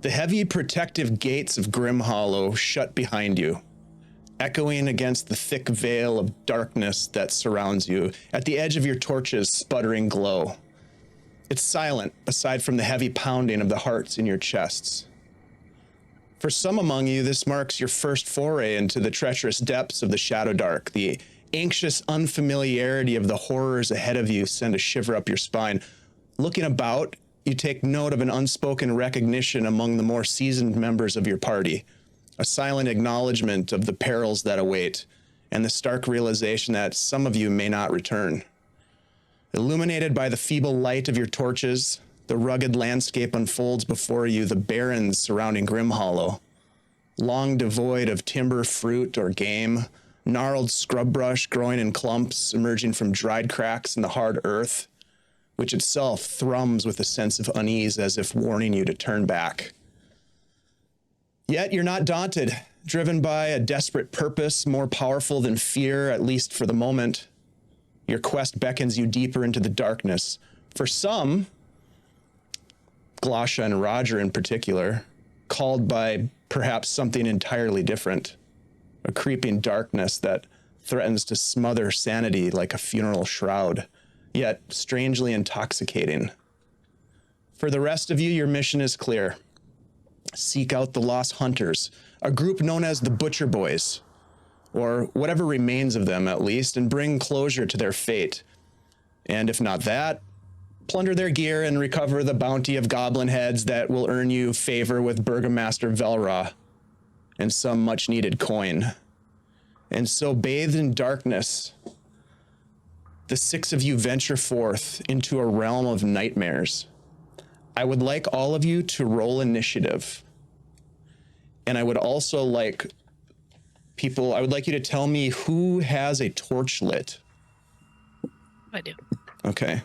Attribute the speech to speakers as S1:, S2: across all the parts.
S1: The heavy protective gates of Grimhollow shut behind you, echoing against the thick veil of darkness that surrounds you, at the edge of your torch's sputtering glow. It's silent, aside from the heavy pounding of the hearts in your chests. For some among you, this marks your first foray into the treacherous depths of the Shadowdark. The anxious unfamiliarity of the horrors ahead of you send a shiver up your spine. Looking about, you take note of an unspoken recognition among the more seasoned members of your party, a silent acknowledgement of the perils that await, and the stark realization that some of you may not return. Illuminated by the feeble light of your torches, the rugged landscape unfolds before you, the barrens surrounding Grimhollow. Long devoid of timber, fruit, or game, gnarled scrub brush growing in clumps, emerging from dried cracks in the hard earth, which itself thrums with a sense of unease as if warning you to turn back. Yet you're not daunted, driven by a desperate purpose more powerful than fear, at least for the moment. Your quest beckons you deeper into the darkness. For some, Glosha and Roger in particular, called by perhaps something entirely different, a creeping darkness that threatens to smother sanity like a funeral shroud, yet strangely intoxicating. For the rest of you, your mission is clear. Seek out the lost hunters, a group known as the Butcher Boys, or whatever remains of them at least, and bring closure to their fate. And if not that, plunder their gear and recover the bounty of goblin heads that will earn you favor with Burgomaster Velra and some much-needed coin. And so, bathed in darkness, the six of you venture forth into a realm of nightmares. I would like all of you to roll initiative. And I would also like you to tell me who has a torch lit.
S2: I do.
S1: Okay.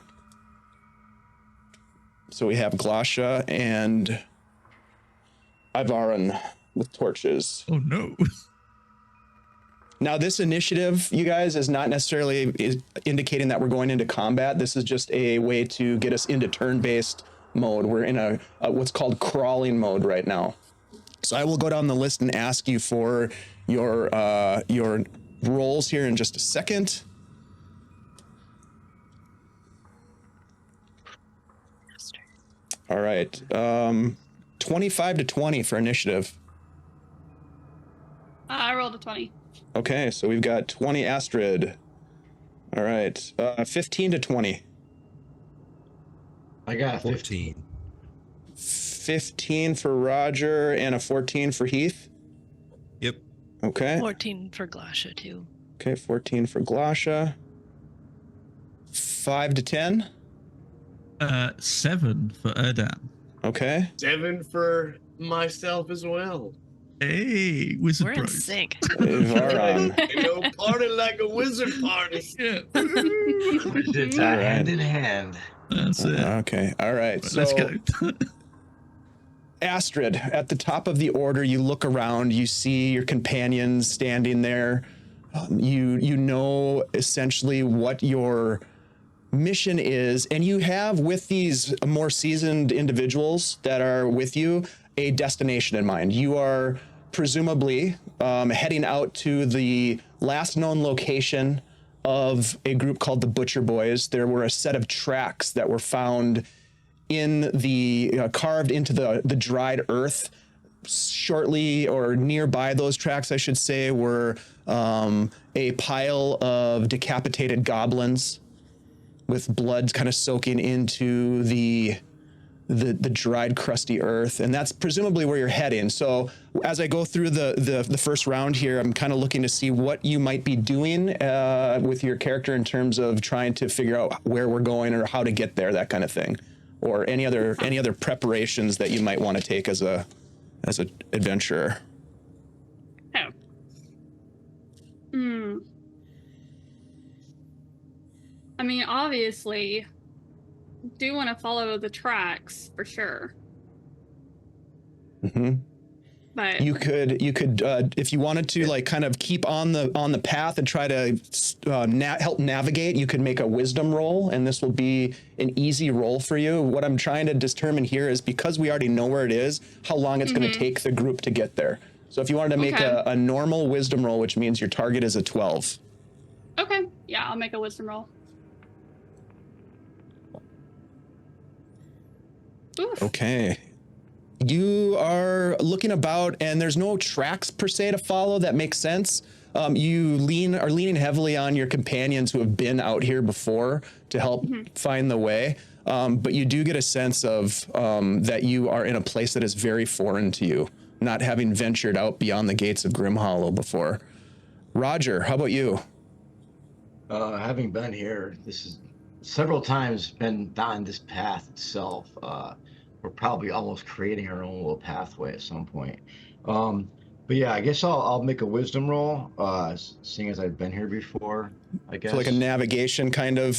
S1: So we have Glosha and Ivarin with torches.
S3: Oh no.
S1: Now this initiative, you guys, is not necessarily indicating that we're going into combat. This is just a way to get us into turn-based mode. We're in a what's called crawling mode right now. So I will go down the list and ask you for your rolls here in just a second. All right. 25 to 20 for initiative.
S4: I rolled a 20.
S1: Okay, so we've got 20 Astrid. All right. 15 to 20.
S5: I got 15.
S1: 15 for Roger and a 14 for Heath.
S3: Yep.
S1: Okay.
S2: 14 for Glosha, too.
S1: Okay, 14 for Glosha. 5 to 10.
S3: 7 for Erdan.
S1: Okay.
S6: 7 for myself as well.
S3: Hey, wizard
S2: We're in
S3: bros.
S2: sync.
S1: Varon.
S6: You know, party like a wizard party.
S3: Yeah.
S5: Wizards are hand in hand.
S3: That's it.
S1: Okay. All right.
S3: Right,
S1: So
S3: let's go.
S1: Astrid, at the top of the order, you look around, you see your companions standing there. You know essentially what your mission is, and you have with these more seasoned individuals that are with you a destination in mind. You are presumably heading out to the last known location of a group called the Butcher Boys. There were a set of tracks that were found in the carved into the dried earth. Shortly or nearby those tracks, I should say, were a pile of decapitated goblins with blood kind of soaking into the dried, crusty earth, and that's presumably where you're heading. So as I go through the first round here, I'm kind of looking to see what you might be doing with your character in terms of trying to figure out where we're going or how to get there, that kind of thing, or any other preparations that you might want to take as a adventurer.
S4: Oh. I mean, obviously, do want to follow the tracks for sure.
S1: Mm-hmm.
S4: But
S1: You could if you wanted to like kind of keep on the path and try to help navigate, you could make a wisdom roll, and this will be an easy roll for you. What I'm trying to determine here is, because we already know where it is, how long it's going to take the group to get there. So if you wanted to make a normal wisdom roll, which means your target is a 12.
S4: okay, yeah, I'll make a wisdom roll. Oof.
S1: Okay. You are looking about, and there's no tracks per se to follow that make sense. You are leaning heavily on your companions who have been out here before to help find the way. But you do get a sense of that you are in a place that is very foreign to you, not having ventured out beyond the gates of Grimhollow before. Roger, how about you?
S5: Having been here, this is several times been on this path itself. We're probably almost creating our own little pathway at some point. But yeah, I guess I'll make a wisdom roll, seeing as I've been here before, I guess.
S1: So like a navigation kind of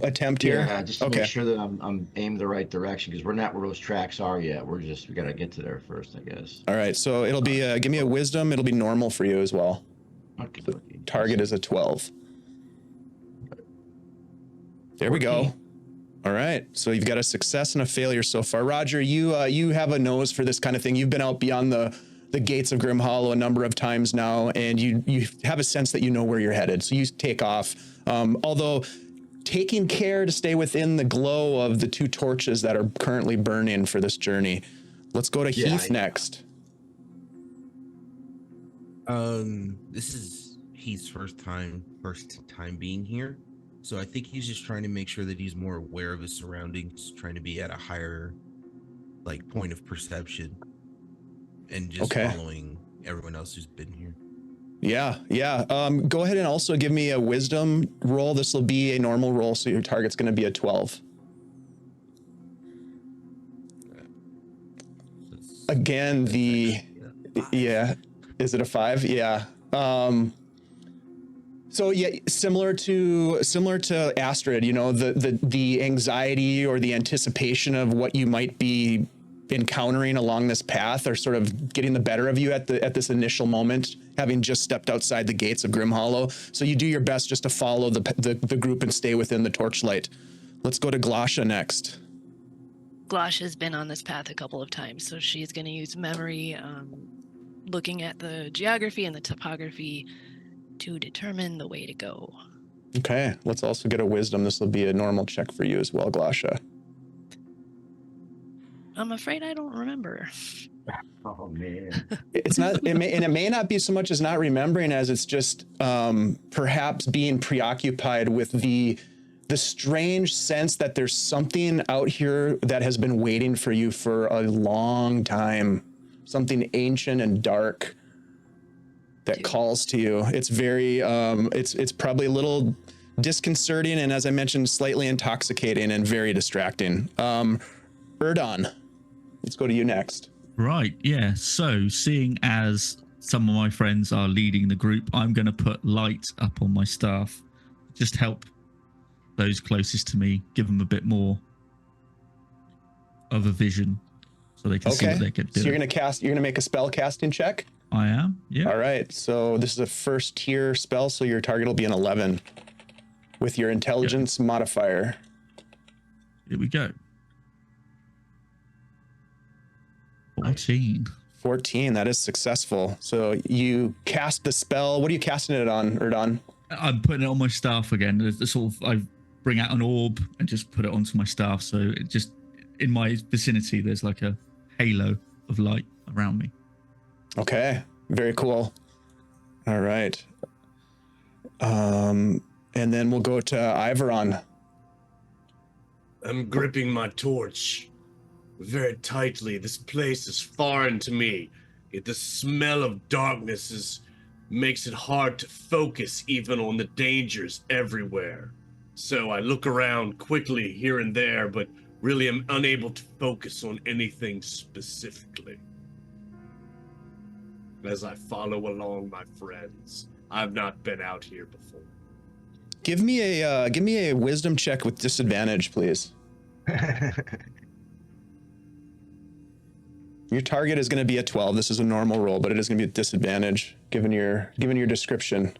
S1: attempt here?
S5: Yeah, just to make sure that I'm aimed the right direction, because we're not where those tracks are yet. We gotta get to there first, I guess.
S1: All right, so it'll be, give me a wisdom. It'll be normal for you as well.
S5: Okay.
S1: Target is a 12. There we go. All right, so you've got a success and a failure so far. Roger, you have a nose for this kind of thing. You've been out beyond the gates of Grimhollow a number of times now, and you have a sense that you know where you're headed. So you take off, although taking care to stay within the glow of the 2 torches that are currently burning for this journey. Let's go to Heath next.
S7: This is Heath's first time being here. So I think he's just trying to make sure that he's more aware of his surroundings, trying to be at a higher like point of perception and just following everyone else who's been here.
S1: Yeah. Go ahead and also give me a wisdom roll. This will be a normal roll, so your target's going to be a 12. Again, is it a 5? Yeah. So yeah, similar to Astrid, you know, the anxiety or the anticipation of what you might be encountering along this path are sort of getting the better of you at this initial moment, having just stepped outside the gates of Grimhollow. So you do your best just to follow the group and stay within the torchlight. Let's go to Glasha next.
S2: Glasha's been on this path a couple of times, so she's going to use memory, looking at the geography and the topography to determine the way to go.
S1: Okay, let's also get a wisdom. This will be a normal check for you as well, Glasha.
S2: I'm afraid I don't remember.
S5: Oh man.
S1: It may not be so much as not remembering as it's just perhaps being preoccupied with the strange sense that there's something out here that has been waiting for you for a long time, something ancient and dark that calls to you. It's very it's probably a little disconcerting, and as I mentioned, slightly intoxicating and very distracting. Erdon, let's go to you next.
S3: Right, yeah. So seeing as some of my friends are leading the group, I'm going to put light up on my staff. Just help those closest to me, give them a bit more of a vision so they can see what they can do.
S1: So you're going to make a spell casting check?
S3: I am, yeah.
S1: All right, so this is a first tier spell, so your target will be an 11 with your intelligence modifier.
S3: Here we go. 14.
S1: That is successful. So you cast the spell. What are you casting it on, Erdon?
S3: I'm putting it on my staff again. I bring out an orb and just put it onto my staff. So it just, in my vicinity, there's like a halo of light around me.
S1: Okay, very cool. All right. And then we'll go to Iveron.
S6: I'm gripping my torch very tightly. This place is foreign to me. The smell of darkness makes it hard to focus even on the dangers everywhere. So I look around quickly here and there, but really am unable to focus on anything specifically. As I follow along my friends, I've not been out here before.
S1: Give me a wisdom check with disadvantage, please. Your target is going to be a 12. This is a normal roll, but it is going to be a disadvantage given your description.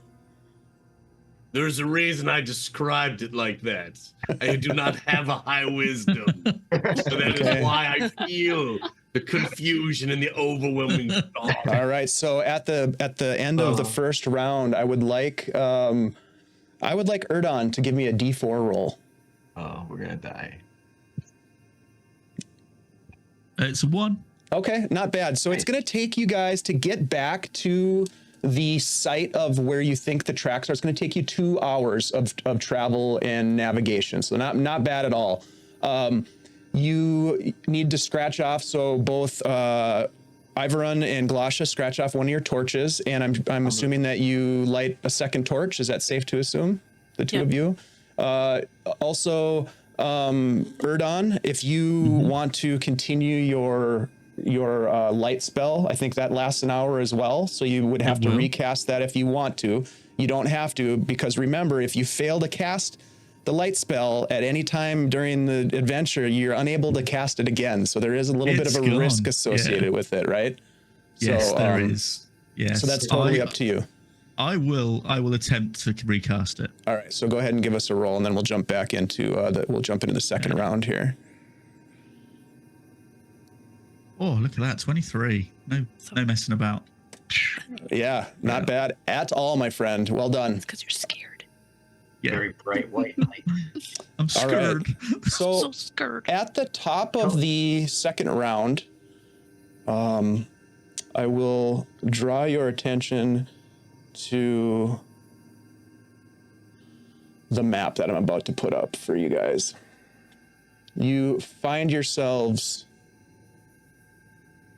S6: There's a reason I described it like that. I do not have a high wisdom. So that
S1: Okay.
S6: is why I feel the confusion and the overwhelming thought.
S1: All right. So at the end of the first round, I would like Erdon to give me a D4 roll.
S5: Oh, we're gonna die.
S3: It's a 1.
S1: Okay, not bad. So it's going to take you guys to get back to the site of where you think the tracks are. It's going to take you 2 hours of travel and navigation. So not bad at all. You need to scratch off. So both Ivaron and Glasha scratch off one of your torches, and I'm assuming that you light a second torch. Is that safe to assume? The two of you. Also, Erdon, if you want to continue your light spell, I think that lasts an hour as well. So you would have to recast that if you want to. You don't have to, because remember, if you fail to cast the light spell at any time during the adventure, you're unable to cast it again. So there is a little bit of a risk associated with it, right?
S3: Yes,
S1: so,
S3: there is. Yes.
S1: So that's totally up to you.
S3: I will attempt to recast it.
S1: All right, so go ahead and give us a roll, and then we'll jump back into the second round here.
S3: Oh, look at that, 23. No messing about.
S1: Yeah, not bad at all, my friend. Well done.
S2: It's because you're scared.
S3: Yeah.
S5: Very bright white light.
S3: I'm
S1: All right.
S3: scared.
S1: So
S2: scared.
S1: at the top of the second round, I will draw your attention to the map that I'm about to put up for you guys. You find yourselves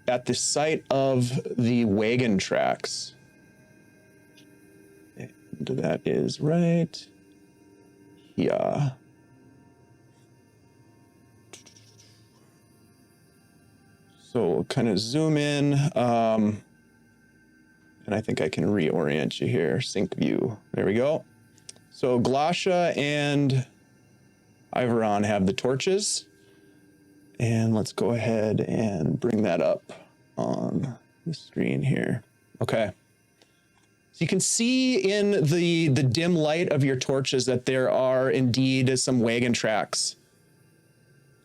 S1: at the site of the wagon tracks. And that is right here. So we'll kind of zoom in, and I think I can reorient you here. Sync view. There we go. So Glasha and Ivaron have the torches. And let's go ahead and bring that up on the screen here. Okay. So you can see in the dim light of your torches that there are indeed some wagon tracks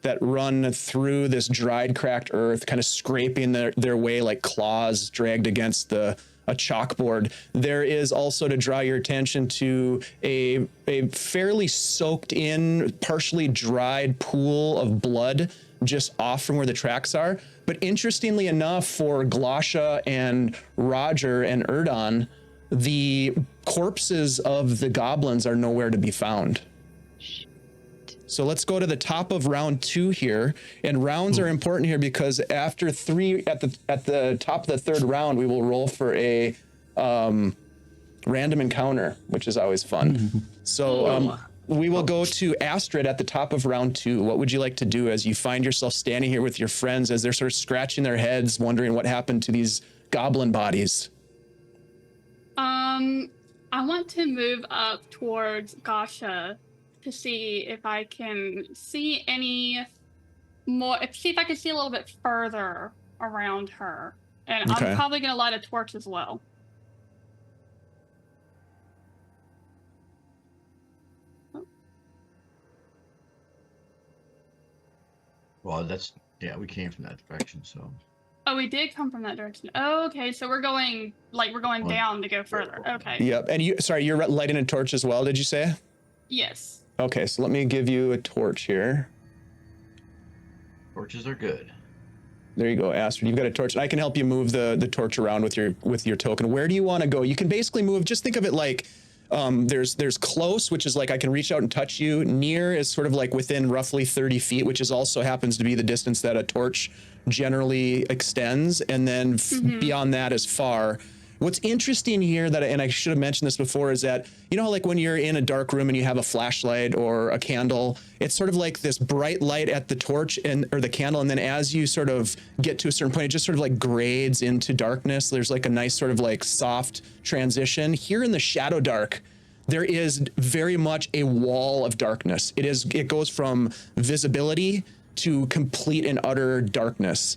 S1: that run through this dried, cracked earth, kind of scraping their way like claws dragged against a chalkboard. There is also, to draw your attention to, a fairly soaked in, partially dried pool of blood just off from where the tracks are. But interestingly enough, for Glasha and Roger and Erdon, the corpses of the goblins are nowhere to be found. So let's go to the top of round 2 here. And rounds are important here because after 3, at the top of the third round, we will roll for a random encounter, which is always fun. So we will go to Astrid at the top of round 2. What would you like to do as you find yourself standing here with your friends as they're sort of scratching their heads, wondering what happened to these goblin bodies?
S4: I want to move up towards Gasha to see if I can see any more, see if I can see a little bit further around her. And
S1: Okay.
S4: I'm probably going to light a torch as well.
S5: Well, we came from that direction, so.
S4: Oh, we did come from that direction. Oh, okay, so we're going down to go further. Okay.
S1: Yep. And you're lighting a torch as well, did you say?
S4: Yes.
S1: Okay, so let me give you a torch here.
S5: Torches are good.
S1: There you go, Astrid. You've got a torch. I can help you move the torch around with your token. Where do you want to go? You can basically move. Just think of it like there's close, which is like I can reach out and touch you. Near is sort of like within roughly 30 feet, which is also happens to be the distance that a torch generally extends. And then beyond that is far. What's interesting here and I should have mentioned this before, is that, you know, like when you're in a dark room and you have a flashlight or a candle, it's sort of like this bright light at the torch or the candle. And then as you sort of get to a certain point, it just sort of like grades into darkness. There's like a nice sort of like soft transition. Here in the Shadowdark, there is very much a wall of darkness. It goes from visibility to complete and utter darkness.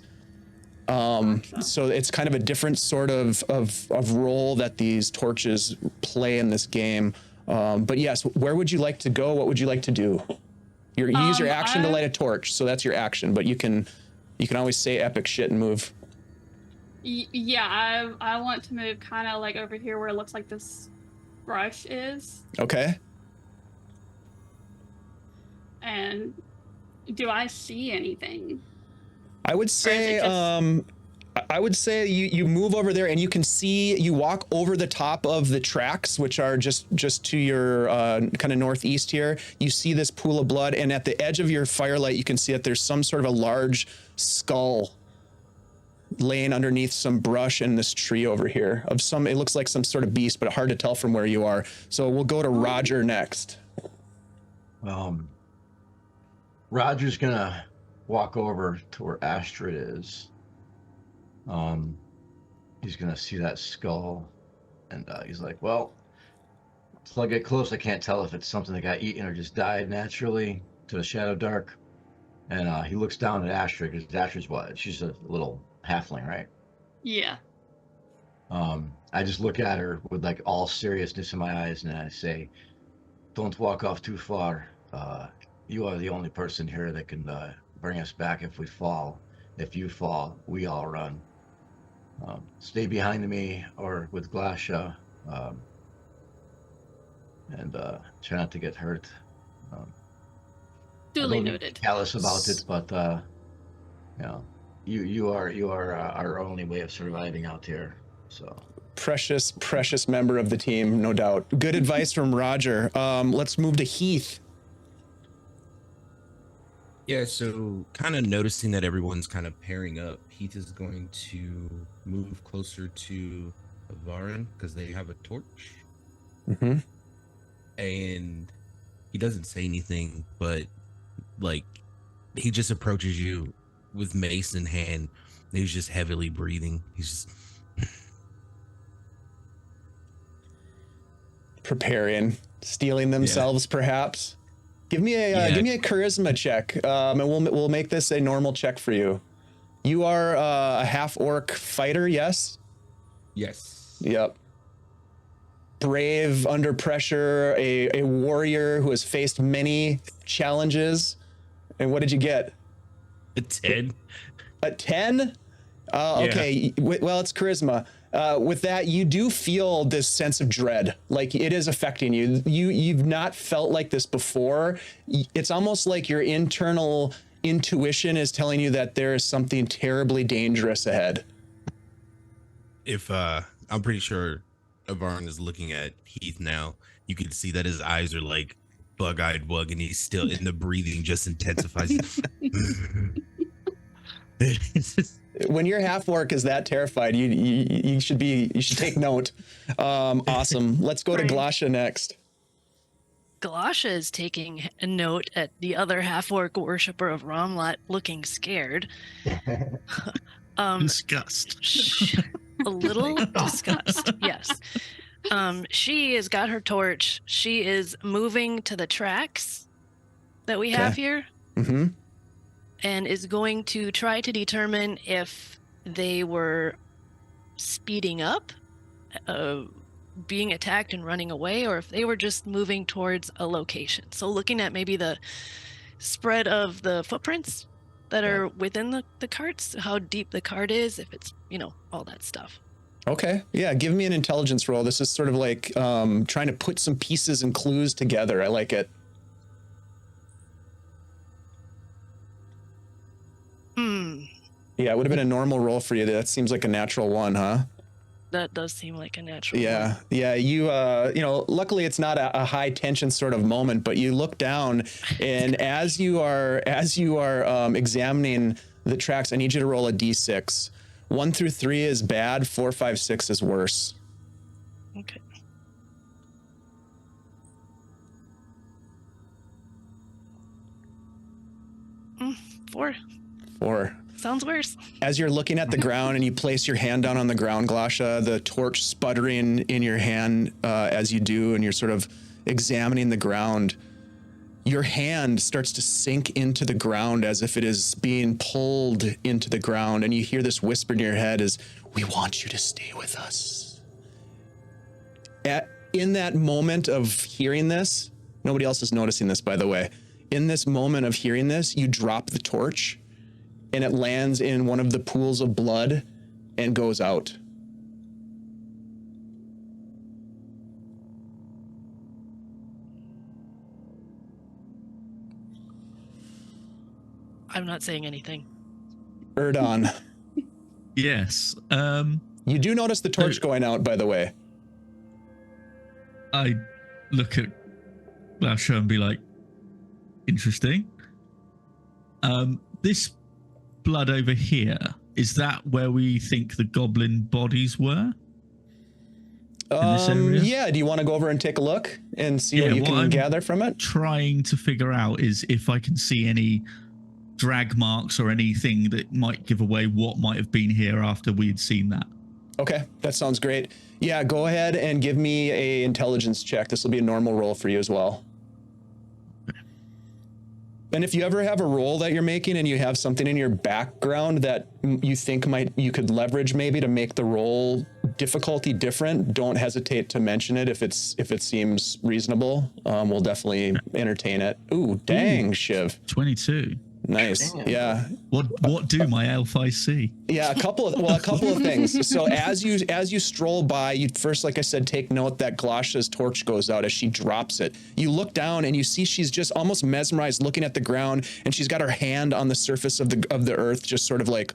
S1: So it's kind of a different sort of role that these torches play in this game. But yes, where would you like to go? What would you like to do? You use your action to light a torch, so that's your action. But you can always say epic shit and move.
S4: Yeah, I want to move kind of like over here where it looks like this brush is.
S1: Okay.
S4: And do I see anything?
S1: I would say you move over there and you walk over the top of the tracks, which are just to your kind of northeast here. You see this pool of blood, and at the edge of your firelight, you can see that there's some sort of a large skull laying underneath some brush in this tree over here it looks like some sort of beast, but hard to tell from where you are. So we'll go to Roger next.
S5: Roger's gonna walk over to where Astrid is. He's gonna see that skull, and he's like, well, until I get close, I can't tell if it's something that got eaten or just died naturally to the Shadowdark. And he looks down at Astrid, because Astrid's what? She's a little halfling, right?
S4: Yeah.
S5: I just look at her with like all seriousness in my eyes, and I say, don't walk off too far. You are the only person here that can bring us back if we fall. If you fall, we all run. Stay behind me or with Glasha, and try not to get hurt.
S4: Duly noted.
S5: Callous about it, but you are our only way of surviving out here. So
S1: precious member of the team, no doubt. Good advice from Roger. Let's move to Heath.
S7: Yeah, so kind of noticing that everyone's kind of pairing up, Heath is going to move closer to Avarin because they have a torch.
S1: Mm-hmm.
S7: And he doesn't say anything, but like he just approaches you with mace in hand. And he's just heavily breathing. He's just
S1: preparing, stealing themselves, perhaps. Give me a charisma check, and we'll make this a normal check for you. You are a half-orc fighter, yes?
S7: Yes.
S1: Yep. Brave, under pressure, a warrior who has faced many challenges. And what did you get?
S7: A 10.
S1: A 10? Okay, well, it's charisma. With that, you do feel this sense of dread, like it is affecting you. You've not felt like this before. It's almost like your internal intuition is telling you that there is something terribly dangerous ahead.
S7: If I'm pretty sure Avarin is looking at Heath now, you can see that his eyes are like bug-eyed bug, and he's still in the breathing just intensifies.
S1: When your half-orc is that terrified, you should take note. Awesome. Let's go to Glasha next.
S2: Glasha is taking a note at the other half-orc worshiper of Romlot looking scared.
S3: Disgust.
S2: A little disgust, yes. She has got her torch. She is moving to the tracks that we have here.
S1: Mm-hmm.
S2: And is going to try to determine if they were speeding up, being attacked and running away, or if they were just moving towards a location. So looking at maybe the spread of the footprints that are within the carts, how deep the cart is, if it's, all that stuff.
S1: Okay. Yeah, give me an intelligence roll. This is sort of like trying to put some pieces and clues together. I like it. Yeah, it would have been a normal roll for you. That seems like a natural one, huh?
S2: That does seem like a natural
S1: one. Yeah. You, luckily it's not a high tension sort of moment, but you look down, and as you are examining the tracks, I need you to roll a d6. 1 through 3 is bad. 4, 5, 6 is worse.
S2: Okay. Four. Sounds worse.
S1: As you're looking at the ground and you place your hand down on the ground, Glasha, the torch sputtering in your hand as you do, and you're sort of examining the ground, your hand starts to sink into the ground as if it is being pulled into the ground, and you hear this whisper in your head is, "We want you to stay with us." In that moment of hearing this, nobody else is noticing this, by the way. In this moment of hearing this, you drop the torch, and it lands in one of the pools of blood and goes out.
S2: I'm not saying anything.
S1: Erdon.
S3: Yes.
S1: You do notice the torch going out, by the way.
S3: I look at Lasher and be like, interesting. This blood over here, is that where we think the goblin bodies were? In this area?
S1: Yeah, do you want to go over and take a look and see what you can gather from it?
S3: Trying to figure out is if I can see any drag marks or anything that might give away what might have been here after we had seen that.
S1: Okay, that sounds great. Yeah, go ahead and give me a intelligence check. This will be a normal roll for you as well.
S3: Okay.
S1: And if you ever have a roll that you're making and you have something in your background that you think you could leverage maybe to make the roll difficulty different, don't hesitate to mention it if it seems reasonable. We'll definitely entertain it. Ooh, dang, Shiv.
S3: 22.
S1: Nice.
S5: Damn.
S1: Yeah.
S3: What do my elf eyes see?
S1: Yeah, a couple of things. So as you stroll by, you first, like I said, take note that Glosha's torch goes out as she drops it. You look down and you see she's just almost mesmerized looking at the ground, and she's got her hand on the surface of the earth, just sort of like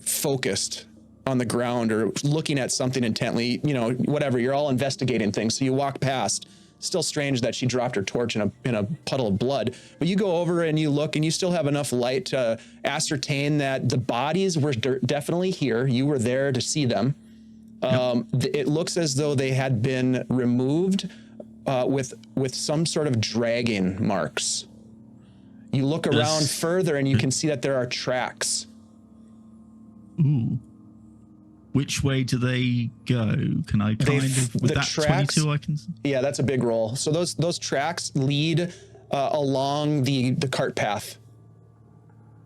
S1: focused on the ground or looking at something intently, whatever. You're all investigating things. So you walk past. Still strange that she dropped her torch in a puddle of blood, but you go over and you look and you still have enough light to ascertain that the bodies were definitely here. You were there to see them. It looks as though they had been removed with some sort of dragging marks. You look around further and you can see that there are tracks.
S3: Ooh. Which way do they go? Can I with that tracks, 22 I can see?
S1: Yeah, that's a big roll. So those tracks lead along the cart path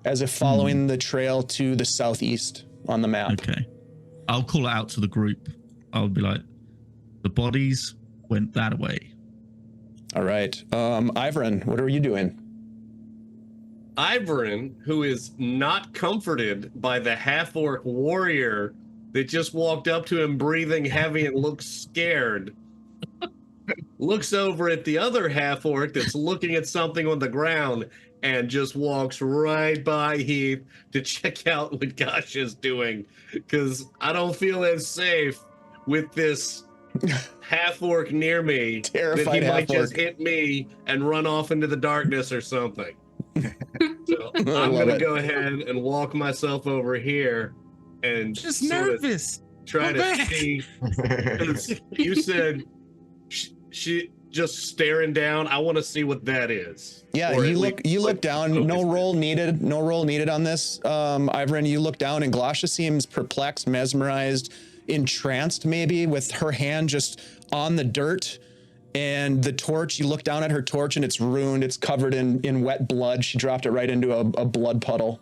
S1: as if following the trail to the southeast on the map.
S3: Okay. I'll call it out to the group. I'll be like, the bodies went that way.
S1: All right. Ivran, what are you doing?
S6: Ivran, who is not comforted by the half-orc warrior that just walked up to him breathing heavy and looks scared, looks over at the other half-orc that's looking at something on the ground and just walks right by Heath to check out what Gosh is doing, because I don't feel as safe with this half-orc near me.
S1: Terrified
S6: that he might
S1: half-orc.
S6: just hit me and run off into the darkness or something. So I'm
S1: love
S6: going to
S1: it.
S6: go ahead and walk myself over here and
S7: Just
S6: sort of
S7: nervous.
S6: try
S7: Go
S6: to
S7: back.
S6: see. 'Cause you said she just staring down. I want to see what that is.
S1: Yeah,
S6: Or
S1: you
S6: at
S1: look
S6: least,
S1: down. No
S6: focus.
S1: roll needed. No roll needed on this. Ivran, you look down and Glosha seems perplexed, mesmerized, entranced maybe, with her hand just on the dirt. And the torch, you look down at her torch and it's ruined. It's covered in wet blood. She dropped it right into a blood puddle.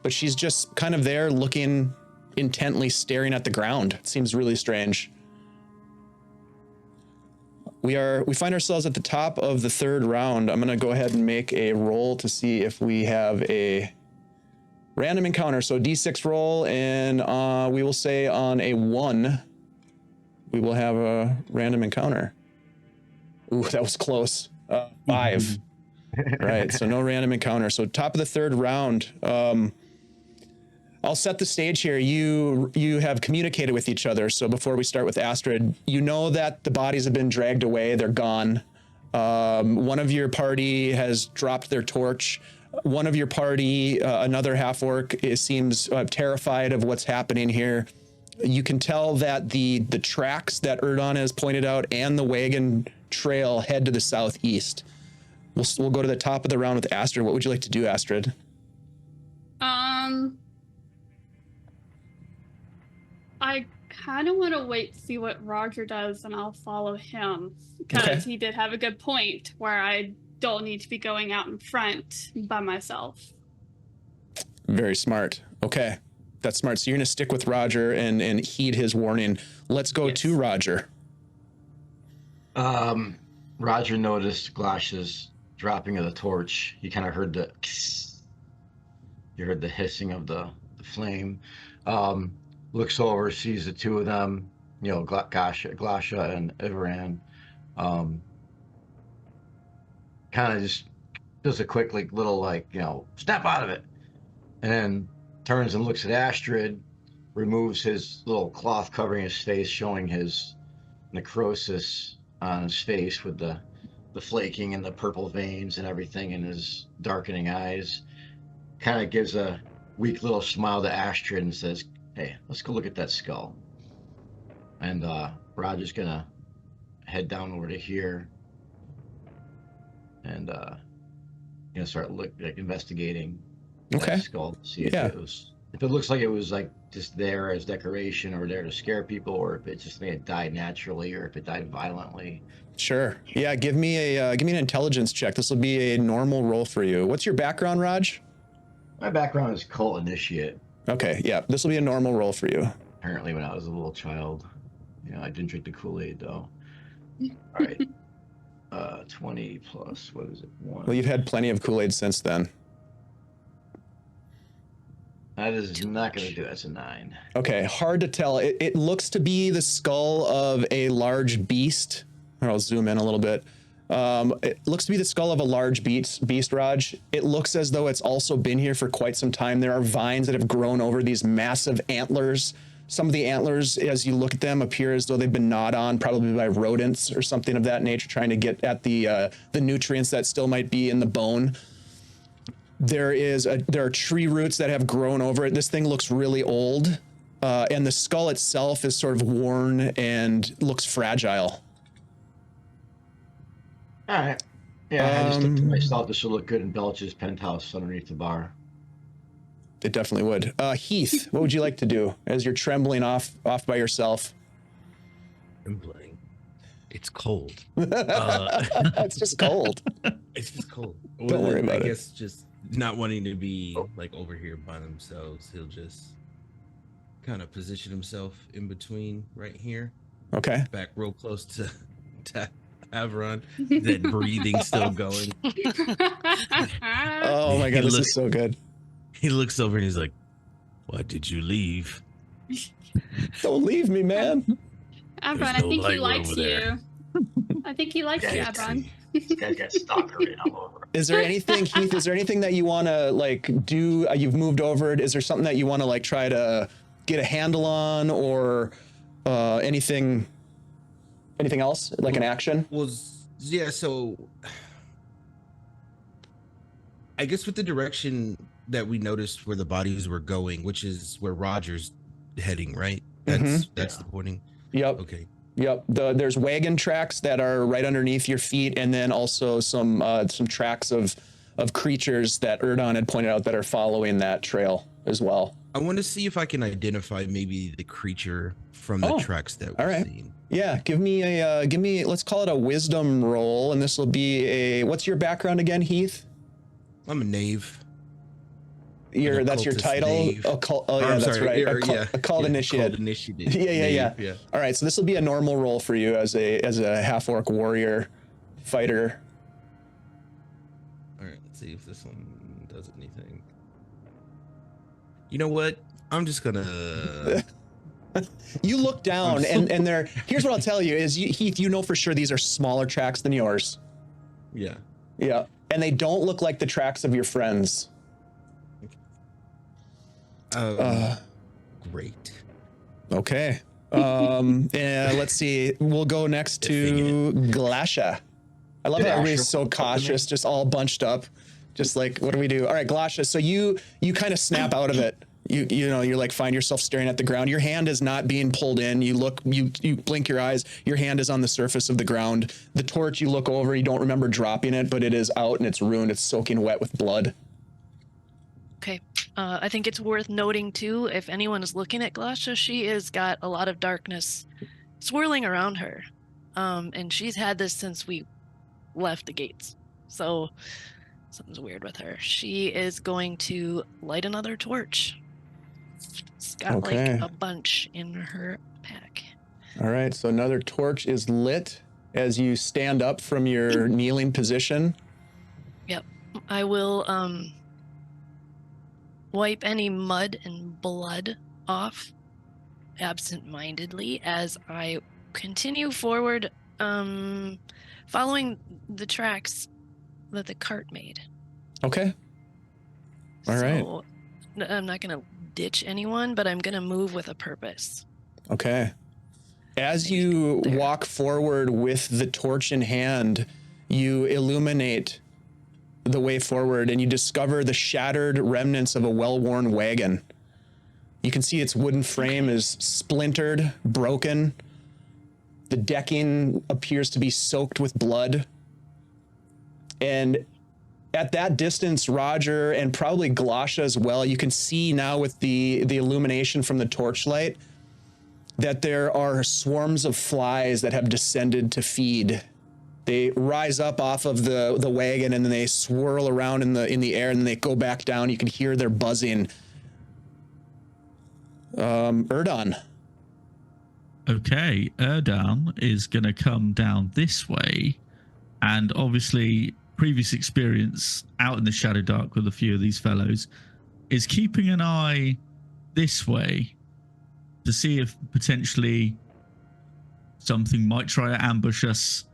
S1: But she's just kind of there looking intently, staring at the ground. It seems really strange. We find ourselves at the top of the third round. I'm going to go ahead and make a roll to see if we have a random encounter. So D6 roll, and we will say on a 1, we will have a random encounter. Ooh, that was close. 5. Right, so no random encounter. So top of the third round. I'll set the stage here. You have communicated with each other. So before we start with Astrid, you know that the bodies have been dragged away. They're gone. One of your party has dropped their torch. One of your party, another half-orc, seems terrified of what's happening here. You can tell that the tracks that Erdon has pointed out and the wagon trail head to the southeast. We'll go to the top of the round with Astrid. What would you like to do, Astrid?
S4: I kind of want to wait to see what Roger does, and I'll follow him, because
S1: Okay.
S4: he did have a good point where I don't need to be going out in front by myself.
S1: Very smart. Okay. That's smart. So you're going to stick with Roger and heed his warning. Let's go to Roger.
S5: Roger noticed Glasha's dropping of the torch. He kind of heard the hissing of the flame. Looks over, sees the two of them, Glasha and Ivaran. Kind of just does a quick little snap out of it, and then turns and looks at Astrid, removes his little cloth covering his face, showing his necrosis on his face with the flaking and the purple veins and everything in his darkening eyes. Kind of gives a weak little smile to Astrid and says, "Hey, let's go look at that skull." And Roger's gonna head down over to here and start investigating that skull to see if it looks like it was like just there as decoration or there to scare people, or if it just may have died naturally, or if it died violently.
S1: Sure. Yeah. Give me an intelligence check. This will be a normal roll for you. What's your background, Raj?
S5: My background is cult initiate.
S1: Okay. Yeah. This will be a normal roll for you.
S5: Apparently, when I was a little child, I didn't drink the Kool-Aid though. All right. 20 plus, what is it? 1.
S1: Well, you've had plenty of Kool-Aid since then.
S5: That is not going to do. That's a 9.
S1: Okay, hard to tell. It looks to be the skull of a large beast. I'll zoom in a little bit. It looks to be the skull of a large beast, Raj. It looks as though it's also been here for quite some time. There are vines that have grown over these massive antlers. Some of the antlers, as you look at them, appear as though they've been gnawed on, probably by rodents or something of that nature, trying to get at the nutrients that still might be in the bone. There are tree roots that have grown over it. This thing looks really old, and the skull itself is sort of worn and looks fragile.
S5: All right. Yeah, I just think to myself, this will look good in Belch's penthouse underneath the bar.
S1: It definitely would. Heath, what would you like to do as you're trembling off by yourself?
S7: Trembling. It's cold.
S1: It's just cold.
S7: It's just cold.
S1: Don't worry about it.
S7: I guess just not wanting to be over here by themselves, he'll just kind of position himself in between right here.
S1: Okay.
S7: Back real close to Averon. That breathing still going.
S1: Oh my God, this is so good.
S7: He looks over and he's like, "Why did you leave?"
S1: Don't leave me, man.
S4: Avron, I think he likes you. I think he likes you, Avron.
S5: This guy's got stalker written all over.
S1: Is there anything, Heath, is there anything that you want to do? You've moved over it. Is there something that you want to try to get a handle on, or anything else, like an action?
S7: So I guess with the direction that we noticed where the bodies were going, which is where Roger's heading, right? That's the pointing.
S1: Yep.
S7: Okay.
S1: Yep. There's wagon tracks that are right underneath your feet, and then also some tracks of creatures that Erdon had pointed out that are following that trail as well.
S7: I want to see if I can identify maybe the creature from the tracks that we're seeing.
S1: Yeah, give me let's call it a wisdom roll, and this will be what's your background again, Heath?
S7: I'm a knave.
S1: That's your title. That's right. Occult initiate. Yeah. All right, so this will be a normal roll for you as a half orc warrior fighter.
S7: All right, let's see if this one does anything. You know what? I'm just gonna.
S1: You look down, and there. Here's what I'll tell you: Heath, you know for sure these are smaller tracks than yours.
S7: Yeah.
S1: Yeah, and they don't look like the tracks of your friends.
S7: Great.
S1: Okay. Let's see. We'll go next to Glasha. I love how everybody's so cautious, just all bunched up. Just like, what do we do? All right, Glasha. So you kind of snap out of it. You're find yourself staring at the ground. Your hand is not being pulled in. You look, you blink your eyes. Your hand is on the surface of the ground. The torch, you look over. You don't remember dropping it, but it is out and it's ruined. It's soaking wet with blood.
S2: Okay. I think it's worth noting too, if anyone is looking at Glasha, she has got a lot of darkness swirling around her. And she's had this since we left the gates. So something's weird with her. She is going to light another torch. It's got
S1: Okay.
S2: like a bunch in her pack.
S1: All right, so another torch is lit as you stand up from your kneeling position.
S2: Yep. I will wipe any mud and blood off absent-mindedly as I continue forward, following the tracks that the cart made.
S1: Okay. All right.
S2: So I'm not going to ditch anyone, but I'm going to move with a purpose.
S1: Okay. As you walk forward with the torch in hand, you illuminate the way forward and you discover the shattered remnants of a well-worn wagon. You can see its wooden frame is splintered, broken. The decking appears to be soaked with blood. And at that distance, Roger, and probably Glasha as well, you can see now with the illumination from the torchlight that there are swarms of flies that have descended to feed. They rise up off of the wagon and then they swirl around in the air and then they go back down. You can hear their buzzing. Erdon.
S3: Okay, Erdan is going to come down this way, and obviously previous experience out in the Shadowdark with a few of these fellows is keeping an eye this way to see if potentially something might try to ambush us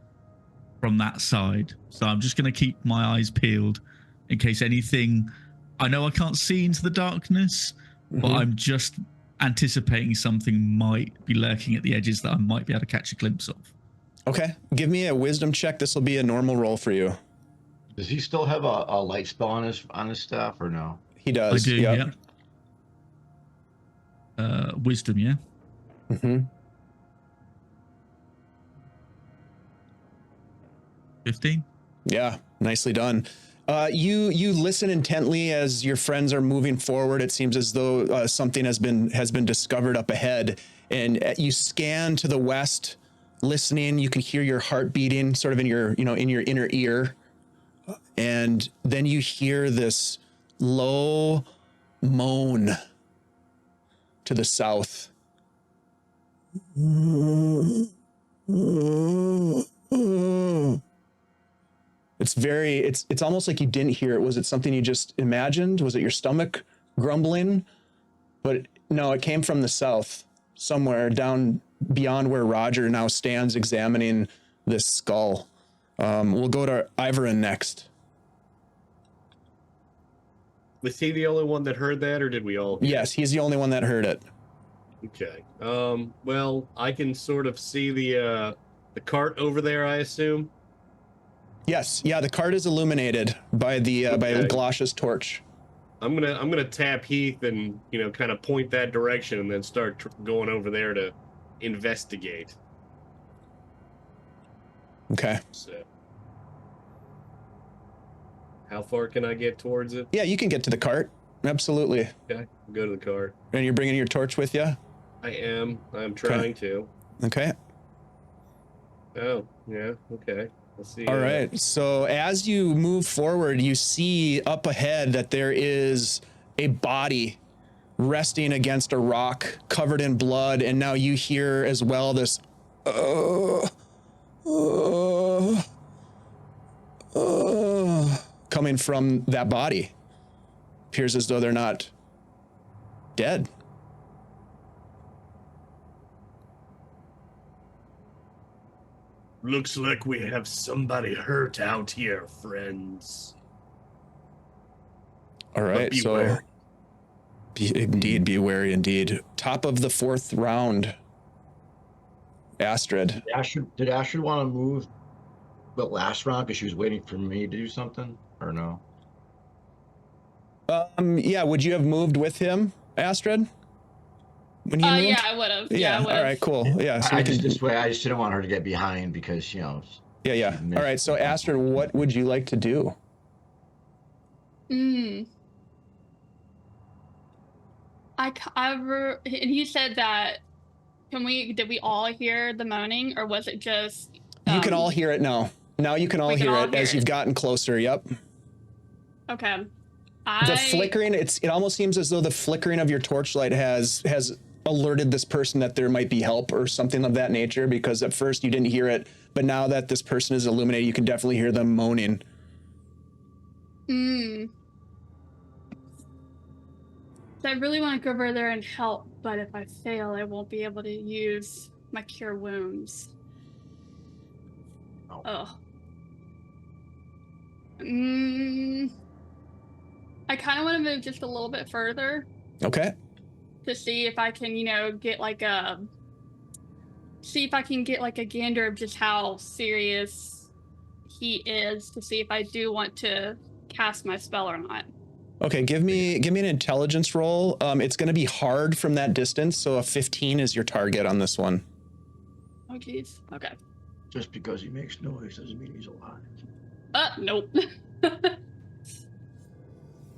S3: from that side. So I'm just going to keep my eyes peeled in case anything. I know I can't see into the darkness, but I'm just anticipating something might be lurking at the edges that I might be able to catch a glimpse of.
S1: Okay, give me a wisdom check. This will be a normal roll for you.
S5: Does he still have a light spell on his staff or no?
S1: He does.
S3: I do,
S1: yep.
S3: Yeah. Wisdom, yeah.
S1: Mm-hmm.
S3: 15.
S1: Yeah, nicely done. You listen intently as your friends are moving forward. It seems as though something has been discovered up ahead, and you scan to the west, listening. You can hear your heart beating, sort of in your inner ear, and then you hear this low moan to the south. It's almost like you didn't hear it. Was it something you just imagined? Was it your stomach grumbling? But no, it came from the south, somewhere down beyond where Roger now stands examining this skull. We'll go to Ivorin next.
S6: Was he the only one that heard that, or did we all?
S1: Yes, he's the only one that heard it.
S6: Okay. Well, I can sort of see the cart over there, I assume.
S1: Yes, yeah, the cart is illuminated by by Glasha's torch.
S6: I'm gonna tap Heath and kind of point that direction and then start going over there to investigate.
S1: Okay.
S6: So, how far can I get towards it?
S1: Yeah, you can get to the cart. Absolutely.
S6: Okay, go to the cart.
S1: And you're bringing your torch with you?
S6: I am. I'm trying to.
S1: Okay.
S6: Oh, yeah. Okay. Let's see.
S1: All right. So as you move forward, you see up ahead that there is a body resting against a rock covered in blood. And now you hear as well this coming from that body. Appears as though they're not dead.
S6: Looks like we have somebody hurt out here, friends.
S1: All right, so be wary indeed. Top of the fourth round. Astrid.
S5: Did Astrid want to move the last round because she was waiting for me to do something, or no?
S1: Yeah, would you have moved with him, Astrid? When he moved?
S4: Yeah, I would have.
S1: Yeah,
S4: I would've.
S1: all right, cool. Yeah, so
S5: I just didn't want her to get behind because
S1: Yeah. All right, so Astrid, what would you like to do?
S4: And he said that. Did we all hear the moaning, or was it just?
S1: You can all hear it now. Now you can all hear it as you've gotten closer. Yep.
S4: Okay.
S1: The flickering, it almost seems as though the flickering of your torchlight has alerted this person that there might be help or something of that nature, because at first you didn't hear it, but now that this person is illuminated, you can definitely hear them moaning.
S4: So I really want to go over there and help, but if I fail, I won't be able to use my cure wounds. Oh. I kind of want to move just a little bit further.
S1: Okay.
S4: To see if I can, get like a gander of just how serious he is, to see if I do want to cast my spell or not.
S1: Okay, give me an intelligence roll. It's going to be hard from that distance, so a 15 is your target on this one.
S4: Oh, geez. Okay.
S5: Just because he makes noise doesn't mean he's alive.
S4: Nope.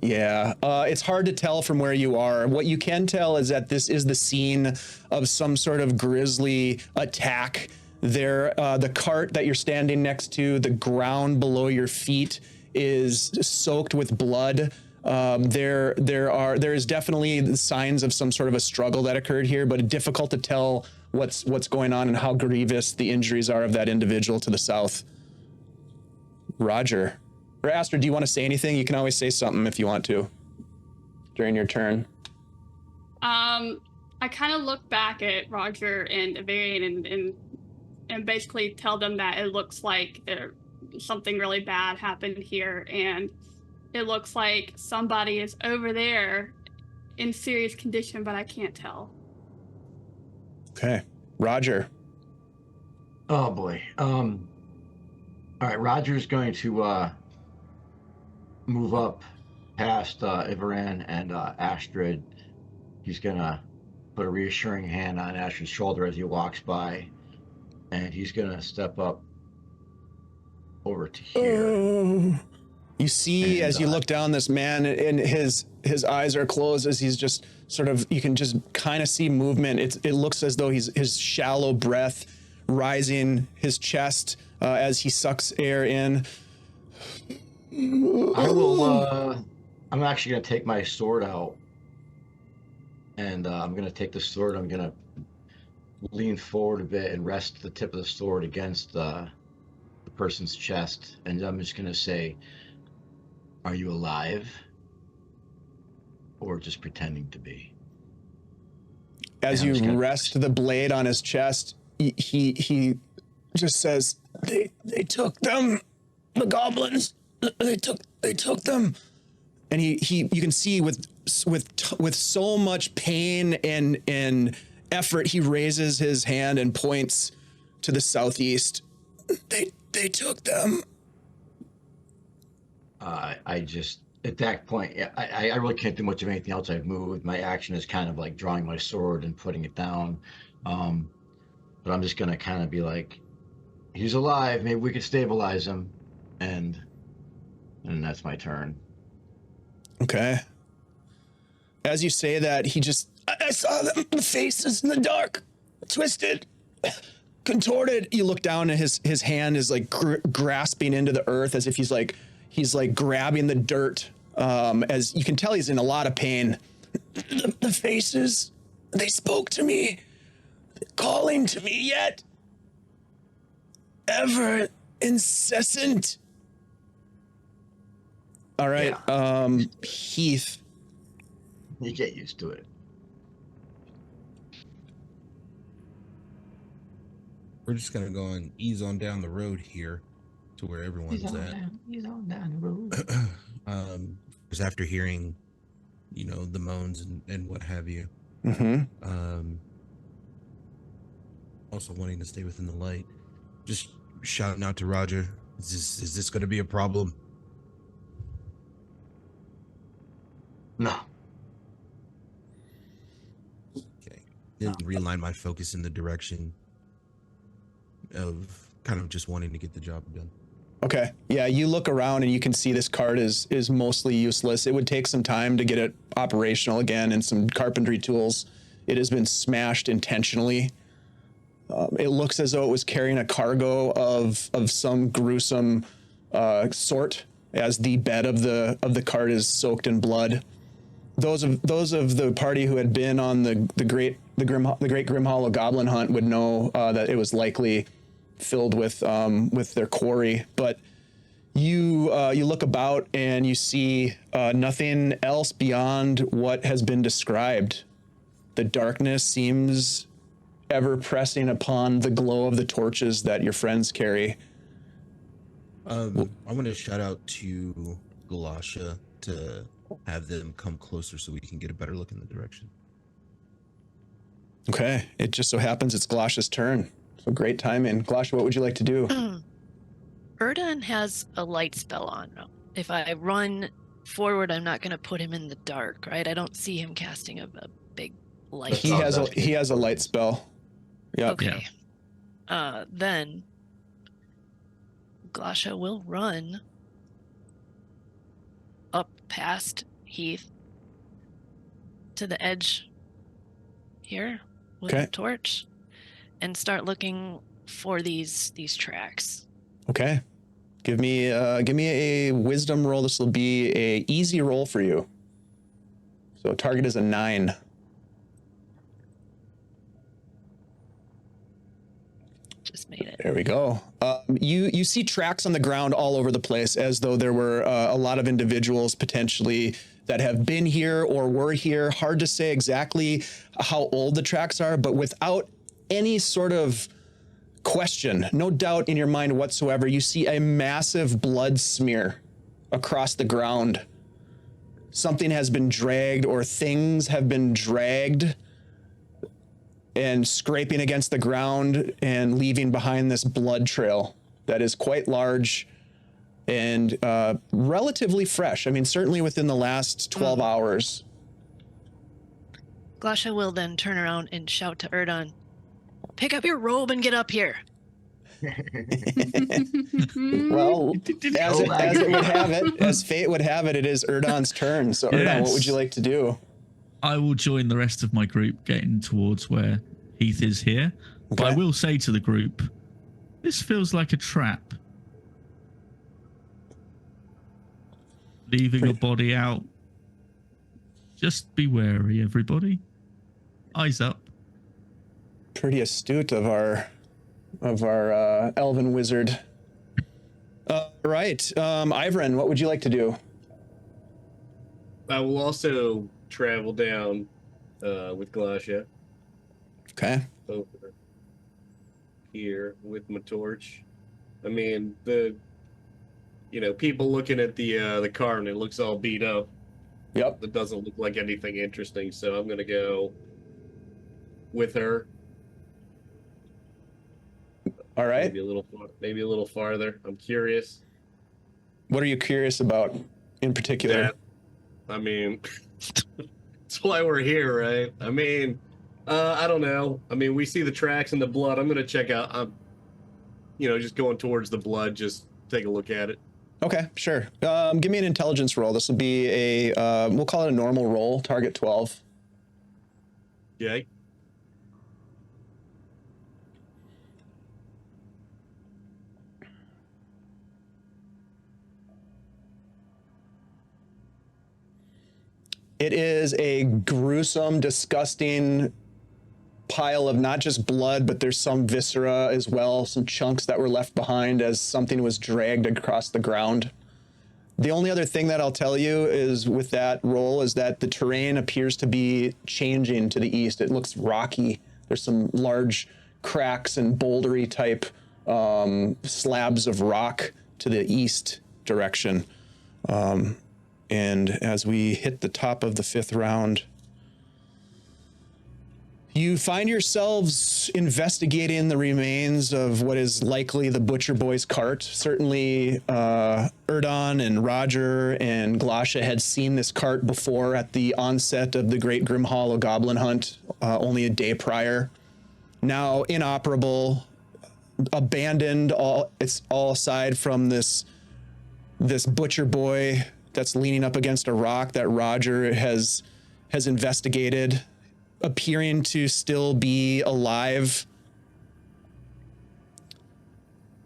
S1: Yeah, it's hard to tell from where you are. What you can tell is that this is the scene of some sort of grisly attack. The cart that you're standing next to, the ground below your feet is soaked with blood. There is definitely signs of some sort of a struggle that occurred here, but it's difficult to tell what's going on and how grievous the injuries are of that individual to the south. Roger. Or Astrid, do you want to say anything? You can always say something if you want to during your turn.
S4: I kind of look back at Roger and Avarian and basically tell them that it looks like something really bad happened here, and it looks like somebody is over there in serious condition, but I can't tell.
S1: Okay. Roger.
S5: Oh boy. All right, Roger's going to move up past Ivaran and Astrid. He's gonna put a reassuring hand on Astrid's shoulder as he walks by, and he's gonna step up over to here.
S1: You see, as you look down, this man, and his eyes are closed as he's just sort of, you can just kind of see movement. It looks as though his shallow breath rising his chest as he sucks air in.
S5: I'm actually going to take my sword out, and I'm going to take the sword. I'm going to lean forward a bit and rest the tip of the sword against the person's chest, and I'm just going to say, "Are you alive, or just pretending to be?"
S1: As you rest the blade on his chest, he just says, "They took them, the goblins. They took them." And you can see with so much pain and effort, he raises his hand and points to the southeast. They took them.
S5: I just, at that point, I really can't do much of anything else. I've moved. My action is kind of like drawing my sword and putting it down. But I'm just gonna kind of be like, "He's alive. Maybe we could stabilize him," and that's my turn.
S1: Okay. As you say that, I saw them, the faces in the dark, twisted, contorted. You look down and his hand is like grasping into the earth as if he's like grabbing the dirt. As you can tell, he's in a lot of pain. The faces, they spoke to me, calling to me yet, ever incessant. All right,
S5: Yeah.
S1: Heath.
S5: You get used to it.
S7: We're just gonna go and ease on down the road here to where everyone's at.
S5: He's on down the road.
S7: Just after hearing, the moans and what have you.
S1: Mm-hmm.
S7: Also wanting to stay within the light. Just shouting out to Roger. Is this going to be a problem?
S5: No.
S7: Okay. Then realign my focus in the direction of kind of just wanting to get the job done.
S1: Okay. Yeah, you look around and you can see this cart is mostly useless. It would take some time to get it operational again and some carpentry tools. It has been smashed intentionally. It looks as though it was carrying a cargo of some gruesome sort, as the bed of the cart is soaked in blood. Those of the party who had been on the great Grimhollow goblin hunt would know that it was likely filled with their quarry. But you look about and you see nothing else beyond what has been described. The darkness seems ever pressing upon the glow of the torches that your friends carry.
S7: I want to shout out to Galasha to have them come closer so we can get a better look in the direction.
S1: Okay, it just so happens it's Galasha's turn. So great timing. Galasha, what would you like to do?
S2: Erdan has a light spell on. If I run forward, I'm not going to put him in the dark, right? I don't see him casting a big light.
S1: He has a light spell. Yep.
S2: Okay. Then Galasha will run up past Heath to the edge here with
S1: Okay.
S2: a torch and start looking for these tracks.
S1: Okay. Give me a wisdom roll. This will be a easy roll for you. So target is a 9.
S2: Just made it.
S1: There we go. You see tracks on the ground all over the place, as though there were a lot of individuals potentially that have been here or were here. Hard to say exactly how old the tracks are, but without any sort of question, no doubt in your mind whatsoever, you see a massive blood smear across the ground. Something has been dragged, or things have been dragged and scraping against the ground and leaving behind this blood trail that is quite large and relatively fresh. I mean, certainly within the last 12 hours.
S2: Galasha will then turn around and shout to Erdan, "Pick up your robe and get up here."
S1: Well, as it would have it, as fate would have it, it is Erdan's turn. So Erdan, what would you like to do?
S3: I will join the rest of my group getting towards where Heath is here. But I
S1: Okay.
S3: will say to the group, this feels like a trap. Leaving a body out. Just be wary, everybody. Eyes up.
S1: Pretty astute of our elven wizard. Right. Ivran, what would you like to do?
S6: I will also travel down with Galasha
S1: Okay.
S6: over here with my torch. I mean, people looking at the car and it looks all beat up.
S1: Yep.
S6: It doesn't look like anything interesting, so I'm gonna go with her.
S1: All right.
S6: Maybe a little farther. I'm curious.
S1: What are you curious about in particular?
S6: That, I mean, that's why we're here, right? I mean, I don't know. I mean, we see the tracks in the blood. I'm gonna check out. I'm, just going towards the blood. Just take a look at it.
S1: Okay, sure. Give me an intelligence roll. This will be we'll call it a normal roll, target 12.
S6: Okay.
S1: It is a gruesome, disgusting pile of not just blood, but there's some viscera as well, some chunks that were left behind as something was dragged across the ground. The only other thing that I'll tell you is with that roll is that the terrain appears to be changing to the east. It looks rocky. There's some large cracks and bouldery type slabs of rock to the east direction. And as we hit the top of the 5th round, you find yourselves investigating the remains of what is likely the Butcher Boy's cart. Certainly, Erdan and Roger and Galasha had seen this cart before at the onset of the Great Grimhollow Goblin Hunt, only a day prior. Now inoperable, abandoned, it's all aside from this Butcher Boy that's leaning up against a rock that Roger has investigated, appearing to still be alive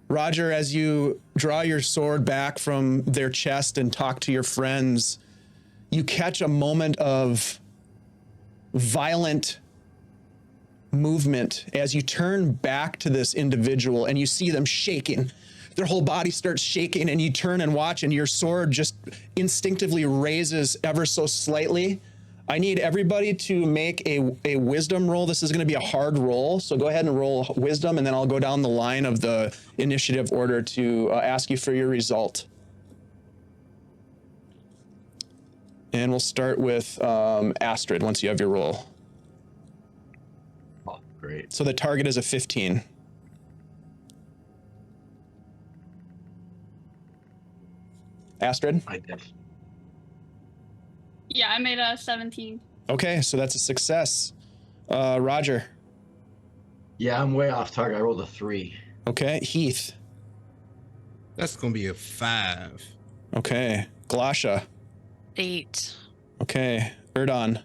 S1: Roger, as you draw your sword back from their chest and talk to your friends, you catch a moment of violent movement as you turn back to this individual and you see them shaking. Their whole body starts shaking, and you turn and watch, and your sword just instinctively raises ever so slightly. I need everybody to make a wisdom roll. This is going to be a hard roll, so go ahead and roll wisdom, and then I'll go down the line of the initiative order to ask you for your result. And we'll start with Astrid once you have your roll.
S5: Oh, great.
S1: So the target is a 15. Astrid?
S5: I did.
S4: Yeah, I made a 17.
S1: Okay, so that's a success. Roger?
S5: Yeah, I'm way off target. I rolled a 3.
S1: Okay, Heath?
S7: That's gonna be a 5.
S1: Okay, Glasha?
S2: 8.
S1: Okay, Erdon?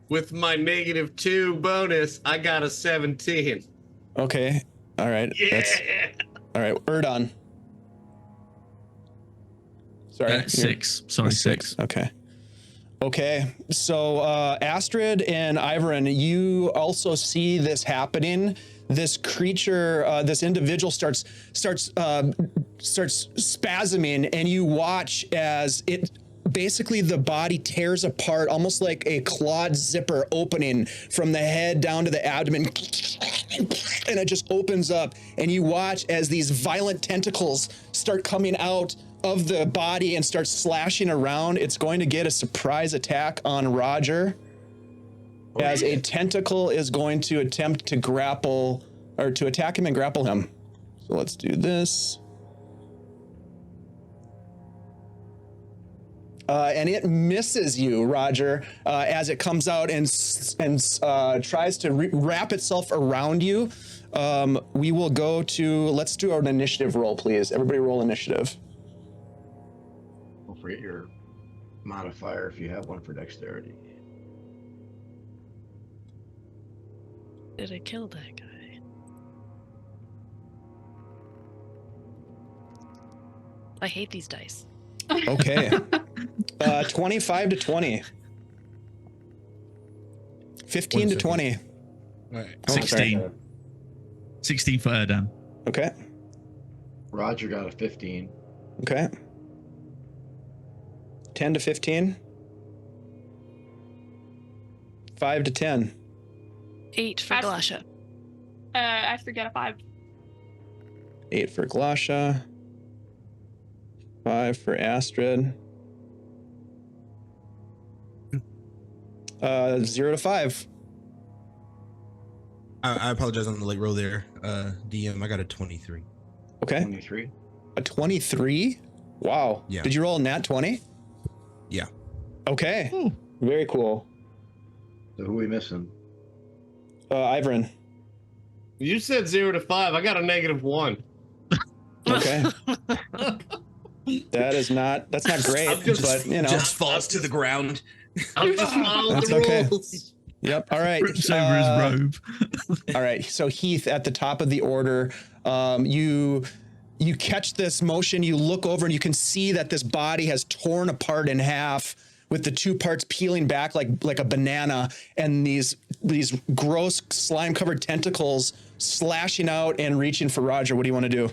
S6: With my -2 bonus, I got a 17.
S1: Okay, all right.
S6: Yeah.
S1: All right, Erdon? Sorry.
S3: 6. Sorry, 6.
S1: Okay. Okay, so Astrid and Ivorin, you also see this happening. This creature, this individual starts spasming, and you watch as it basically the body tears apart, almost like a clawed zipper opening from the head down to the abdomen, and it just opens up, and you watch as these violent tentacles start coming out of the body and start slashing around. It's going to get a surprise attack on Roger, as a tentacle is going to attempt to grapple, or to attack him and grapple him. So let's do this. And it misses you, Roger, as it comes out and tries to wrap itself around you. We will go to, let's do an initiative roll, please. Everybody roll initiative.
S5: Don't forget your modifier if you have one for dexterity.
S2: Did I kill that guy? I hate these dice.
S1: Okay. 25 to 20. 15 to 20.
S7: All right.
S1: Oh,
S3: 16.
S1: sorry.
S3: 16 for Erdan.
S1: Okay.
S5: Roger got a 15.
S1: Okay. 10 to 15. 5 to 10.
S2: 8 for
S4: That's-
S2: Glasha.
S4: I forget a 5.
S1: 8 for Glasha. 5 for Astrid. 0 to 5.
S7: I apologize on the late roll there. DM, I got a 23.
S1: Okay.
S5: 23.
S1: A 23? Wow.
S7: Yeah.
S1: Did you roll a nat 20?
S7: Yeah.
S1: Okay.
S3: Ooh.
S1: Very cool.
S5: So who are we missing?
S1: Ivorin.
S6: You said 0 to 5. I got a -1.
S1: Okay. That's not great,
S6: I'm just-
S1: but you know.
S7: Just falls to the ground.
S6: I'm just following
S1: That's
S6: the
S1: okay.
S6: rules.
S1: Yep. All right.
S3: Rips over his robe.
S1: All right. So Heath, at the top of the order, you catch this motion. You look over and you can see that this body has torn apart in half, with the two parts peeling back like a banana, and these gross slime-covered tentacles slashing out and reaching for Roger. What do you want to do?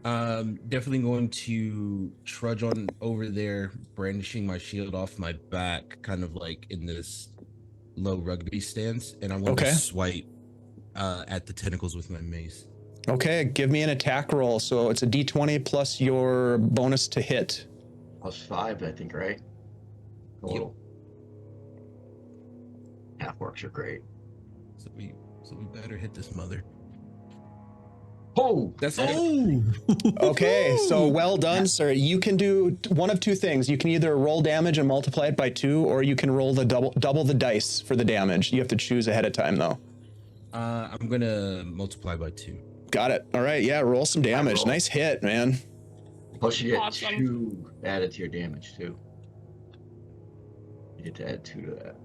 S7: Definitely going to trudge on over there, brandishing my shield off my back, kind of like in this low rugby stance, and I'm going
S1: Okay.
S7: to swipe at the tentacles with my mace.
S1: Okay, give me an attack roll. So it's a D20 plus your bonus to hit.
S5: +5, I think, right? Total. Half works are great.
S7: So we better hit this mother.
S5: Oh,
S7: That's
S3: Oh.
S1: Okay, so well done, sir. You can do one of two things. You can either roll damage and multiply it by 2, or you can roll the double the dice for the damage. You have to choose ahead of time, though.
S7: I'm gonna multiply by 2.
S1: Got it. All right, yeah, roll some damage.
S5: roll.
S1: Nice hit, man.
S5: plus you get
S4: Awesome.
S5: 2 added to your damage, too. You get to add 2 to that.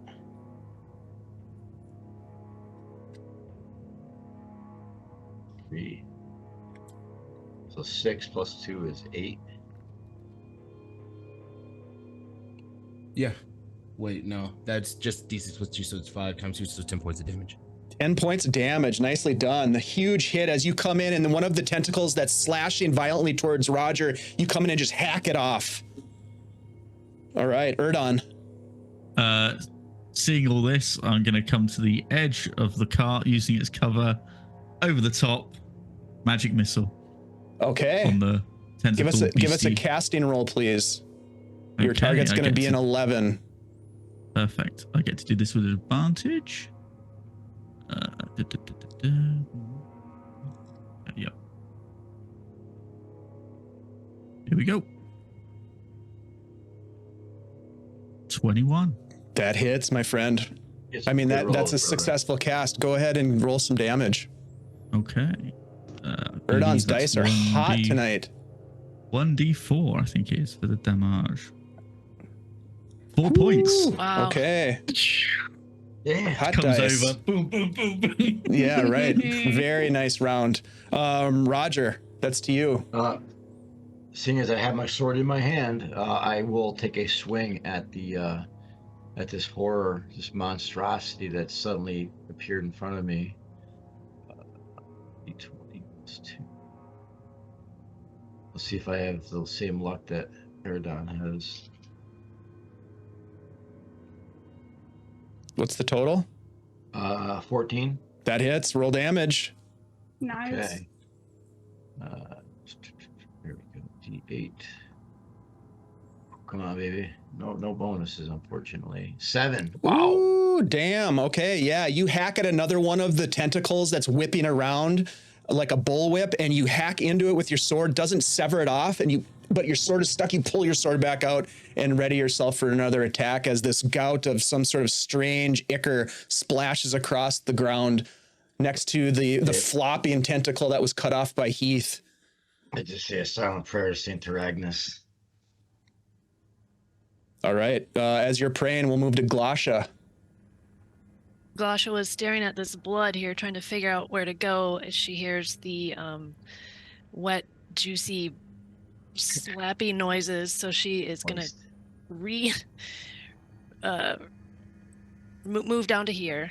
S5: Three. So 6 plus 2 is 8.
S7: Yeah. Wait, no. That's just D6 plus 2, so it's 5 times 2, so 10 points of damage.
S1: 10 points of damage. Nicely done. The huge hit as you come in, and then one of the tentacles that's slashing violently towards Roger, you come in and just hack it off. All right, Erdon.
S3: Seeing all this, I'm going to come to the edge of the cart using its cover over the top. Magic missile
S1: Okay.
S3: on the tentacle.
S1: Give us a
S3: beastie.
S1: casting roll, please. Your
S3: Okay,
S1: target's
S3: I
S1: going to
S3: get
S1: be an 11.
S3: Perfect. I get to do this with advantage. Yep. Here we go. 21.
S1: That hits, my friend.
S5: It's
S1: I mean,
S5: a good roll,
S1: that's a
S5: brother.
S1: successful cast. Go ahead and roll some damage.
S3: Okay.
S1: Erdon's dice are hot tonight.
S3: 1d4, I think it is, for the damage. 4 points.
S2: Wow.
S1: Okay.
S5: Yeah.
S1: Hot
S3: Comes
S1: dice.
S3: over. Boom, boom, boom, boom.
S1: Yeah, right. Very nice round. Roger, that's to you.
S5: Seeing as I have my sword in my hand, I will take a swing at the at this horror, this monstrosity that suddenly appeared in front of me. D20 plus 2. Let's see if I have the same luck that Erdon has.
S1: What's the total?
S5: 14.
S1: That hits. Roll damage.
S4: Nice.
S5: Okay. Here we go. D8. Come on, baby. No bonuses, unfortunately. 7. Wow.
S1: Ooh, damn. Okay, yeah. You hack at another one of the tentacles that's whipping around like a bullwhip, and you hack into it with your sword. Doesn't sever it off, but your sword is stuck. You pull your sword back out and ready yourself for another attack as this gout of some sort of strange ichor splashes across the ground next to the flopping tentacle that was cut off by Heath.
S5: I just say a silent prayer to Saint Aragnes.
S1: All right. As you're praying, we'll move to Glasha.
S2: Glasha was staring at this blood here, trying to figure out where to go as she hears the wet, juicy, slappy noises. So she is going to move down to here.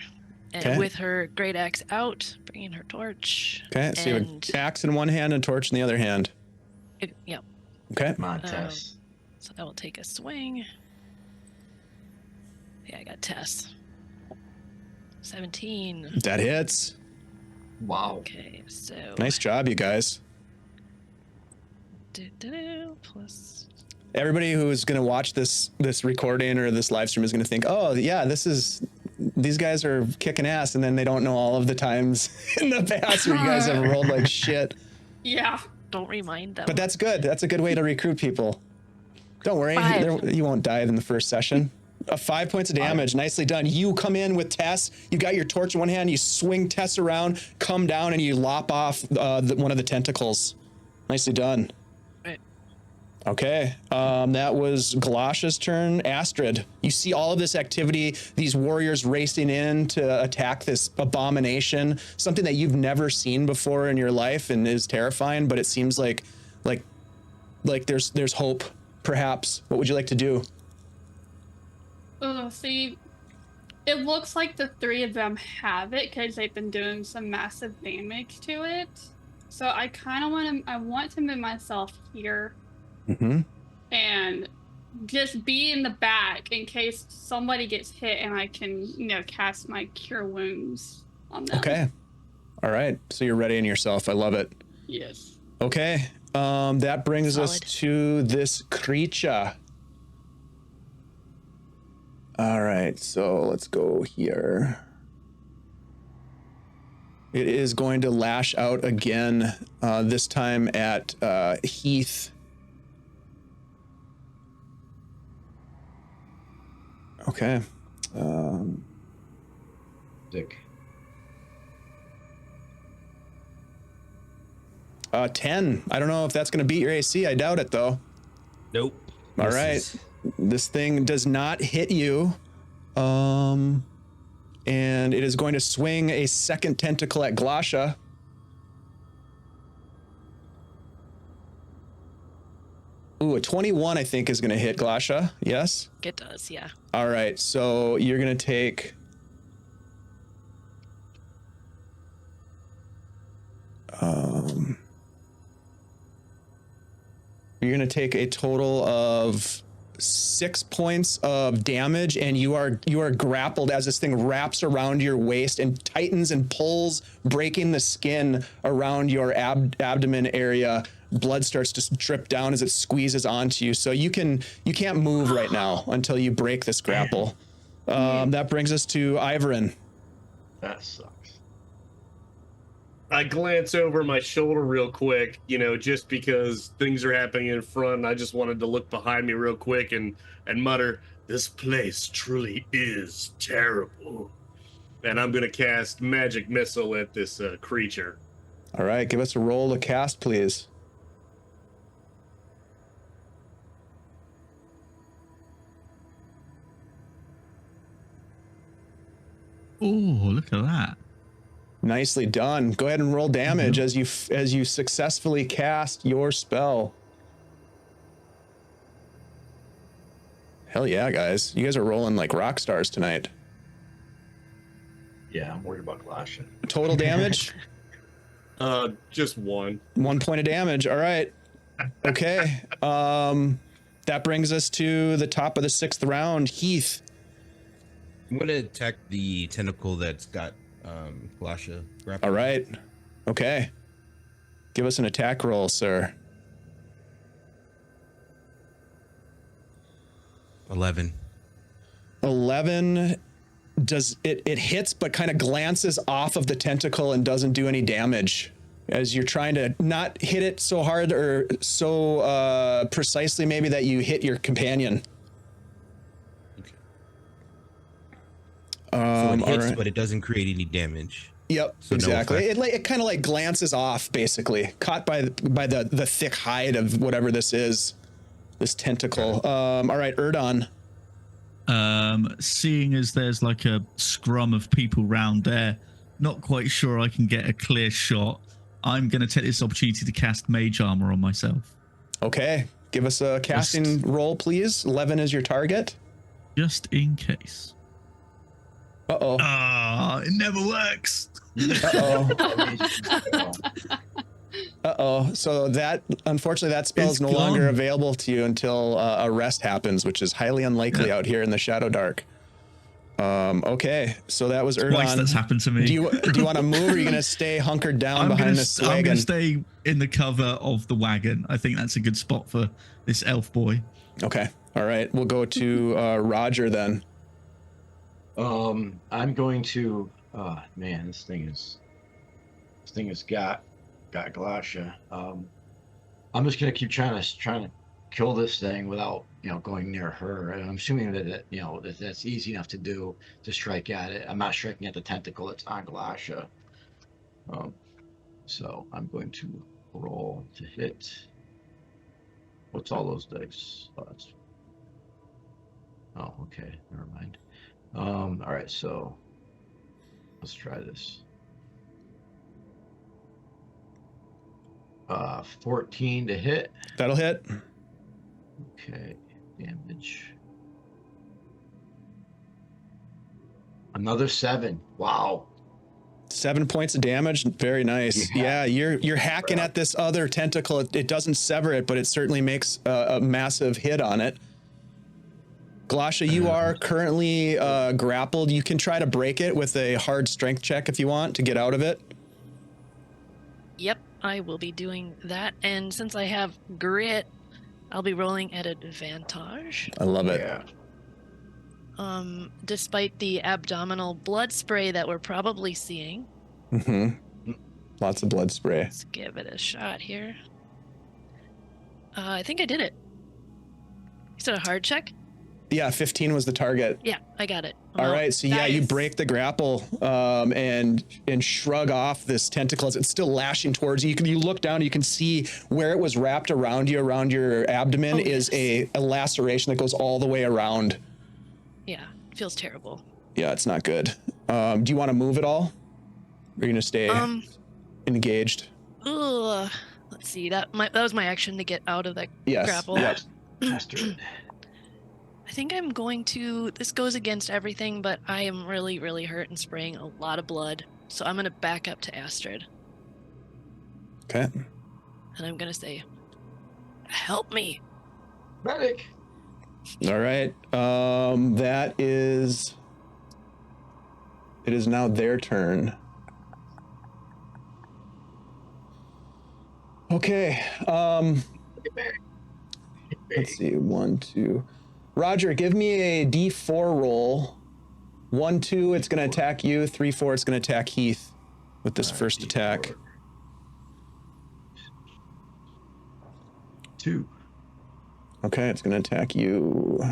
S2: And
S1: Okay.
S2: with her great axe out, bringing her torch.
S1: Okay. So you have
S2: And
S1: an axe in one hand and torch in the other hand.
S2: Yep.
S1: Okay.
S5: Come on, Tess.
S2: So I will take a swing. Yeah, I got Tess. 17.
S1: That hits.
S5: Wow.
S2: Okay, so
S1: Nice job, you guys.
S2: plus
S1: Everybody who is going to watch this recording or this live stream is going to think, oh, yeah, these guys are kicking ass. And then they don't know all of the times in the past where you guys have rolled like shit.
S4: Yeah.
S2: don't remind them.
S1: But that's good. That's a good way to recruit people. Don't worry.
S2: 5.
S1: You won't die in the first session. 5 points of damage. Nicely done. You come in with Tess. You got your torch in one hand. You swing Tess around, come down, and you lop off one of the tentacles. Nicely done.
S2: Right.
S1: Okay. That was Galasha's turn. Astrid, you see all of this activity, these warriors racing in to attack this abomination, something that you've never seen before in your life and is terrifying, but it seems like there's hope, perhaps. What would you like to do?
S4: See, it looks like the 3 of them have it because they've been doing some massive damage to it. So I kind of want to move myself here
S1: Mm-hmm.
S4: and just be in the back in case somebody gets hit and I can, cast my cure wounds on them.
S1: Okay. All right. So you're readying yourself. I love it.
S4: Yes.
S1: Okay. That brings us
S2: Solid.
S1: to this creature. All right. So let's go here. It is going to lash out again, this time at Heath. Okay.
S5: Dick.
S1: 10. I don't know if that's going to beat your AC. I doubt it, though.
S7: Nope.
S1: All right. This thing does not hit you. And it is going to swing a second tentacle at Glasha. Ooh, a 21 I think is going to hit Glasha. Yes?
S2: It does, yeah.
S1: All right, so you're going to take... you're going to take a total of 6 points of damage, and you are grappled as this thing wraps around your waist and tightens and pulls, breaking the skin around your abdomen area. Blood starts to drip down as it squeezes onto you. So you can't move right now until you break this grapple. That brings us to Ivorin.
S5: That sucks.
S6: I glance over my shoulder real quick, just because things are happening in front. I just wanted to look behind me real quick and mutter, "This place truly is terrible." And I'm going to cast Magic Missile at this creature.
S1: All right, give us a roll to cast, please.
S3: Oh, look at that.
S1: Nicely done. Go ahead and roll damage as you successfully cast your spell. Hell yeah, guys. You guys are rolling like rock stars tonight.
S5: Yeah, I'm worried about Glasha.
S1: Total damage?
S6: Just 1.
S1: 1 point of damage. All right. Okay. That brings us to the top of the 6th round. Heath.
S7: I'm gonna attack the tentacle that's got Glasha grappled.
S1: All right. Okay. Give us an attack roll, sir.
S7: 11.
S1: 11. Does it hits but kind of glances off of the tentacle and doesn't do any damage as you're trying to not hit it so hard or so precisely maybe that you hit your companion.
S7: So it hits,
S1: right.
S7: but it doesn't create any damage.
S1: Yep,
S7: So
S1: exactly.
S7: No
S1: It kind of like glances off, basically, caught by the thick hide of whatever this is, this tentacle. All right, Erdon.
S3: Seeing as there's like a scrum of people round there, not quite sure I can get a clear shot. I'm going to take this opportunity to cast Mage Armor on myself.
S1: Okay, give us a casting roll, please. 11 is your target.
S3: Just in case.
S1: Uh-oh.
S3: Ah, it never works.
S1: Uh-oh. Uh-oh. So that, unfortunately, that spell is no longer available to you until a rest happens, which is highly unlikely out here in the Shadowdark. Okay, so that was Erdon.
S3: Twice that's happened to me.
S1: Do you want to move, or are you going to stay hunkered down behind this wagon?
S3: I'm going to stay in the cover of the wagon. I think that's a good spot for this elf boy.
S1: Okay. All right. We'll go to Roger then.
S5: I'm going to. Oh man, this thing has got Glasha. I'm just gonna keep trying to kill this thing without going near her. And I'm assuming that that's easy enough to do, to strike at it. I'm not striking at the tentacle that's on Glasha. So I'm going to roll to hit. What's all those dice? Oh, okay, never mind. All right, so let's try this. 14 to hit.
S1: That'll hit.
S5: Okay, damage. Another 7. Wow.
S1: 7 points of damage. Very nice. Yeah, you're hacking at this other tentacle. It doesn't sever it, but it certainly makes a massive hit on it. Glasha, you are currently grappled. You can try to break it with a hard strength check if you want to get out of it.
S2: Yep, I will be doing that. And since I have grit, I'll be rolling at advantage.
S1: I love it.
S5: Yeah.
S2: Despite the abdominal blood spray that we're probably seeing.
S1: Mm-hmm. Lots of blood spray.
S2: Let's give it a shot here. I think I did it. You said a hard check?
S1: Yeah, 15 was the target.
S2: Yeah, I got it.
S1: All right, so yeah, you
S4: nice.
S1: break the grapple and shrug off this tentacle as it's still lashing towards you. You look down, you can see where it was wrapped around you, around your abdomen, is a laceration that goes all the way around.
S2: Yeah, feels terrible.
S1: Yeah, it's not good. Do you want to move at all? Or are you gonna stay engaged?
S2: Ugh. Let's see. That was my action to get out of that
S1: Yes.
S2: grapple.
S1: Yep.
S5: Bastard.
S2: I think I'm going to. This goes against everything, but I am really, really hurt and spraying a lot of blood. So I'm going to back up to Astrid.
S1: Okay.
S2: And I'm going to say, help me.
S5: Medic.
S1: All right. That is. It is now their turn. Okay. Let's see. 1, 2. Roger, give me a D4 roll. 1, 2, it's going to attack you. 3, 4, it's going to attack Heath with this first attack.
S5: 2.
S1: Okay, it's going to attack you.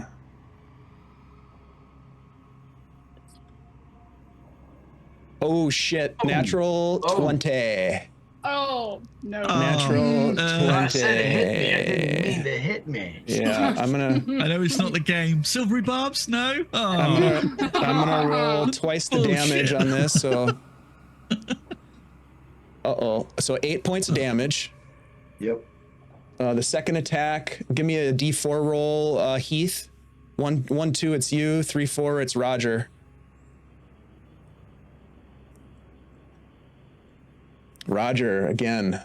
S1: Oh, shit. Natural 20.
S4: Oh, no.
S1: Natural 20.
S5: I said it hit me. I didn't mean to hit me.
S1: Yeah, I'm going to...
S3: I know it's not the game. Silvery barbs? No? Oh.
S1: I'm gonna roll twice the damage on this, so... Uh-oh. So 8 points of damage.
S5: Yep.
S1: The second attack, give me a D4 roll, Heath. 1, 2, it's you. 3, 4, it's Roger. Roger, again.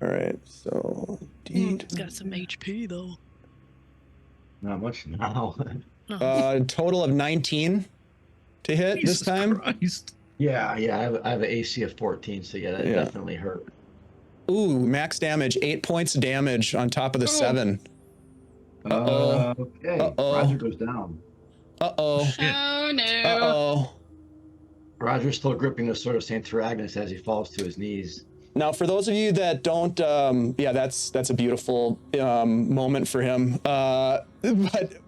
S1: All right, so...
S2: It's got some HP, though.
S5: Not much now.
S1: Total of 19 to hit
S3: Jesus
S1: this time.
S3: Christ.
S5: yeah, I have an AC of 14, so yeah, that definitely hurt.
S1: Ooh, max damage, 8 points of damage on top of the 7. Uh-oh.
S5: Okay.
S1: Uh-oh.
S5: Roger goes down.
S1: Uh-oh.
S4: Oh, no.
S1: Uh-oh.
S5: Roger's still gripping the sword of Saint Theragnes as he falls to his knees.
S1: Now, for those of you that don't, that's a beautiful moment for him. But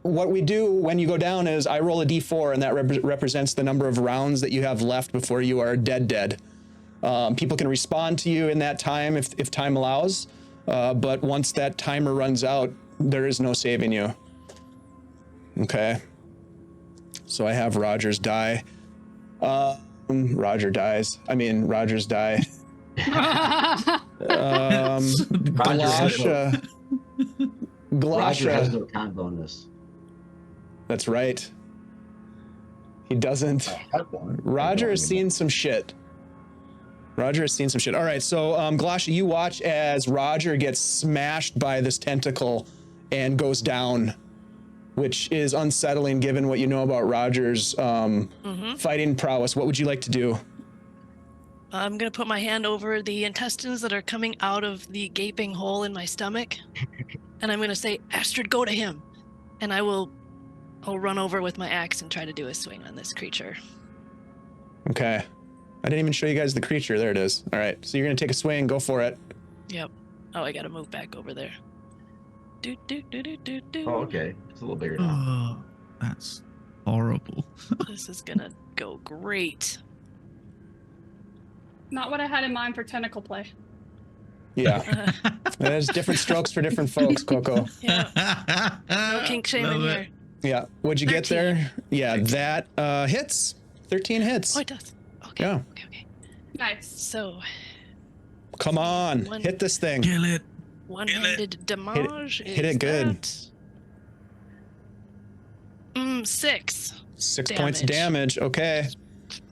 S1: what we do when you go down is I roll a d4, and that represents the number of rounds that you have left before you are dead. People can respond to you in that time if time allows, but once that timer runs out, there is no saving you. Okay. So I have Roger's die. Roger's die.
S5: Roger
S1: Glasha.
S5: has no con bonus.
S1: That's right. He doesn't.
S5: I had one.
S1: Roger has seen some shit. All right, so Glasha, you watch as Roger gets smashed by this tentacle and goes down, which is unsettling given what you know about Roger's fighting prowess. What would you like to do?
S2: I'm going to put my hand over the intestines that are coming out of the gaping hole in my stomach. And I'm going to say, Astrid, go to him. And I'll run over with my axe and try to do a swing on this creature.
S1: Okay. I didn't even show you guys the creature. There it is. All right. So you're going to take a swing. Go for it.
S2: Yep. Oh, I got to move back over there. Do.
S5: Oh, okay. It's a little bigger now.
S3: Oh, that's horrible.
S2: This is going to go great.
S4: Not what I had in mind for tentacle play.
S1: Yeah. There's different strokes for different folks, Coco.
S2: Yeah. No kink shame in here.
S1: Yeah. What'd you get
S2: 13.
S1: there? Yeah, that hits. 13 hits.
S2: Oh, it does. Okay.
S1: Yeah.
S2: Okay.
S4: Nice.
S2: So,
S1: Come on. Hit this thing.
S3: Kill it.
S2: one-handed damage.
S1: Hit it good.
S2: 6.
S1: 6 points of damage. Okay.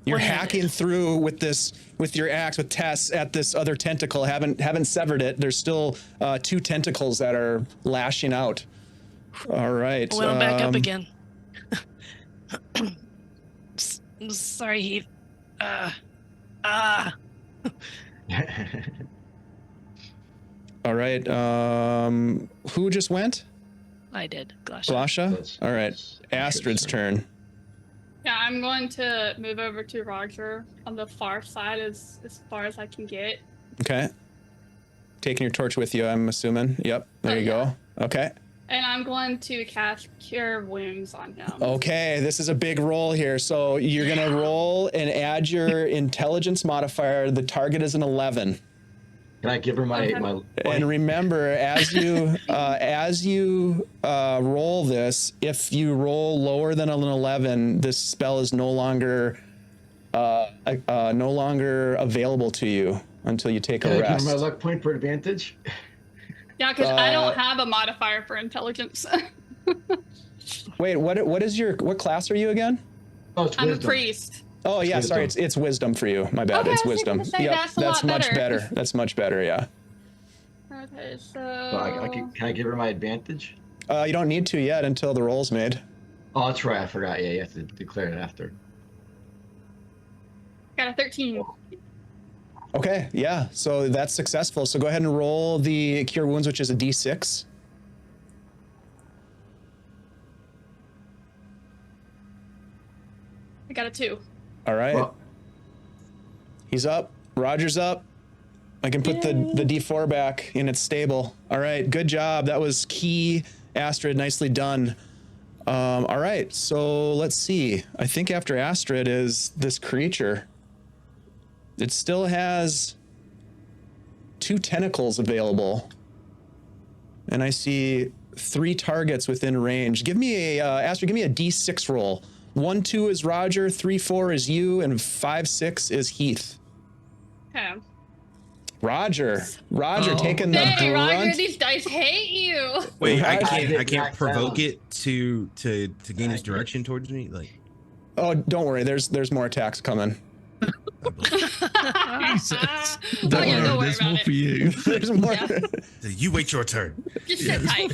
S1: You're
S2: One-handed.
S1: hacking through with your axe with Tess at this other tentacle. Haven't severed it. There's still 2 tentacles that are lashing out. All right.
S2: Well, I'm back up again. Sorry, Heath.
S1: All right. Who just went?
S2: I did. Glasha.
S1: Glasha? All right. Astrid's turn.
S4: Yeah, I'm going to move over to Roger on the far side as far as I can get.
S1: Okay. Taking your torch with you, I'm assuming. Yep. There you go. Okay.
S4: And I'm going to cast Cure Wounds on him.
S1: Okay, this is a big roll here. So you're going to roll and add your intelligence modifier. The target is an 11.
S5: Can I give her my
S1: And remember, as you roll this, if you roll lower than an 11, this spell is no longer available to you. until you take
S5: Can
S1: a
S5: I give
S1: rest.
S5: my luck point for advantage?
S4: Yeah, because I don't have a modifier for intelligence.
S1: Wait, what class are you again?
S5: Oh, it's
S4: I'm a
S5: wisdom.
S4: priest.
S1: Oh yeah,
S5: It's
S1: sorry,
S5: wisdom.
S1: it's wisdom for you. My bad,
S4: Okay,
S1: it's
S4: I was
S1: wisdom.
S4: gonna say, that's a
S1: that's
S4: lot
S1: much
S4: better.
S1: better. That's much better. Yeah.
S4: Okay, so
S5: So can I give her my advantage?
S1: You don't need to yet until the roll's made.
S5: Oh, that's right. I forgot. Yeah, you have to declare it after.
S4: got a 13.
S1: Okay, yeah. So that's successful. So go ahead and roll the cure wounds, which is a D6.
S4: I got a 2.
S1: All right.
S5: Well,
S1: He's up. Roger's up. I can put the D4 back and it's stable. All right, good job. That was key, Astrid. Nicely done. All right, so let's see. I think after Astrid is this creature. It still has 2 tentacles available. And I see 3 targets within range. Give me a, Astrid, give me a D6 roll. 1, 2 is Roger, 3, 4 is you, and 5, 6 is Heath.
S4: Okay.
S1: Roger
S3: Oh.
S1: taking the
S4: Hey,
S1: brunt.
S4: Roger, these dice hate you.
S7: Wait, I
S1: Right.
S7: can't
S5: Knocked
S7: provoke
S5: down.
S7: it to gain its direction towards me. Like,
S1: Oh, don't worry. There's more attacks coming.
S3: Jesus.
S4: Oh,
S3: Don't
S4: yeah,
S3: worry,
S4: don't worry
S3: there's
S4: about
S3: more
S4: it.
S3: for you.
S1: There's more.
S4: Yeah.
S7: you wait your turn.
S4: Just sit tight.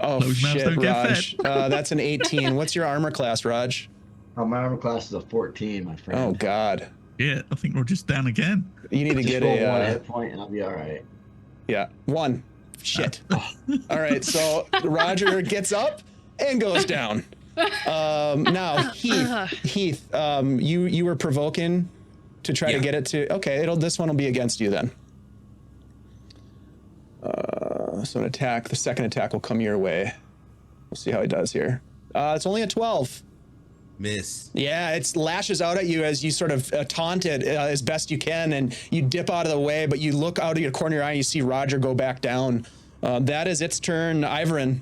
S1: Oh
S3: Those mouths
S1: shit,
S3: don't get
S1: Raj. That's an 18. What's your armor class, Raj?
S5: Oh, my armor class is a 14, my friend.
S1: Oh god.
S3: Yeah, I think we're just down again.
S1: You need to
S5: Just
S1: get
S5: roll 1
S1: a
S5: hit point and I'll be all right.
S1: yeah, 1. Shit. All right, so Roger gets up and goes down. Now Heath, you were provoking to try to
S7: Yeah.
S1: get it to. Okay, this one will be against you then. So an attack. The second attack will come your way. We'll see how he does here. It's only a 12.
S7: Miss.
S1: Yeah, it lashes out at you as you sort of taunt it as best you can, and you dip out of the way, but you look out of your corner of your eye and you see Roger go back down. That is its turn. Ivorin.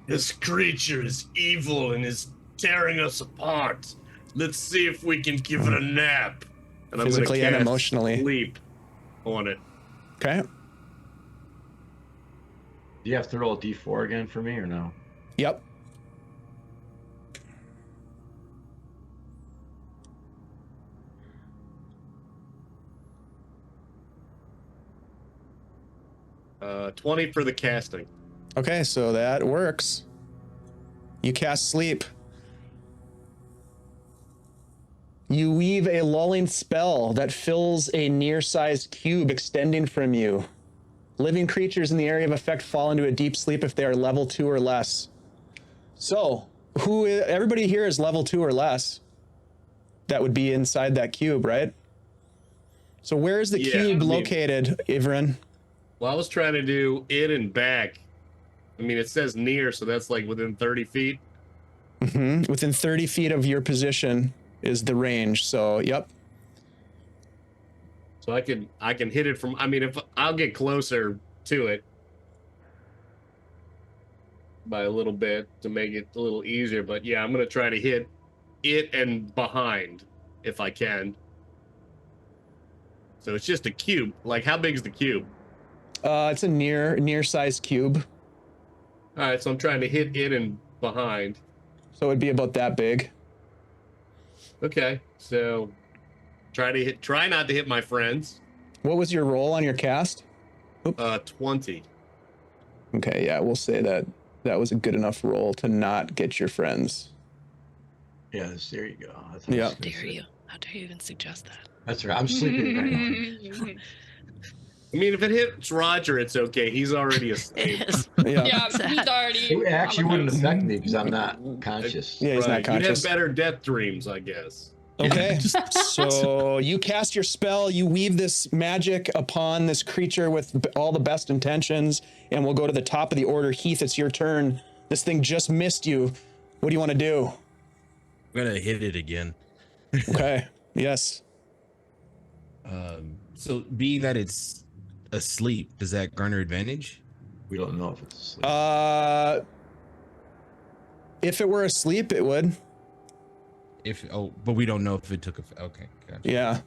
S6: This creature is evil and is tearing us apart. Let's see if we can give it a nap. And
S1: Physically
S6: I'm
S1: and
S6: gonna cast
S1: emotionally.
S6: sleep on it.
S1: Okay.
S5: Do you have to roll a d4 again for me or no?
S1: Yep.
S6: Uh, 20 for the casting.
S1: Okay, so that works. You cast sleep. You weave a lulling spell that fills a near-sized cube extending from you. Living creatures in the area of effect fall into a deep sleep if they are level 2 or less. So, everybody here is level 2 or less. That would be inside that cube, right? So where is the
S6: Yeah,
S1: cube
S6: I mean-
S1: located, Ivrin?
S6: Well, I was trying to do it and back. I mean, it says near, so that's like within 30 feet.
S1: Mm-hmm. Within 30 feet of your position is the range. So, yep.
S6: So I can hit it from, I mean, if I'll get closer to it by a little bit to make it a little easier. But yeah, I'm going to try to hit it and behind if I can. So it's just a cube. Like, how big is the cube?
S1: It's a near-sized cube.
S6: All right, so I'm trying to hit it and behind.
S1: So it'd be about that big.
S6: Okay, so try not to hit my friends.
S1: What was your roll on your cast?
S6: 20.
S1: Okay, yeah, we'll say that was a good enough roll to not get your friends.
S5: Yes, there you go. That's what I
S1: Yeah.
S5: was gonna
S2: Dare
S5: say.
S2: you? How dare you even suggest that?
S5: That's right. I'm sleeping right now.
S6: I mean, if it hits Roger, it's okay. He's already asleep.
S2: Yes.
S1: Yeah.
S4: Yeah, he's already.
S5: It actually wouldn't
S4: comatose.
S5: affect me because I'm not conscious.
S1: Yeah, he's not
S6: Right,
S1: conscious.
S6: You'd have better death dreams, I guess.
S1: Okay,
S3: Just-
S1: so you cast your spell, you weave this magic upon this creature with all the best intentions, and we'll go to the top of the order. Heath, it's your turn. This thing just missed you. What do you want to do?
S7: I'm gonna hit it again.
S1: Okay, yes.
S7: So being that it's asleep, does that garner advantage?
S5: We don't know if it's asleep.
S1: If it were asleep, it would.
S7: but we don't know if it took a. Okay, gotcha.
S1: Yeah.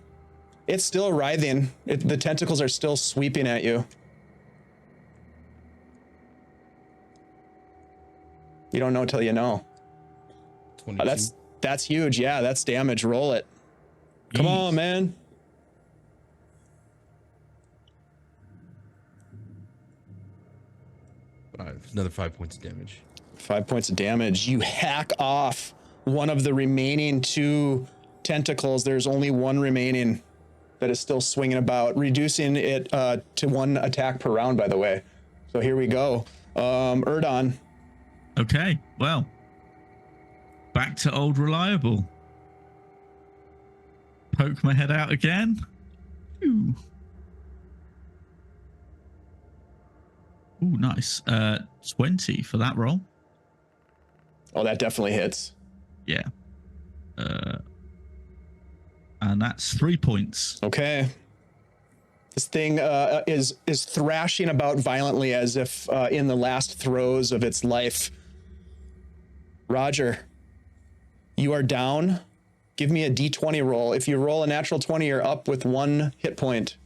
S1: It's still writhing. The tentacles are still sweeping at you. You don't know until you know.
S7: 22.
S1: That's huge. Yeah, that's damage. Roll it. Come on, man.
S7: Another 5 points of damage.
S1: 5 points of damage. You hack off one of the remaining 2 tentacles. There's only one remaining that is still swinging about, reducing it to 1 attack per round, by the way. So here we go. Erdon.
S3: Okay, well, back to old reliable. Poke my head out again. Ooh. Ooh, nice. 20 for that roll.
S1: Oh, that definitely hits.
S3: Yeah. And that's 3 points.
S1: Okay. This thing is thrashing about violently as if in the last throes of its life. Roger, you are down. Give me a d20 roll. If you roll a natural 20, you're up with 1 hit point.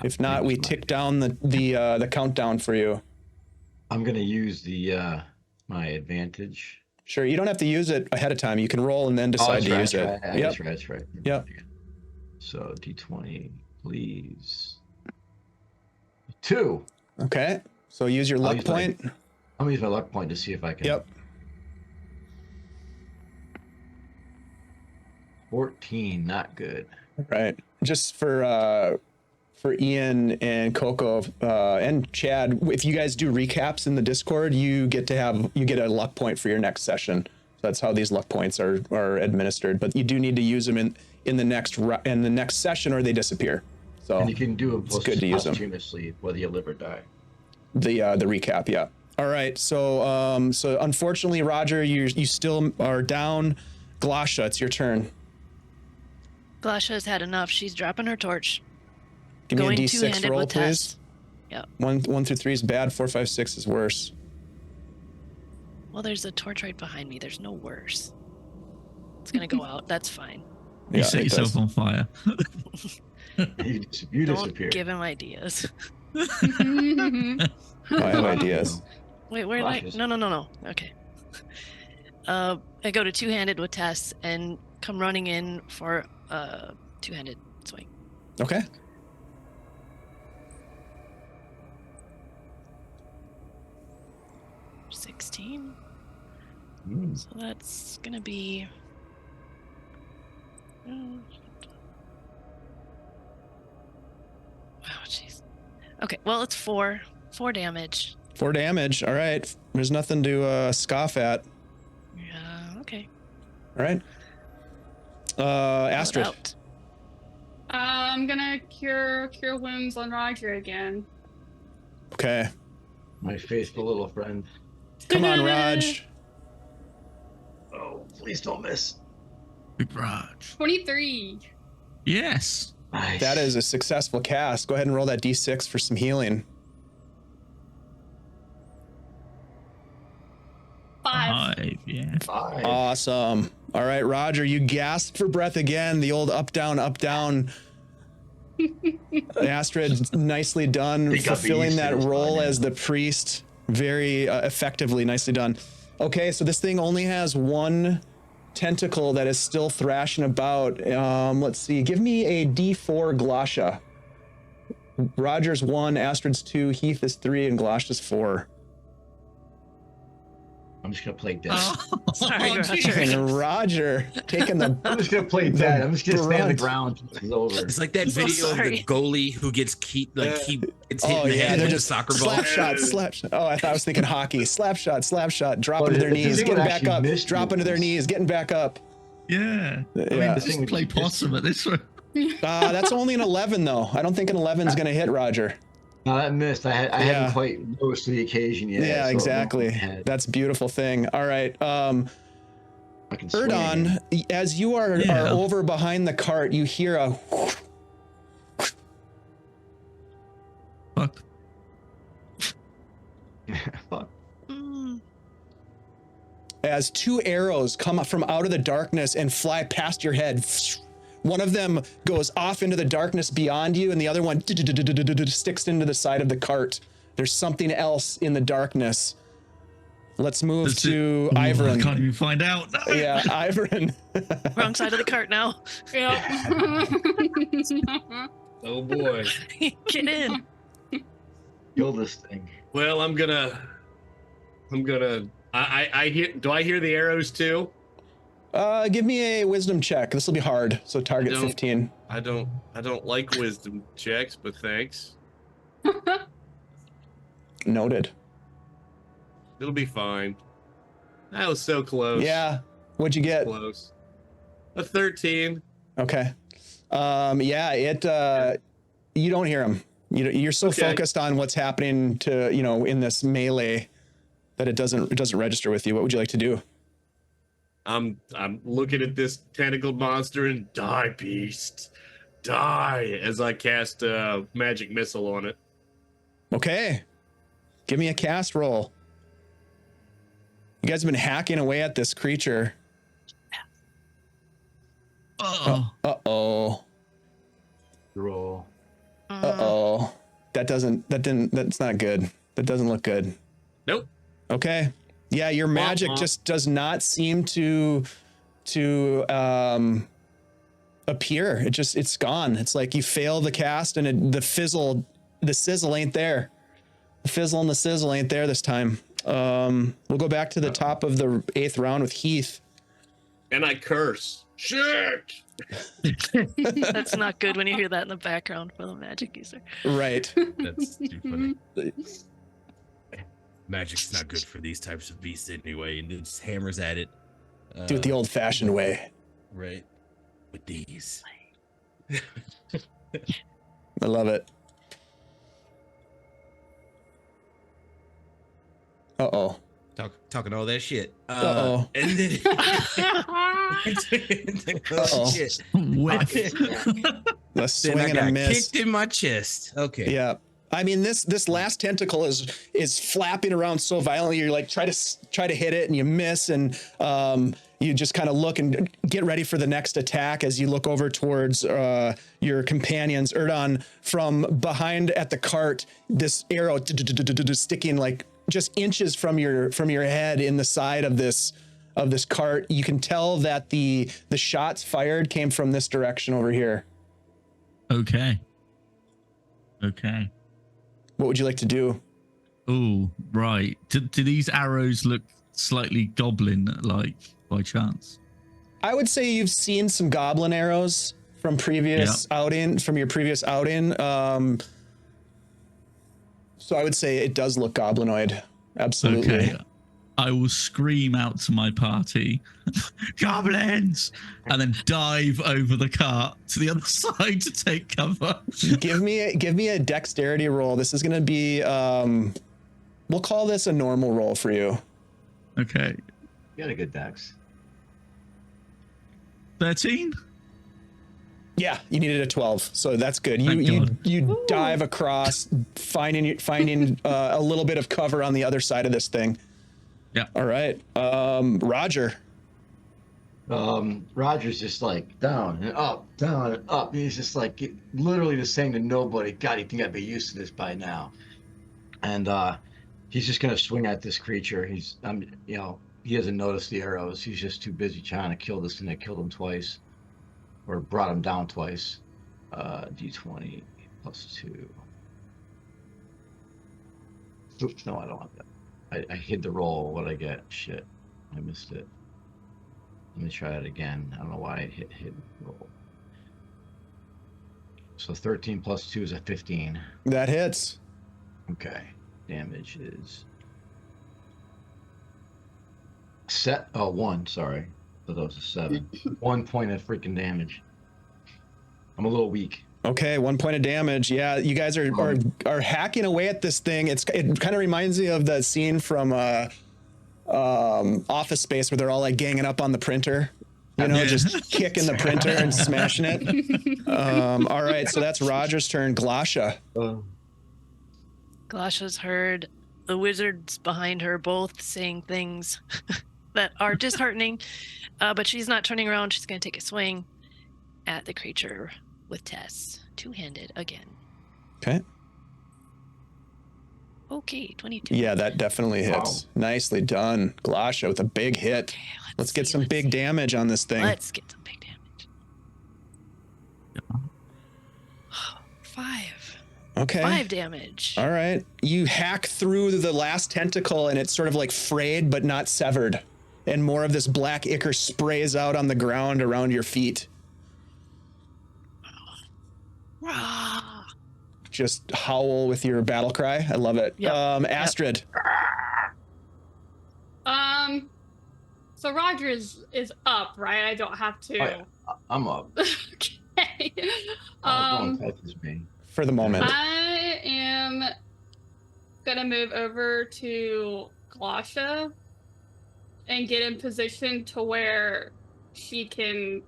S1: If not, we tick down the countdown for you.
S5: I'm gonna use the my advantage.
S1: Sure, you don't have to use it ahead of time. You can roll and then decide to use it. Yep.
S5: That's right.
S1: Yep.
S5: So d20, please. 2.
S1: Okay. So use your luck point.
S5: I'm gonna use my luck point to see if I can.
S1: Yep.
S5: 14, not good.
S1: Right. Just for Ian and Coco and Chad, if you guys do recaps in the Discord, you get a luck point for your next session. So that's how these luck points are administered. But you do need to use them in the next session, or they disappear. So
S5: And you can do
S1: it's good to use them.
S5: posthumously, whether you live or die.
S1: The recap, yeah. All right. So so unfortunately, Roger, you still are down. Glasha, it's your turn.
S2: Glasha's had enough. She's dropping her torch.
S1: Give me a
S2: Going
S1: d6
S2: two-handed
S1: roll,
S2: with
S1: please.
S2: Tess. Yep.
S1: 1 through 3 is bad. 4, 5, 6 is worse.
S2: Well, there's a torch right behind me. There's no worse. It's gonna go out. That's fine.
S3: You
S1: Yeah,
S3: set
S1: it
S3: yourself
S1: does.
S3: on fire.
S5: You
S2: Don't
S5: disappear.
S2: give him ideas.
S1: I have ideas.
S2: Wait, where did I?
S5: Cautious.
S2: No. Okay. I go to two-handed with Tess and come running in for two-handed swing.
S1: Okay.
S2: – 16.
S5: Mm.
S2: So that's gonna be. Oh, jeez. Okay, well it's 4 damage.
S1: 4 damage. All right. There's nothing to scoff at.
S2: Yeah. Okay.
S1: All right.
S2: Roll it
S1: Astrid.
S2: out.
S4: I'm gonna cure wounds on Roger again.
S1: Okay.
S5: My faithful little friend.
S1: Come on, Raj.
S5: Oh, please don't miss.
S3: Big Raj.
S4: 23.
S3: Yes.
S5: Nice.
S1: That is a successful cast. Go ahead and roll that d6 for some healing.
S4: 5.
S3: Yeah.
S5: 5.
S1: Awesome. All right, Roger, you gasped for breath again. The old up, down, up, down. Astrid, nicely done.
S5: They got the
S1: Fulfilling that
S5: Easter
S1: role
S5: sign in.
S1: as the priest. Very effectively. Nicely done. Okay, so this thing only has 1 tentacle that is still thrashing about. Let's see. Give me a d4 Glasha. Roger's 1, Astrid's 2, Heath is 3, and Glasha's 4.
S5: I'm just gonna play dead.
S3: Oh,
S2: Sorry, Roger.
S1: And Roger taking the
S5: I'm just gonna play dead. I'm just gonna stand on the
S1: brunt.
S5: ground until it's over.
S7: It's like that
S2: So
S7: video of the
S2: sorry.
S7: goalie who gets gets hit in the head
S1: they're
S7: with a
S1: just
S7: soccer ball.
S1: slap shot, slap shot. Oh, I thought I was thinking hockey. Slap shot, drop
S5: Well,
S1: into their
S5: the
S1: knees,
S5: thing
S1: getting
S5: would
S1: back
S5: actually
S1: up,
S5: miss
S1: drop into their
S5: movements.
S1: knees, getting back up.
S3: yeah. I
S1: Yeah.
S3: mean,
S5: The
S3: just
S5: thing
S3: play
S5: would be
S3: possum at this one.
S1: That's only an 11 though. I don't think an 11 is gonna hit Roger.
S5: No, that missed. I
S1: Yeah.
S5: hadn't quite rose to the occasion yet.
S1: Yeah,
S5: so
S1: exactly.
S5: I
S1: That's a beautiful thing. All right.
S5: can swing again.
S1: Erdon, as you are over behind the cart, you hear a
S3: Fuck.
S5: Fuck.
S2: Mm,
S1: as 2 arrows come from out of the darkness and fly past your head. One of them goes off into the darkness beyond you, and the other one sticks into the side of the cart. There's something else in the darkness. Let's move to Ivorin.
S3: I can't even find out. No.
S1: Yeah, Ivorin.
S2: Wrong side of the cart now.
S4: Yep.
S6: Oh boy.
S2: Get in.
S5: Kill this thing.
S6: Well, I'm gonna. I hear. Do I hear the arrows too?
S1: Give me a wisdom check. This will be hard. So target
S6: I don't-
S1: 15.
S6: I don't like wisdom checks, but thanks.
S1: Noted.
S6: It'll be fine. That was so close.
S1: Yeah. What'd you get?
S6: Close. A 13.
S1: Okay. Yeah, you don't hear him. You're so
S6: Okay.
S1: focused on what's happening to, in this melee that it doesn't register with you. What would you like to do?
S6: I'm looking at this tentacled monster and die, beast. Die as I cast a magic missile on it.
S1: Okay. Give me a cast roll. You guys have been hacking away at this creature.
S3: Oh,
S1: Uh-oh.
S5: Roll.
S1: Uh-oh. That's not good. That doesn't look good.
S6: Nope.
S1: Okay. Yeah, your magic just does not seem to appear. It's gone. It's like you fail the cast and the sizzle ain't there. The fizzle and the sizzle ain't there this time. We'll go back to the top of the 8th round with Heath.
S6: And I curse. Shit!
S2: That's not good when you hear that in the background for the magic user.
S1: Right.
S7: That's too funny. Magic's not good for these types of beasts anyway, and it just hammers at it.
S1: Do it the old-fashioned way.
S7: Right. With these.
S1: I love it. Uh-oh.
S7: Talking all that shit.
S1: Uh-oh.
S7: And then
S1: Uh-oh.
S7: shit.
S3: whiff.
S1: The
S7: Then I
S1: swing and a
S7: got
S1: miss.
S7: kicked in my chest. Okay.
S1: Yeah. I mean, this last tentacle is flapping around so violently. You're like try to hit it and you miss, and you just kind of look and get ready for the next attack as you look over towards your companions. Erdon, from behind at the cart, this arrow sticking like just inches from your head in the side of this cart. You can tell that the shots fired came from this direction over here.
S3: Okay.
S1: What would you like to do?
S3: Oh, right. Do these arrows look slightly goblin-like by chance?
S1: I would say you've seen some goblin arrows from your previous outing. So I would say it does look goblinoid. Absolutely.
S3: Okay. I will scream out to my party, goblins, and then dive over the cart to the other side to take cover.
S1: Give me a dexterity roll. This is going to be, we'll call this a normal roll for you.
S3: Okay.
S5: You got a good dex.
S3: 13?
S1: Yeah, you needed a 12, so that's good.
S3: Thank God.
S1: You dive across, finding a little bit of cover on the other side of this thing.
S3: Yeah.
S1: All right. Roger.
S5: Roger's just like down and up. He's just like literally just saying to nobody, God, you think I'd be used to this by now? And he's just gonna swing at this creature. He hasn't noticed the arrows. He's just too busy trying to kill this thing that killed him twice, or brought him down twice. D20 +2. Oops, no, I don't want that. I hid the roll. What'd I get? Shit, I missed it. Let me try it again. I don't know why I hit roll. So 13 + 2 is a 15.
S1: That hits.
S5: Okay. Damage is 1. Sorry, so that was a 7. 1 point of freaking damage. I'm a little weak.
S1: Okay, 1 point of damage. Yeah, you guys are hacking away at this thing. It kind of reminds me of the scene from Office Space where they're all like ganging up on the printer, just kicking the printer and smashing it. All right, so that's Roger's turn. Glasha.
S2: Glasha's heard the wizards behind her both saying things that are disheartening. But she's not turning around. She's going to take a swing at the creature with Tess. Two-handed again.
S1: Okay.
S2: Okay, 22.
S1: Yeah, that definitely hits.
S5: Wow.
S1: Nicely done, Glasha, with a big hit.
S2: Okay,
S1: Let's get
S2: see,
S1: some
S2: let's
S1: big
S2: see.
S1: damage on this thing.
S2: Let's get some big damage. 5.
S1: Okay.
S2: 5 damage.
S1: All right. You hack through the last tentacle and it's sort of like frayed but not severed. And more of this black ichor sprays out on the ground around your feet.
S2: Rah.
S1: Just howl with your battle cry. I love it.
S2: Yep.
S1: Astrid.
S4: So Roger is up, right? I don't have to.
S5: Oh, yeah. I'm up.
S4: Okay.
S5: Don't touch me.
S1: For the moment.
S4: I am gonna move over to Glasha and get in position to where she can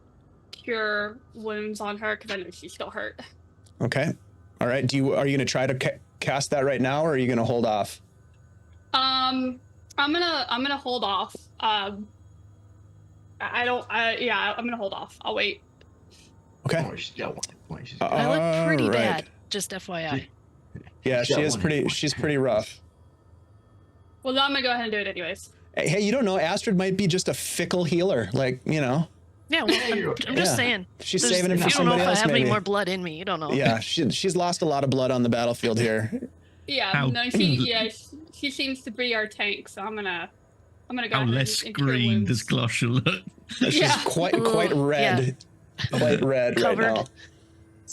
S4: cure wounds on her because I know she's still hurt.
S1: Okay. All right. Are you going to try to cast that right now, or are you going to hold off?
S4: I'm gonna hold off. I'm gonna hold off. I'll wait.
S1: Okay.
S5: Oh, she's got 1 point. She's
S2: I look pretty
S1: All right.
S2: bad, just FYI.
S1: Yeah,
S5: She's
S1: she
S5: got
S1: is
S5: 1
S1: pretty.
S5: point.
S1: She's pretty rough.
S4: Well, then I'm gonna go ahead and do it anyways.
S1: Hey, you don't know. Astrid might be just a fickle healer. Like, you know,
S2: Yeah, well, I'm
S1: Yeah.
S2: just saying.
S1: she's
S2: There's-
S1: saving it for
S2: you don't know
S1: somebody
S2: if I
S1: else.
S2: have
S1: Maybe.
S2: any more blood in me. You don't know.
S1: Yeah, she's lost a lot of blood on the battlefield here.
S4: Yeah,
S3: How-
S4: no, she seems to be our tank, so I'm gonna go
S3: How
S4: ahead
S3: less
S4: and cure
S3: green
S4: wounds.
S3: does Glosha look?
S1: She's
S4: Yeah.
S1: quite
S2: Ugh,
S1: red. Quite red
S2: Covered.
S1: right now.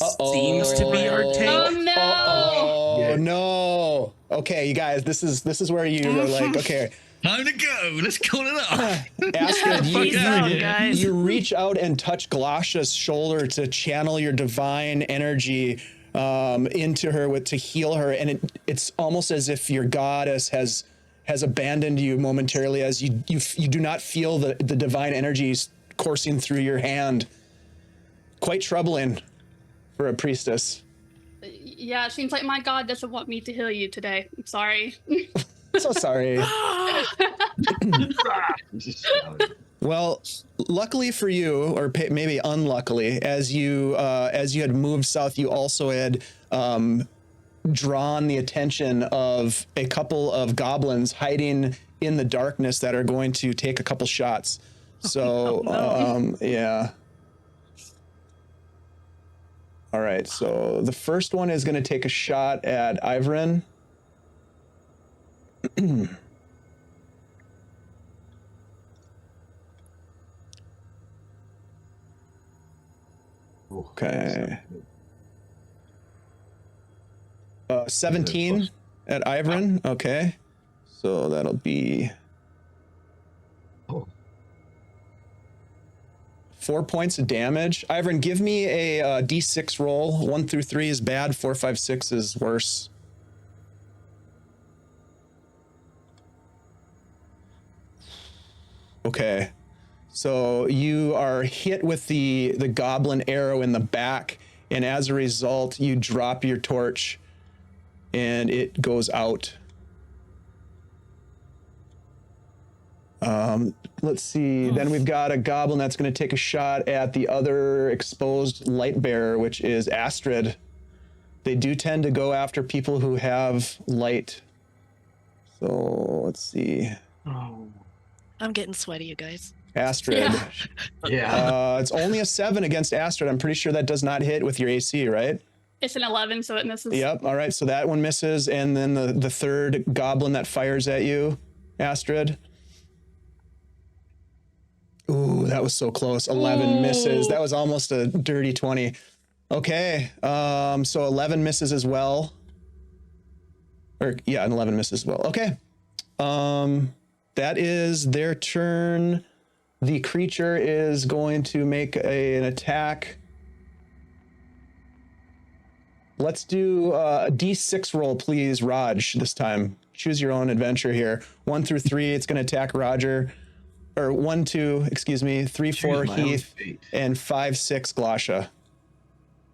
S1: Uh-oh.
S7: Seems to be our
S4: Oh
S7: tank.
S4: no!
S1: Oh
S5: Yeah.
S1: no. Okay, you guys, this is where you are like, okay,
S3: Time to go. Let's call it up.
S1: Astrid,
S3: Fuck
S2: Peace
S3: outta
S2: out,
S3: here.
S2: guys.
S1: you reach out and touch Glasha's shoulder to channel your divine energy into her to heal her, and it's almost as if your goddess has abandoned you momentarily as you do not feel the divine energies coursing through your hand. Quite troubling for a priestess.
S4: Yeah, it seems like my god doesn't want me to heal you today. I'm sorry.
S1: So sorry.
S5: She's shouting.
S1: Well, luckily for you, or maybe unluckily, as you had moved south, you also had drawn the attention of a couple of goblins hiding in the darkness that are going to take a couple shots. So, yeah. All right. So the first one is going to take a shot at Ivrin. Okay. 17 at Ivrin. Okay. So that'll be
S5: Oh.
S1: 4 points of damage. Ivrin, give me a D6 roll. 1 through 3 is bad. 4, 5, 6 is worse. Okay. So you are hit with the goblin arrow in the back, and as a result, you drop your torch, and it goes out. Let's see. Then we've got a goblin that's going to take a shot at the other exposed light bearer, which is Astrid. They do tend to go after people who have light. So let's see.
S5: Oh.
S2: I'm getting sweaty, you guys.
S1: Astrid.
S4: Yeah.
S5: Yeah.
S1: It's only a 7 against Astrid. I'm pretty sure that does not hit with your AC, right?
S4: It's an 11, so it misses.
S1: Yep. All right. So that one misses. And then the third goblin that fires at you, Astrid. Ooh, that was so close. 11 misses.
S4: Ooh.
S1: That was almost a dirty 20. Okay. So 11 misses as well. Or yeah, an 11 misses as well. Okay. That is their turn. The creature is going to make an attack. Let's do a D6 roll, please, Raj, this time. Choose your own adventure here. 1 through 3, it's going to attack Roger. Or 1, 2, excuse me, 3, 4,
S5: Choose my own
S1: Heath,
S5: fate.
S1: and 5, 6, Glasha.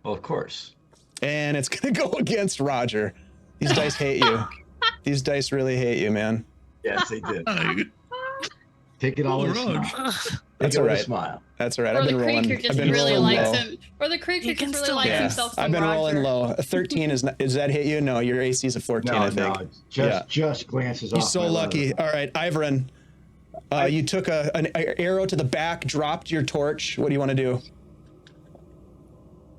S5: Well, of course.
S1: And it's going to go against Roger. These dice hate you. These dice really hate you, man.
S5: Yes, they did.
S3: Oh,
S5: Take it all with a
S3: Raj.
S5: smile.
S1: That's
S5: Take it
S1: all
S5: with a
S1: right.
S5: smile.
S1: That's all right.
S4: Or
S1: I've
S4: the
S1: been rolling.
S4: creature
S1: I've
S4: just
S1: been
S4: really
S1: rolling
S4: likes
S1: low.
S4: him. Or the creature
S2: You
S4: just
S2: can
S4: really
S2: still
S4: likes
S2: get it.
S4: himself some
S1: I've been rolling
S4: Roger.
S1: low. A 13 is not, does that hit you? No, your AC is a 14,
S5: No,
S1: I think.
S5: no, just glances
S1: You're
S5: off.
S1: so
S5: my
S1: lucky.
S5: letter.
S1: All right, Ivran. You took an arrow to the back, dropped your torch. What do you want to do?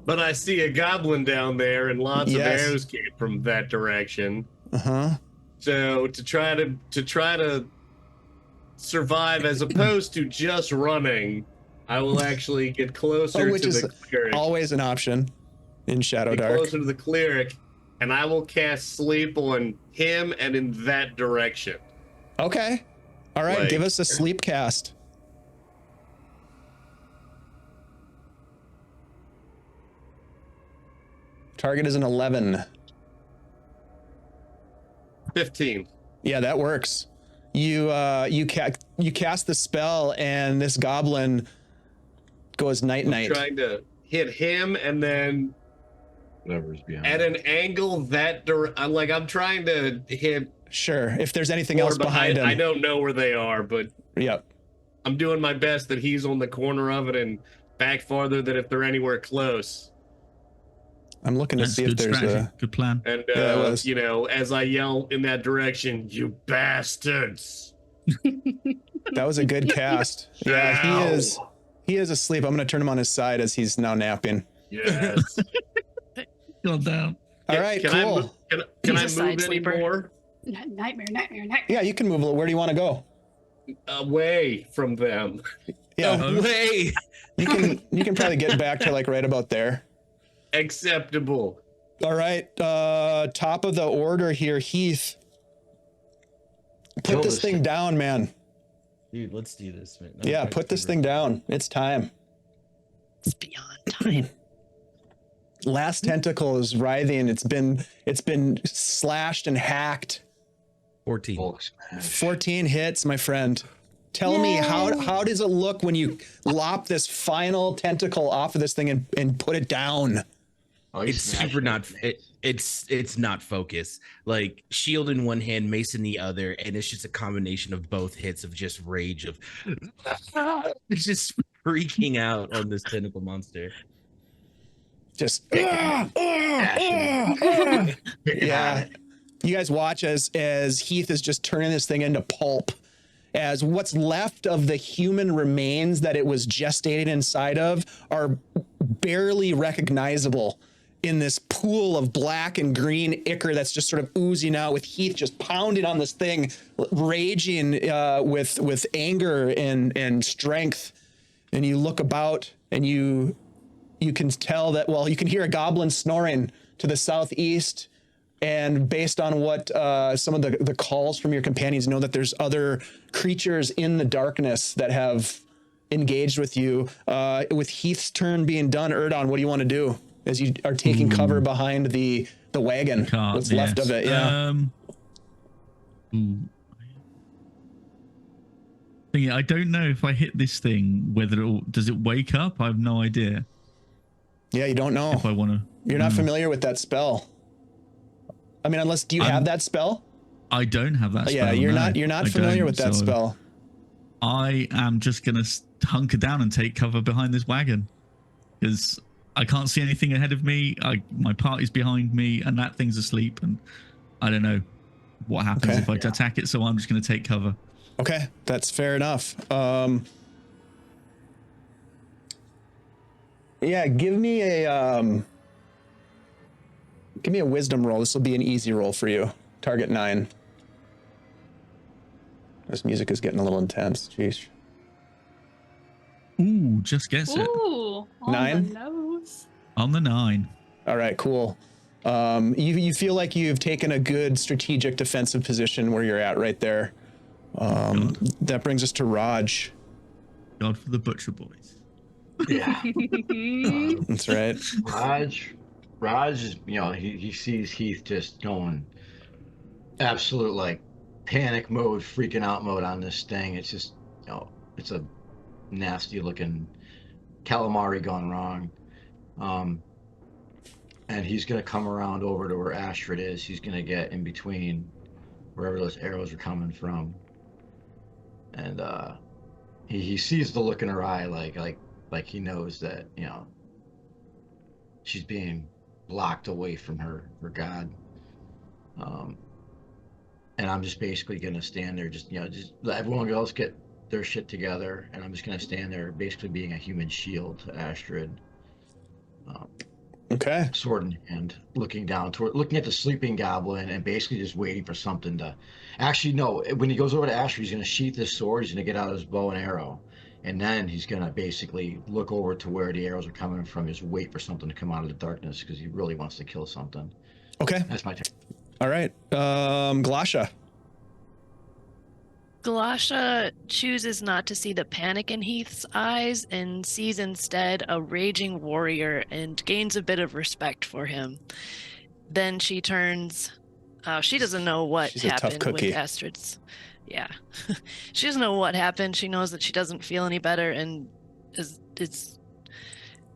S6: But I see a goblin down there, and lots of
S1: Yes.
S6: arrows came from that direction.
S1: Uh-huh.
S6: So to try to survive, as opposed to just running, I will actually get closer
S1: which
S6: to
S1: is
S6: the cleric.
S1: always an option in
S6: Get
S1: Shadowdark.
S6: closer to the cleric, and I will cast sleep on him and in that direction.
S1: Okay. All right,
S6: Like-
S1: give us a sleep cast. Target is an 11.
S6: 15.
S1: Yeah, that works. You cast the spell, and this goblin goes night
S6: I'm
S1: night.
S6: trying to hit him, and then
S5: Whatever's behind.
S6: at an angle that I'm trying to hit
S1: Sure. If there's anything
S6: more
S1: else behind him.
S6: I don't know where they are, but
S1: Yep.
S6: I'm doing my best that he's on the corner of it and back farther than if they're anywhere close.
S1: I'm looking to
S3: That's
S1: see if
S3: good
S1: there's
S3: strategy.
S1: a.
S3: Good plan.
S6: And
S1: Yeah, it was.
S6: you know, as I yell in that direction, you bastards.
S1: That was a good cast. Yeah,
S6: Ow.
S1: he is asleep. I'm gonna turn him on his side as he's now napping.
S6: Yes.
S3: God damn.
S1: All right,
S6: can
S1: cool.
S6: Can I
S2: He's a
S6: move
S2: side sleeper.
S6: anymore?
S4: Nightmare.
S1: Yeah, you can move a little. Where do you want to go?
S6: Away from them.
S1: Yeah,
S7: Away.
S1: you can probably get back to like right about there.
S6: Acceptable.
S1: All right, top of the order here, Heath.
S5: Kill
S1: Put this
S5: this
S1: thing
S5: thing.
S1: down, man.
S8: Dude, let's do this, man.
S1: Yeah, put this thing down. It's time.
S2: It's beyond time.
S1: Last tentacle is writhing. It's been slashed and hacked.
S7: 14.
S5: Bulk smash.
S1: 14 hits, my friend. Tell me how does it look when you lop this final tentacle off of this thing and put it down?
S5: Oh, he
S7: It's
S5: smashed
S7: super
S5: it.
S7: not. It's not focus. Like shield in one hand, mace in the other, and it's just a combination of both hits of just rage of it's just freaking out on this tentacle monster.
S1: Just
S5: Bashing.
S1: yeah. You guys watch as Heath is just turning this thing into pulp. As what's left of the human remains that it was gestated inside of are barely recognizable in this pool of black and green ichor that's just sort of oozing out, with Heath just pounding on this thing, raging with anger and strength. And you look about and you can tell that, well, you can hear a goblin snoring to the southeast. And based on what some of the calls from your companions, know that there's other creatures in the darkness that have engaged with you. With Heath's turn being done, Erdon, what do you want to do as you are taking cover behind the wagon?
S3: Cart,
S1: What's left of it? Yeah.
S3: I don't know if I hit this thing, whether does it wake up? I have no idea
S1: Yeah, you don't know.
S3: if I want to.
S1: You're not familiar with that spell. I mean, unless do you have that spell?
S3: I don't have that spell.
S1: Yeah, you're
S3: no,
S1: not
S3: I
S1: familiar
S3: don't,
S1: with that
S3: so
S1: spell.
S3: I am just gonna hunker down and take cover behind this wagon because I can't see anything ahead of me. My party's behind me, and that thing's asleep, and I don't know what happens
S1: Okay.
S3: if I attack it. So I'm just gonna take cover.
S1: Okay, that's fair enough. Yeah, give me a wisdom roll. This will be an easy roll for you. Target 9. This music is getting a little intense. Jeez.
S3: Ooh, just gets it
S4: Ooh, on
S1: 9?
S4: the nose.
S3: on the 9.
S1: All right, cool. You feel like you've taken a good strategic defensive position where you're at right there. That brings us to Raj.
S3: God for the butcher boys.
S5: Yeah.
S1: That's right.
S5: Raj is, he sees Heath just going absolute like panic mode, freaking out mode on this thing. It's just, it's a nasty looking calamari gone wrong. And he's going to come around over to where Astrid is. He's going to get in between wherever those arrows are coming from. And he sees the look in her eye, like he knows that she's being locked away from her god. And I'm just basically gonna stand there, just let everyone else get their shit together, and I'm just gonna stand there, basically being a human shield to Astrid.
S1: Okay.
S5: Sword in hand, looking at the sleeping goblin, and basically just waiting for something to. Actually, no. When he goes over to Astrid, he's gonna sheath his sword. He's gonna get out his bow and arrow, and then he's gonna basically look over to where the arrows are coming from. Just wait for something to come out of the darkness because he really wants to kill something.
S1: Okay.
S5: That's my turn.
S1: All right. Glasha.
S2: Glasha chooses not to see the panic in Heath's eyes and sees instead a raging warrior and gains a bit of respect for him. Then she turns. She doesn't know what
S1: She's a tough
S2: happened with
S1: cookie.
S2: Astrid's. Yeah. She doesn't know what happened. She knows that she doesn't feel any better and is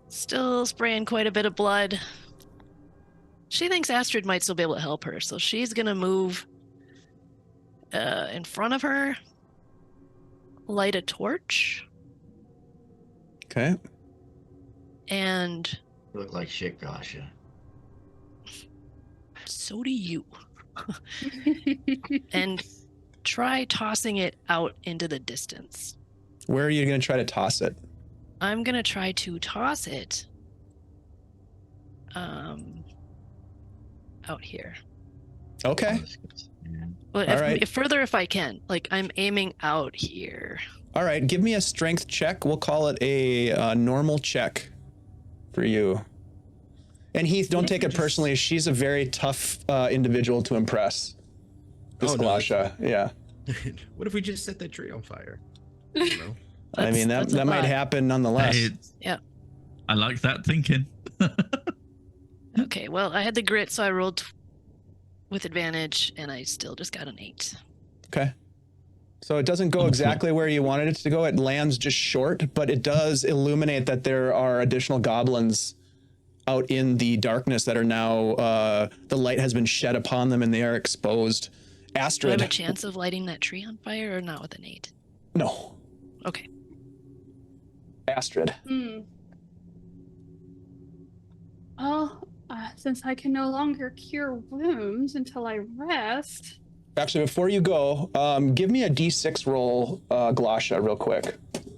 S2: still spraying quite a bit of blood. She thinks Astrid might still be able to help her, so she's going to move in front of her, light a torch,
S1: Okay.
S2: and
S5: You look like shit, Glasha.
S2: so do you. And try tossing it out into the distance.
S1: Where are you going to try to toss it?
S2: I'm going to try to toss it out here.
S1: Okay.
S2: Well,
S1: All right.
S2: further if I can. Like, I'm aiming out here.
S1: All right. Give me a strength check. We'll call it a normal check for you. And Heath, don't take it personally. She's a very tough individual to impress. This Glasha. Yeah.
S7: What if we just set that tree on fire? I don't know.
S1: I mean,
S2: That's a
S1: that might
S2: lot.
S1: happen nonetheless.
S3: Hey,
S2: Yeah.
S3: I like that thinking.
S2: Okay, well, I had the grit, so I rolled with advantage, and I still just got an 8.
S1: Okay. So it doesn't go exactly where you wanted it to go. It lands just short, but it does illuminate that there are additional goblins out in the darkness that are now, the light has been shed upon them and they are exposed.
S2: Do I
S1: Astrid.
S2: have a chance of lighting that tree on fire or not with an 8?
S1: No.
S2: Okay.
S1: Astrid.
S4: Well, since I can no longer cure wounds until I rest.
S1: Actually, before you go, give me a D6 roll, Glasha, real quick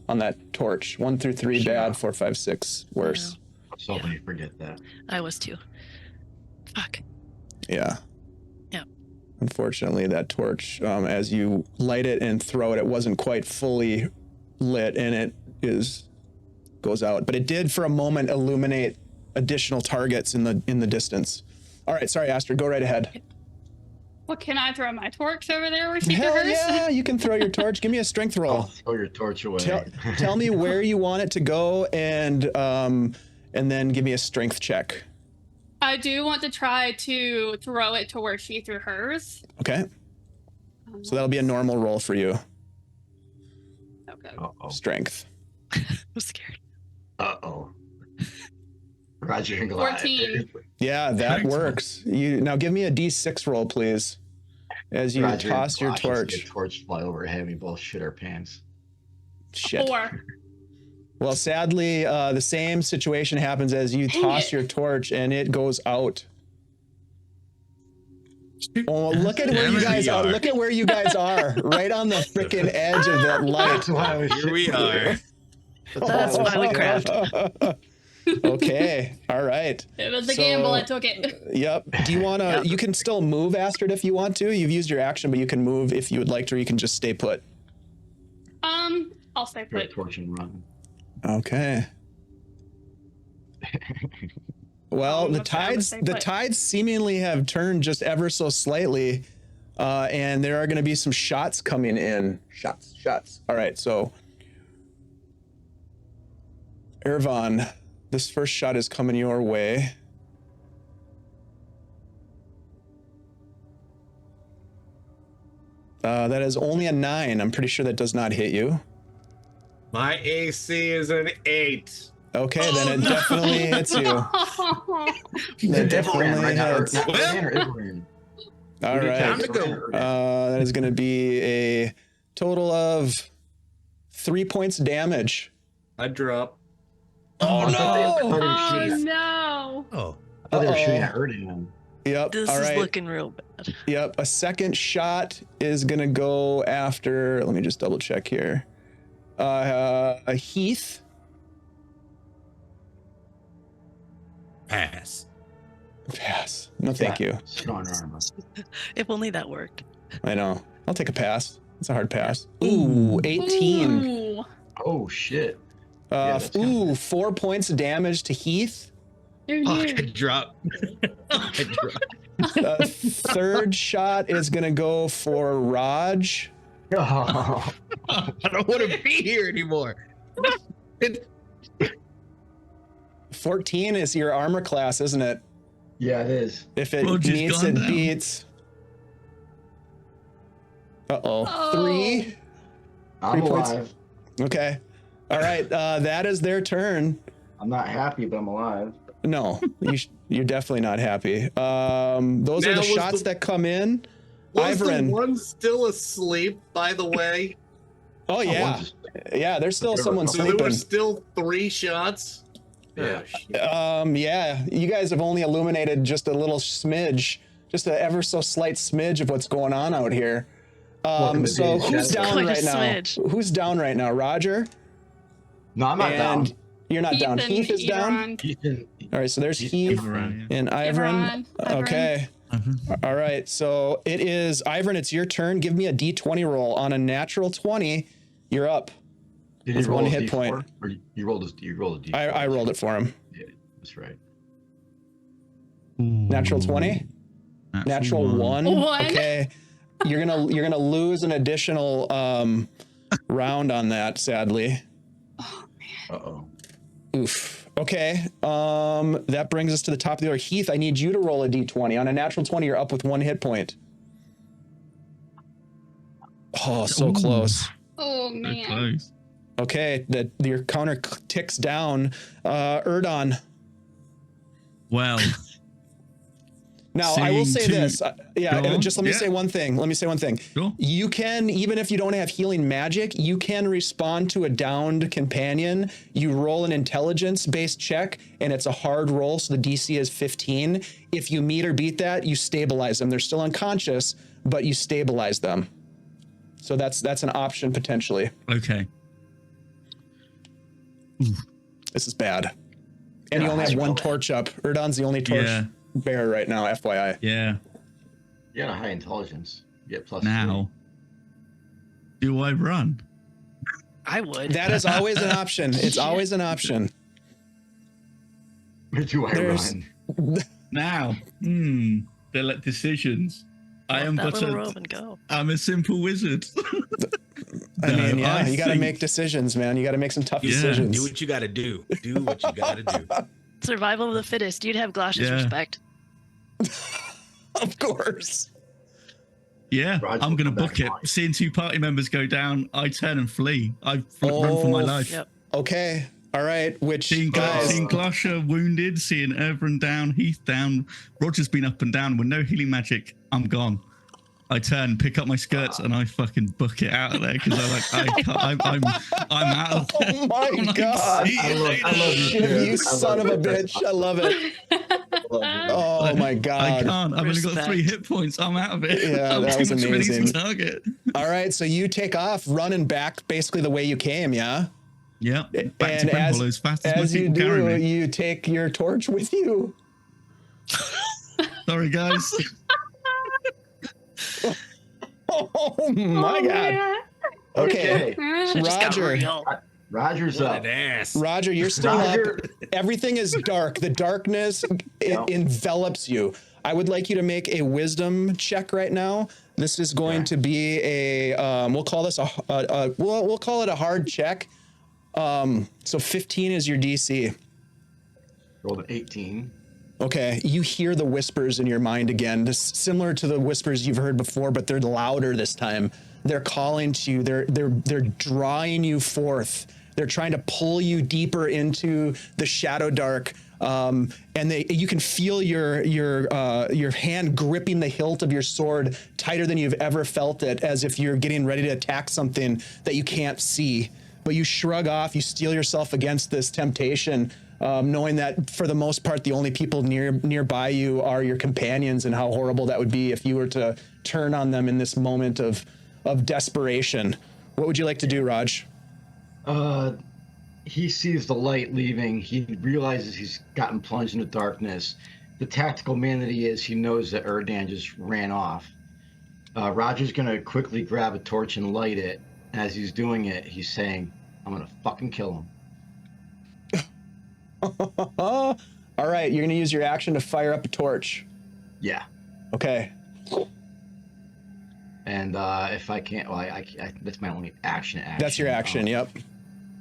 S1: on that torch. 1 through 3
S5: Sure.
S1: bad, 4, 5, 6 worse.
S5: So many forget that.
S2: I was too. Fuck.
S1: Yeah.
S2: Yeah.
S1: Unfortunately, that torch, as you light it and throw it, it wasn't quite fully lit, and it goes out. But it did, for a moment, illuminate additional targets in the distance. All right, sorry, Astrid, go right ahead.
S4: Well, can I throw my torch over there where she
S1: Hell
S4: hers?
S1: yeah, you can throw your torch. Give me a strength
S5: Oh,
S1: roll.
S5: throw your torch away.
S1: Tell me where you want it to go, and then give me a strength check.
S4: I do want to try to throw it to where she threw hers.
S1: Okay. So that'll be a normal roll for you.
S4: Okay.
S5: Uh-oh.
S1: Strength.
S2: I'm scared.
S5: Uh-oh. Roger and Goliath.
S4: 14.
S1: Yeah, that
S3: Thanks,
S1: works. You now give me a D6 roll, please, as you
S5: Roger and
S1: toss your
S5: Goliath see
S1: torch.
S5: a torch fly overhead. We both shit our pants.
S1: Shit.
S4: 4.
S1: Well, sadly, the same situation happens as you
S4: Dang
S1: toss
S4: it.
S1: your torch and it goes out. Oh, look at where
S3: Damn
S1: you
S3: it,
S1: guys
S3: we
S1: are.
S3: are.
S1: Look at where you guys are. Right on the freaking edge of that light.
S5: That's why I was
S7: Here we are.
S2: That's why we craft.
S1: Okay. All right.
S4: It was a
S1: So-
S4: gamble. I took it.
S1: Yep. Do you want to, you can still move, Astrid, if you want to. You've used your action, but you can move if you would like to, or you can just stay put.
S4: I'll stay
S5: Throw a
S4: put.
S5: torch and run.
S1: Okay. Well,
S4: I'm
S1: the
S4: afraid I would
S1: tides
S4: stay
S1: the
S4: put.
S1: tides seemingly have turned just ever so slightly, and there are going to be some shots coming in. Shots. All right, so Irvan, this first shot is coming your way. That is only a 9. I'm pretty sure that does not hit you.
S6: My AC is an 8.
S1: Okay, then it definitely hits you. That definitely hits.
S5: Not Iran or Iran.
S1: All right.
S7: Time to go.
S1: That is going to be a total of 3 points damage.
S6: I drop.
S1: Oh,
S5: I thought they were
S4: Oh
S5: shooting at-
S4: no!
S7: Oh,
S5: I thought they were shooting
S1: Uh-oh.
S5: at Erding.
S1: Yep.
S2: This
S1: all
S2: is
S1: right.
S2: looking real bad.
S1: Yep. A second shot is going to go after, let me just double check here. Heath.
S7: pass.
S1: Pass. No, thank you.
S5: Strong armor.
S2: If only that worked.
S1: I know. I'll take a pass. It's a hard pass. Ooh, 18.
S4: Ooh.
S5: Oh shit. Yeah, that's
S1: Ooh, 4 points of damage to Heath.
S4: Ooh,
S7: Oh, I
S4: no.
S7: drop. I drop.
S1: Third shot is going to go for Raj.
S5: Oh,
S7: I don't want to be here anymore.
S1: 14 is your armor class, isn't it?
S5: yeah, it is.
S1: If it
S3: Roger's
S1: meets,
S3: gone
S1: it
S3: down.
S1: beats. Uh-oh.
S4: Oh.
S1: 3.
S5: I'm
S1: 3 points.
S5: alive.
S1: Okay. All right. That is their turn.
S5: I'm not happy, but I'm alive.
S1: No, you're definitely not happy. Those are
S6: Now
S1: the
S6: was
S1: shots
S6: the-
S1: that come in.
S6: Was the
S1: Ivern.
S6: one still asleep, by the way?
S1: Oh, yeah.
S5: one's-
S1: Yeah, there's still someone
S6: So there
S1: sleeping.
S6: were still 3 shots?
S5: Yeah.
S6: Oh, shit.
S1: Yeah, you guys have only illuminated just a little smidge, just an ever so slight smidge of what's going on out here.
S5: Welcome to
S1: So
S5: Days
S1: who's
S5: Shadow.
S1: down
S2: Quite a
S1: right now?
S2: smidge.
S1: Who's down right now? Roger?
S5: No, I'm not down.
S1: And you're not down.
S4: Ethan,
S1: Heath is down?
S4: Eron,
S5: Ethan,
S1: All right, so there's
S5: Heath-
S1: Heath
S3: Ivern,
S1: and Ivern.
S4: Ivern.
S1: Okay. All right, so it is Ivern, it's your turn. Give me a d20 roll. On a natural 20, you're up.
S5: did
S1: With
S5: you roll
S1: one
S5: his
S1: hit
S5: D4?
S1: point.
S5: Or you rolled a D4?
S1: I rolled it for him.
S5: Yeah, that's right.
S1: Natural 20? Natural one.
S4: One.
S1: Okay. You're gonna lose an additional round on that, sadly.
S5: Uh-oh.
S1: Oof. Okay. That brings us to the top of the order. Heath, I need you to roll a d20. On a natural 20, you're up with 1 hit point. Oh, so
S3: Ooh.
S1: close.
S4: Oh
S3: So
S4: man.
S3: close.
S1: Okay, your counter ticks down. Erdon.
S3: Well,
S1: Now, I will say
S3: Seeing two-
S1: this. Yeah,
S3: Go on.
S1: just let me
S3: Yeah.
S1: say one thing.
S3: sure.
S1: You can, even if you don't have healing magic, you can respond to a downed companion. You roll an intelligence-based check, and it's a hard roll, so the DC is 15. If you meet or beat that, you stabilize them. They're still unconscious, but you stabilize them. So that's an option potentially.
S3: Okay.
S1: This is bad. And you only have one torch up. Erdon's the only torch
S3: Yeah.
S1: bearer right now, FYI.
S3: Yeah.
S5: You got a high intelligence. You get plus
S3: Now, do I run?
S2: I would.
S1: That is always an option. It's always an option.
S5: 3. Do I
S1: There's-
S5: run?
S3: Now, decisions. I
S2: Let
S3: am
S2: that
S3: but
S2: little
S3: a,
S2: robe and go.
S3: I'm a simple wizard.
S1: I mean,
S3: No,
S1: yeah,
S3: I
S1: you got to
S3: think-
S1: make decisions, man. You got to make some tough
S3: Yeah.
S1: decisions.
S7: Do what you got to do. Do what you got to do.
S2: Survival of the fittest. You'd have Glosh's
S3: Yeah.
S2: respect.
S1: Of course.
S3: Yeah,
S5: Roger,
S3: I'm gonna
S5: come back
S3: book it.
S5: on.
S3: Seeing 2 party members go down, I turn and flee. I run for my life.
S2: Yep.
S1: Okay. All right. Which
S3: Seeing
S1: guys?
S3: Glosha wounded, seeing Irvin down, Heath down, Roger's been up and down with no healing magic. I'm gone. I turn, pick up my skirts, and I fucking book it out of there because I'm out of there.
S1: Oh my
S3: I'm like,
S1: God.
S3: "See you
S5: I love
S3: later."
S5: you,
S1: Shit,
S5: dude.
S1: you
S5: I
S1: son
S5: love
S1: of a
S5: it. That's
S1: bitch. I love it. Oh my
S3: I
S1: God.
S3: can't. I've only got
S2: Respect.
S3: 3 hit points. I'm out of it.
S1: Yeah,
S3: I'm
S1: that
S3: too
S1: was
S3: much of an
S1: amazing.
S3: easy target.
S1: All right. So you take off running back basically the way you came. Yeah.
S3: Yeah. Back
S1: And
S3: to Grimhollow as fast as,
S1: as
S3: my
S1: you
S3: people carry
S1: do,
S3: me.
S1: you take your torch with you.
S3: Sorry, guys.
S1: Oh my
S4: Oh,
S1: God.
S4: man.
S1: Okay.
S2: Should've just got
S1: Roger.
S2: real.
S5: Roger's
S7: What
S5: up.
S7: an ass.
S1: Roger, you're still
S5: Roger.
S1: up. Everything is dark. The darkness
S5: Yeah.
S1: envelops you. I would like you to make a wisdom check right now. This is going to be a we'll call this we'll call it a hard check. So 15 is your DC.
S5: Rolled an 18.
S1: Okay, you hear the whispers in your mind again. This similar to the whispers you've heard before, but they're louder this time. They're calling to you. They're drawing you forth. They're trying to pull you deeper into the Shadowdark. And you can feel your hand gripping the hilt of your sword tighter than you've ever felt it, as if you're getting ready to attack something that you can't see. but you shrug off, you steel yourself against this temptation, knowing that for the most part, the only people nearby you are your companions, and how horrible that would be if you were to turn on them in this moment of desperation. What would you like to do, Raj?
S5: He sees the light leaving. He realizes he's gotten plunged into darkness. The tactical man that he is, he knows that Erdan just ran off. Roger's gonna quickly grab a torch and light it. As he's doing it, he's saying, I'm gonna fucking kill him.
S1: All right, you're gonna use your action to fire up a torch.
S5: Yeah.
S1: Okay.
S5: And if I can't, well, I that's my only action.
S1: That's your action, yep.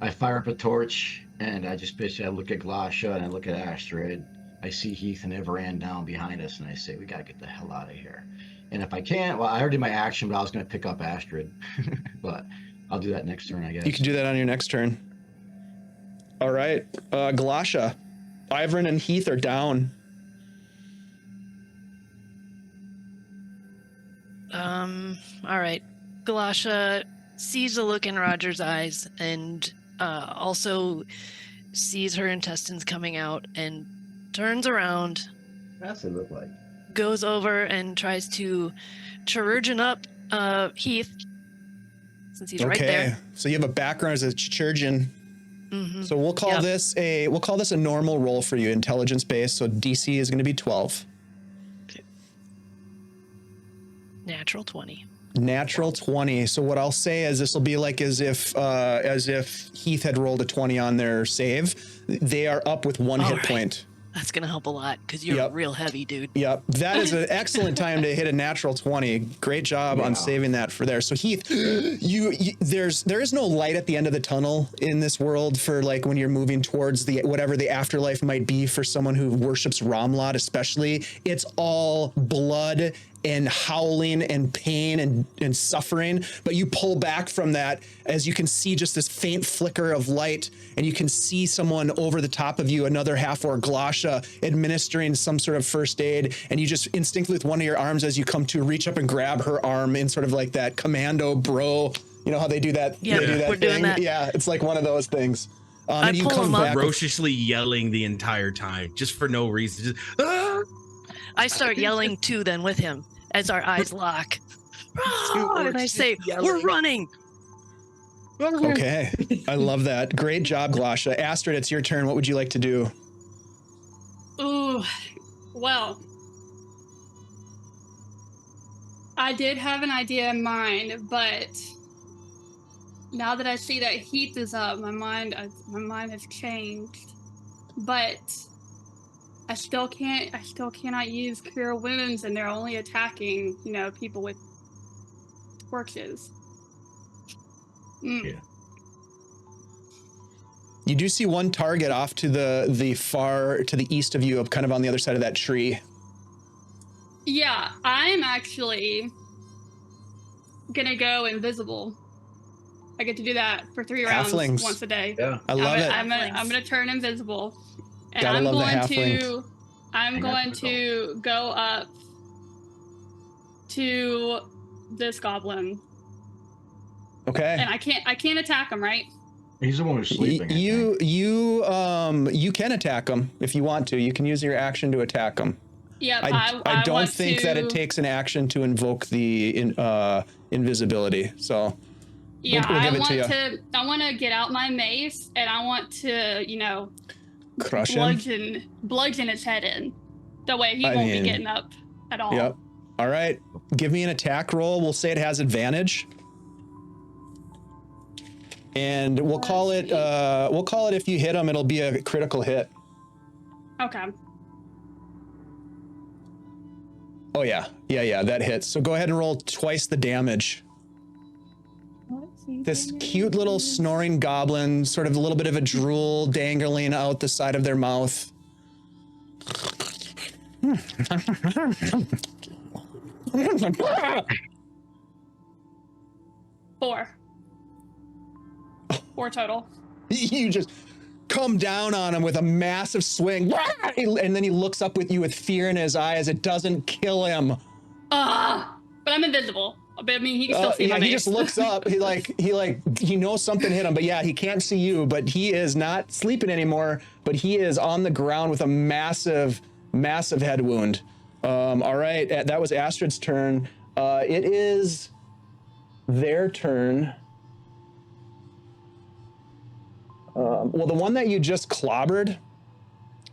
S5: I fire up a torch, and I just basically I look at Glasha and I look at Astrid. I see Heath and Everand down behind us, and I say, we gotta get the hell out of here. And if I can't, well, I already did my action, but I was gonna pick up Astrid. But I'll do that next turn, I guess.
S1: You can do that on your next turn. All right, Glasha, Ivern and Heath are down.
S2: All right. Glasha sees a look in Roger's eyes and also sees her intestines coming out and turns around.
S5: That's what it look like.
S2: Goes over and tries to chirurgeon up Heath, since he's right there.
S1: So you have a background as a chirurgeon.
S2: Mm-hmm.
S1: So we'll call this a normal roll for you, intelligence based. So DC is going to be 12.
S2: Natural 20.
S1: Natural 20. So what I'll say is this will be like as if Heath had rolled a 20 on their save. They are up with one hit point.
S2: That's going to help a lot because you're real heavy, dude.
S1: Yep. That is an excellent time to hit a natural 20. Great job on saving that for there. So Heath, there is no light at the end of the tunnel in this world for like when you're moving towards the whatever the afterlife might be for someone who worships Ramlot, especially. It's all blood and howling and pain and suffering, but you pull back from that as you can see just this faint flicker of light, and you can see someone over the top of you, another half-orc Glasha, administering some sort of first aid, and you just instinctively with one of your arms as you come to reach up and grab her arm in sort of like that commando bro, you know how they do that?
S2: Yeah,
S1: they do that
S2: we're
S1: thing?
S2: doing that.
S1: Yeah, it's like one of those things.
S2: I
S1: And you
S2: pull
S1: come
S2: him up.
S1: back with-
S7: Ferociously yelling the entire time, just for no reason. Just, ah!
S2: I start yelling too then with him as our eyes lock. And I say, we're running.
S1: Okay, I love that. Great job, Glasha. Astrid, it's your turn. What would you like to do?
S4: Ooh, well, I did have an idea in mind, but now that I see that Heath is up, my mind has changed. But I still cannot use cure wounds, and they're only attacking, people with torches.
S5: Yeah.
S1: You do see one target off to the far to the east of you, kind of on the other side of that tree.
S4: Yeah, I'm actually gonna go invisible. I get to do that for 3 rounds
S1: Halflings.
S4: once a day.
S5: Yeah.
S1: I love it.
S4: I'm gonna turn invisible, and
S1: Gotta
S4: I'm
S1: love the
S4: going
S1: halflings.
S4: I'm going to go up to this goblin,
S1: Okay.
S4: and I can't attack him, right?
S5: He's the one who's sleeping.
S1: You can attack him if you want to. You can use your action to attack him.
S4: Yep.
S1: I don't
S4: want
S1: think that it takes an action to invoke the invisibility. So
S4: Yeah,
S1: we'll give it to you.
S4: I want to get out my mace, and I want to,
S1: Crush him.
S4: bludgeon his head in. That way he
S1: I
S4: won't
S1: mean,
S4: be getting up at all.
S1: Yep. All right. Give me an attack roll. We'll say it has advantage. And we'll call it if you hit him, it'll be a critical hit.
S4: Okay.
S1: Oh yeah. Yeah, that hits. So go ahead and roll twice the damage. This cute little snoring goblin, sort of a little bit of a drool dangling out the side of their mouth.
S4: 4 total.
S1: You just come down on him with a massive swing, and then he looks up with you with fear in his eyes. It doesn't kill him.
S4: But I'm invisible. But I mean, he can still see my
S1: he
S4: face.
S1: just looks up. He knows something hit him, but yeah, he can't see you. But he is not sleeping anymore. But he is on the ground with a massive head wound. All right, that was Astrid's turn. It is their turn. Well, the one that you just clobbered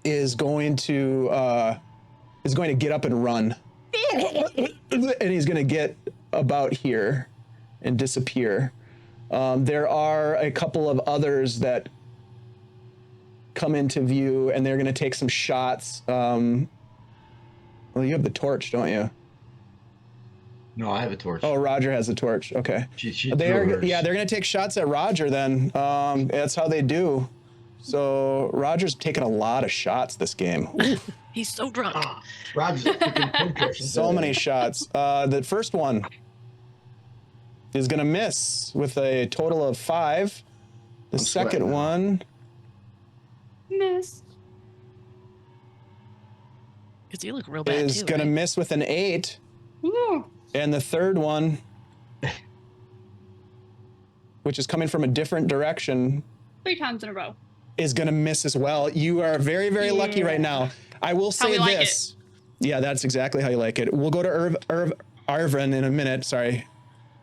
S1: is going to get up and run, and he's going to get about here and disappear. There are a couple of others that come into view, and they're going to take some shots. Well, you have the torch, don't you?
S5: No, I have a torch.
S1: Oh, Roger has the torch. Okay.
S5: They're
S1: They're going to take shots at Roger then. That's how they do. So Roger's taking a lot of shots this game.
S2: He's so drunk.
S5: Roger's a freaking torch.
S1: So many shots. The first one is going to miss with a total of 5. The second one
S4: Miss.
S2: Because you look real bad
S1: is
S2: too.
S1: going to
S2: Right?
S1: miss with an 8.
S4: Ooh.
S1: And the third one, which is coming from a different direction,
S4: 3 times in a row.
S1: is going to miss as well. You are very, very lucky right now. I will say
S4: we like
S1: this. Yeah, that's exactly how you like it. We'll go to Ivarin in a minute. Sorry.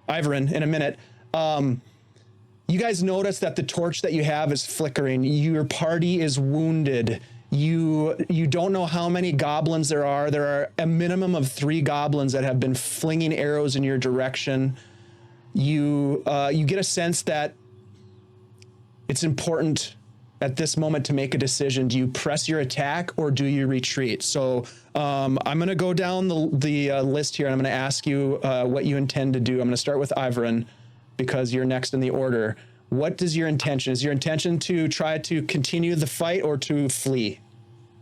S1: Ivarin in a minute. You guys notice that the torch that you have is flickering. Your party is wounded. You don't know how many goblins there are. There are a minimum of 3 goblins that have been flinging arrows in your direction. You get a sense that it's important at this moment to make a decision. Do you press your attack or do you retreat? So I'm going to go down the list here, and I'm going to ask you what you intend to do. I'm going to start with Ivarin because you're next in the order. What is your intention? Is your intention to try to continue the fight or to flee?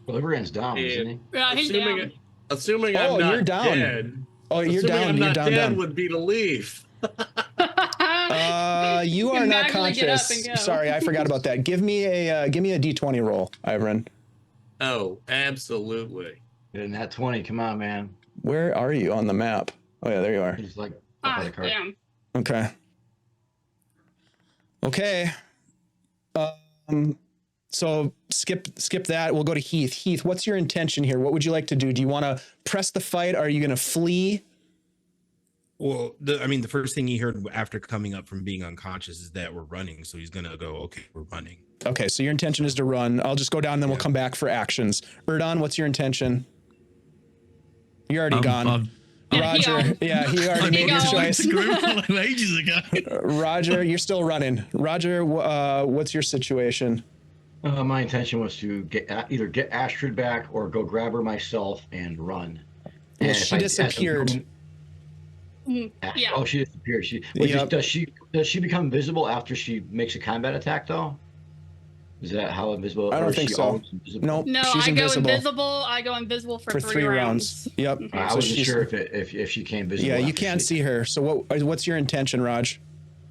S5: Well, Ivarin's down, isn't he?
S4: Yeah, he's down.
S6: Assuming I'm not
S1: you're down.
S6: dead.
S1: Oh, you're
S6: Assuming
S1: down.
S6: I'm
S1: You're
S6: not
S1: down.
S6: dead
S1: Down.
S6: would be to leave.
S1: You are
S4: can
S1: not
S4: magically get up
S1: conscious.
S4: and go.
S1: Sorry, I forgot about that. Give me a D20 roll, Ivarin.
S6: Oh, absolutely.
S5: In that 20, come on, man.
S1: Where are you on the map? Oh yeah, there you are.
S5: He's like up by the cart.
S4: Damn.
S1: Okay. Okay. So skip that. We'll go to Heath. Heath, what's your intention here? What would you like to do? Do you want to press the fight? Are you going to flee?
S7: Well, the first thing he heard after coming up from being unconscious is that we're running. So he's going to go, okay, we're running.
S1: Okay, so your intention is to run. I'll just go down, and then we'll come back for actions. Erdon, what's your intention? You're already gone. Roger, he already made your choice.
S3: Ages ago.
S1: Roger, you're still running. Roger, what's your situation?
S5: My intention was to either get Astrid back or go grab her myself and run.
S1: Well, she disappeared.
S4: Yeah.
S5: Oh, she disappeared. Does she become visible after she makes a combat attack though? Is that how invisible?
S1: I don't think so. Nope.
S4: No,
S1: she's invisible.
S4: I go invisible for 3
S1: rounds. Yep.
S5: I wasn't sure if she came visible.
S1: Yeah, you can't see her. So what's your intention, Raj?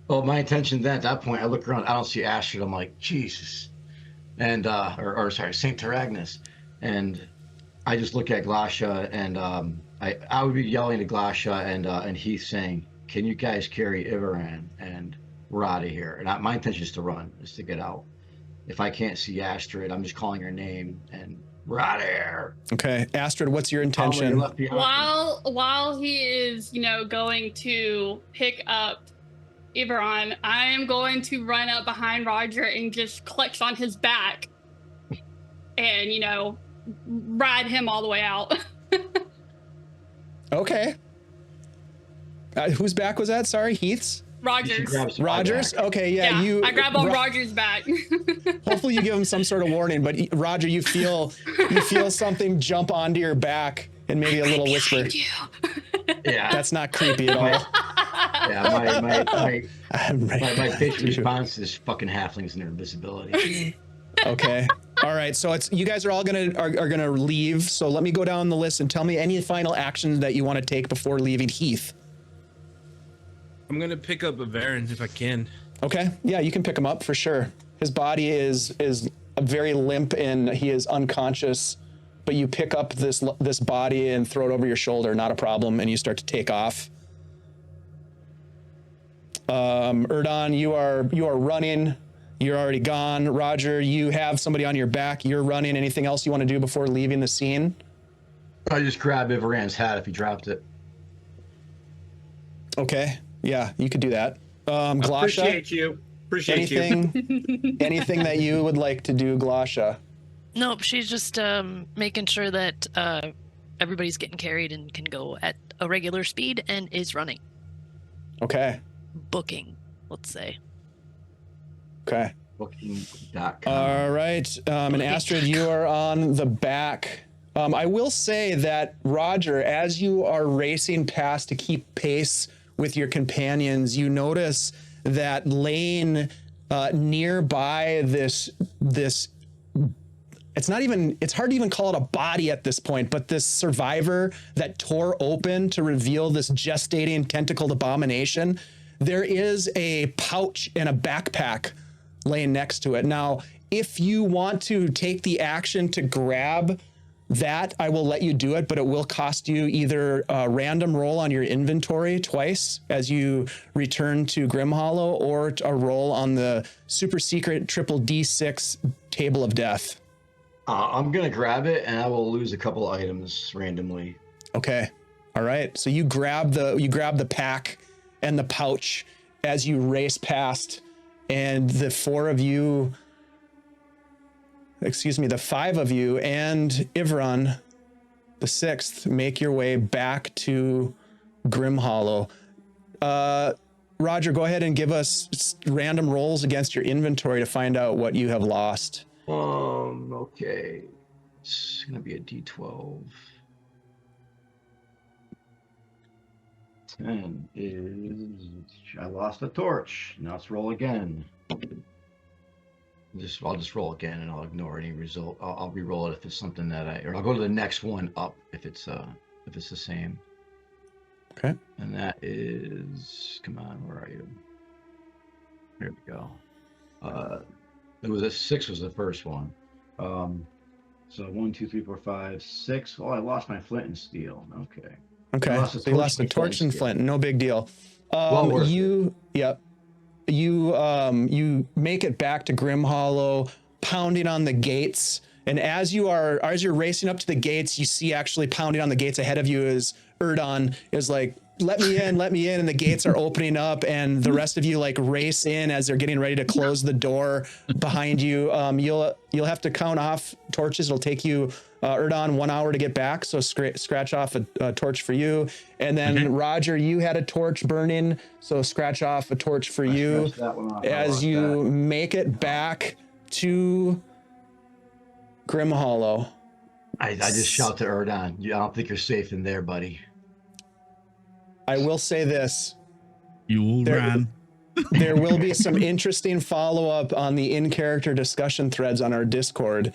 S5: Well, my intention then at that point, I look around, I don't see Astrid. I'm like, Jesus, and Saint Taragnus, and I just look at Glasha, and I would be yelling to Glasha and Heath saying, "Can you guys carry Ivarin? And we're out of here." And my intention is to run, is to get out. If I can't see Astrid, I'm just calling her name, and we're out of here.
S1: Okay, Astrid, what's your intention?
S4: While he is, going to pick up Ivarin, I am going to run up behind Roger and just clutch on his back, and ride him all the way out.
S1: Okay. Whose back was that? Sorry, Heath's?
S4: Rogers.
S1: Okay, yeah.
S4: I grab on Roger's back.
S1: Hopefully you give him some sort of warning, but Roger, you feel something jump onto your back and maybe a little whisper.
S5: Yeah.
S1: That's not creepy at all.
S5: Yeah, my basic response is fucking halflings and their invisibility.
S1: Okay. All right. So you guys are all gonna leave. So let me go down the list and tell me any final actions that you want to take before leaving. Heath.
S7: I'm going to pick up Ivarin if I can.
S1: Okay. Yeah, you can pick him up for sure. His body is very limp and he is unconscious, but you pick up this body and throw it over your shoulder, not a problem, and you start to take off. Erdan, you are running. You're already gone. Roger, you have somebody on your back. You're running. Anything else you want to do before leaving the scene?
S5: I just grab Ivaran's hat if he dropped it.
S1: Okay. Yeah, you could do that. Glasha,
S6: Appreciate you. Appreciate you.
S1: Anything that you would like to do, Glasha?
S2: Nope, she's just making sure that everybody's getting carried and can go at a regular speed and is running.
S1: Okay.
S2: Booking, let's say.
S1: Okay.
S5: Booking.com.
S1: All right. And Astrid, you are on the back. I will say that, Roger, as you are racing past to keep pace with your companions, you notice that laying nearby this it's hard to even call it a body at this point, but this survivor that tore open to reveal this gestating tentacled abomination, there is a pouch and a backpack laying next to it. Now, if you want to take the action to grab that, I will let you do it, but it will cost you either a random roll on your inventory twice as you return to Grimhollow, or a roll on the super secret triple D6 table of death.
S5: I'm gonna grab it, and I will lose a couple items randomly.
S1: Okay. All right. So you grab the pack and the pouch as you race past, and the five of you and Ivran, the sixth, make your way back to Grimhollow. Roger, go ahead and give us random rolls against your inventory to find out what you have lost.
S5: Okay. It's gonna be a D12. 10 is... I lost a torch. Now let's roll again. I'll just roll again, and I'll ignore any result. I'll re-roll it if it's something that or I'll go to the next one up if it's the same.
S1: Okay.
S5: And that is, come on, where are you? There we go. It was 6 was the first one. So 1, 2, 3, 4, 5, 6. Oh, I lost my flint and steel. Okay.
S1: Okay. So you lost a torch and flint. No big deal. You make it back to Grimhollow, pounding on the gates. And as you're racing up to the gates, you see actually pounding on the gates ahead of you is Erdan is like, let me in. And the gates are opening up, and the rest of you like race in as they're getting ready to close the door behind you. You'll have to count off torches. It'll take you, Erdan, 1 hour to get back. So scratch off a torch for you. And then Roger, you had a torch burning. So scratch off a torch for you as you make it back to Grimhollow.
S5: I just shout to Erdan, I don't think you're safe in there, buddy.
S1: I will say this.
S3: You all ran.
S1: There will be some interesting follow-up on the in-character discussion threads on our Discord,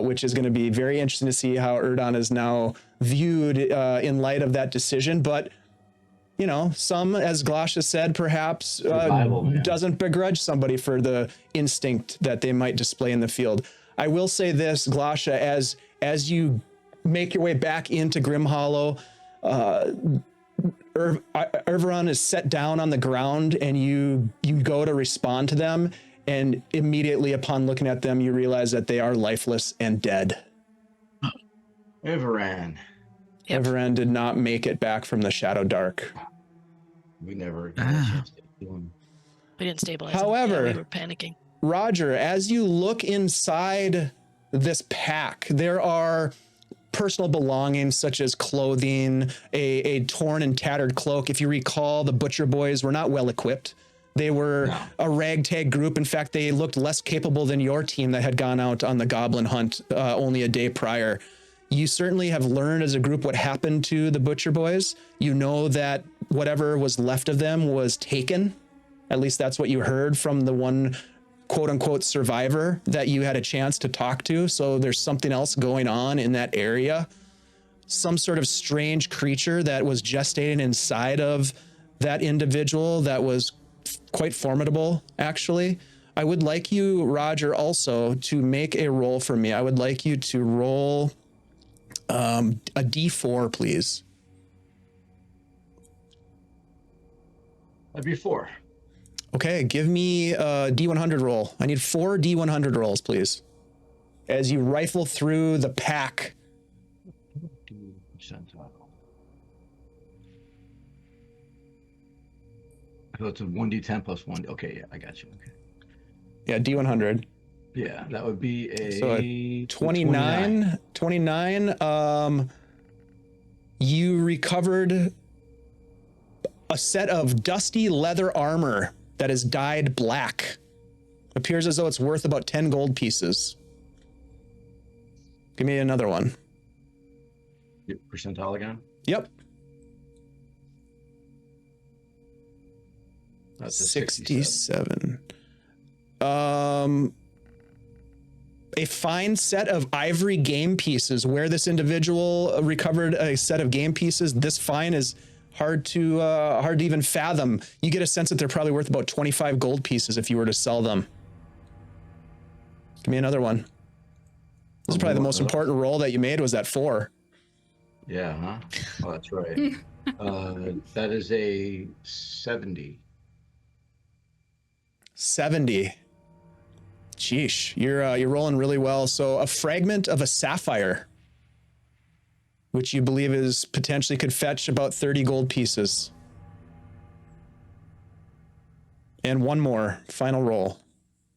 S1: which is going to be very interesting to see how Erdan is now viewed in light of that decision. But, you know, some, as Glasha said, perhaps doesn't begrudge somebody for the instinct that they might display in the field. I will say this, Glasha, as you make your way back into Grimhollow, Ervaron is set down on the ground, and you go to respond to them, and immediately upon looking at them, you realize that they are lifeless and dead.
S5: Everan.
S2: Yep.
S1: Everan did not make it back from the Shadowdark.
S5: We never.
S2: We didn't stabilize.
S1: However,
S2: we were panicking.
S1: Roger, as you look inside this pack, there are personal belongings such as clothing, a torn and tattered cloak. If you recall, the Butcher Boys were not well equipped. They were a ragtag group. In fact, they looked less capable than your team that had gone out on the goblin hunt only a day prior. You certainly have learned as a group what happened to the Butcher Boys. You know that whatever was left of them was taken. At least that's what you heard from the one quote unquote survivor that you had a chance to talk to. So there's something else going on in that area. Some sort of strange creature that was gestating inside of that individual that was quite formidable, actually. I would like you, Roger, also to make a roll for me. I would like you to roll a D4, please.
S5: A D4.
S1: Okay, give me a D100 roll. I need 4 D100 rolls, please. As you rifle through the pack.
S5: Percentile. So it's a 1d10 plus 1. Okay, yeah, I got you. Okay.
S1: Yeah, D100.
S5: Yeah, that would be a,
S1: So a 29. 29. You recovered a set of dusty leather armor that is dyed black. Appears as though it's worth about 10 gold pieces. Give me another one.
S5: Percentile again?
S1: Yep.
S5: That's a
S1: 67. A fine set of ivory game pieces. Where this individual recovered a set of game pieces this fine is hard to even fathom. You get a sense that they're probably worth about 25 gold pieces if you were to sell them. Give me another one. This is probably the most important roll that you made was that 4.
S5: Yeah, huh? Oh, that's right. That is a 70.
S1: 70. Sheesh, you're rolling really well. So a fragment of a sapphire, which you believe is potentially could fetch about 30 gold pieces. And one more final roll.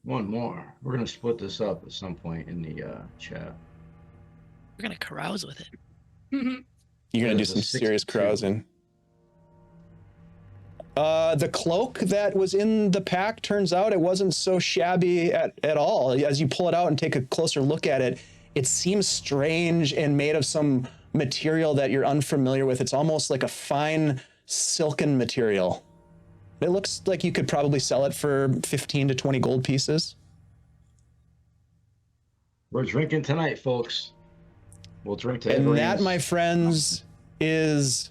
S5: One more. We're gonna split this up at some point in the chat.
S2: We're gonna carouse with it.
S1: You're gonna do
S5: There's a
S1: some serious
S5: 62.
S1: carousing. The cloak that was in the pack, turns out it wasn't so shabby at all. As you pull it out and take a closer look at it, it seems strange and made of some material that you're unfamiliar with. It's almost like a fine silken material. It looks like you could probably sell it for 15 to 20 gold pieces.
S5: We're drinking tonight, folks. We'll drink to
S1: And that,
S5: everyone's-
S1: my friends, is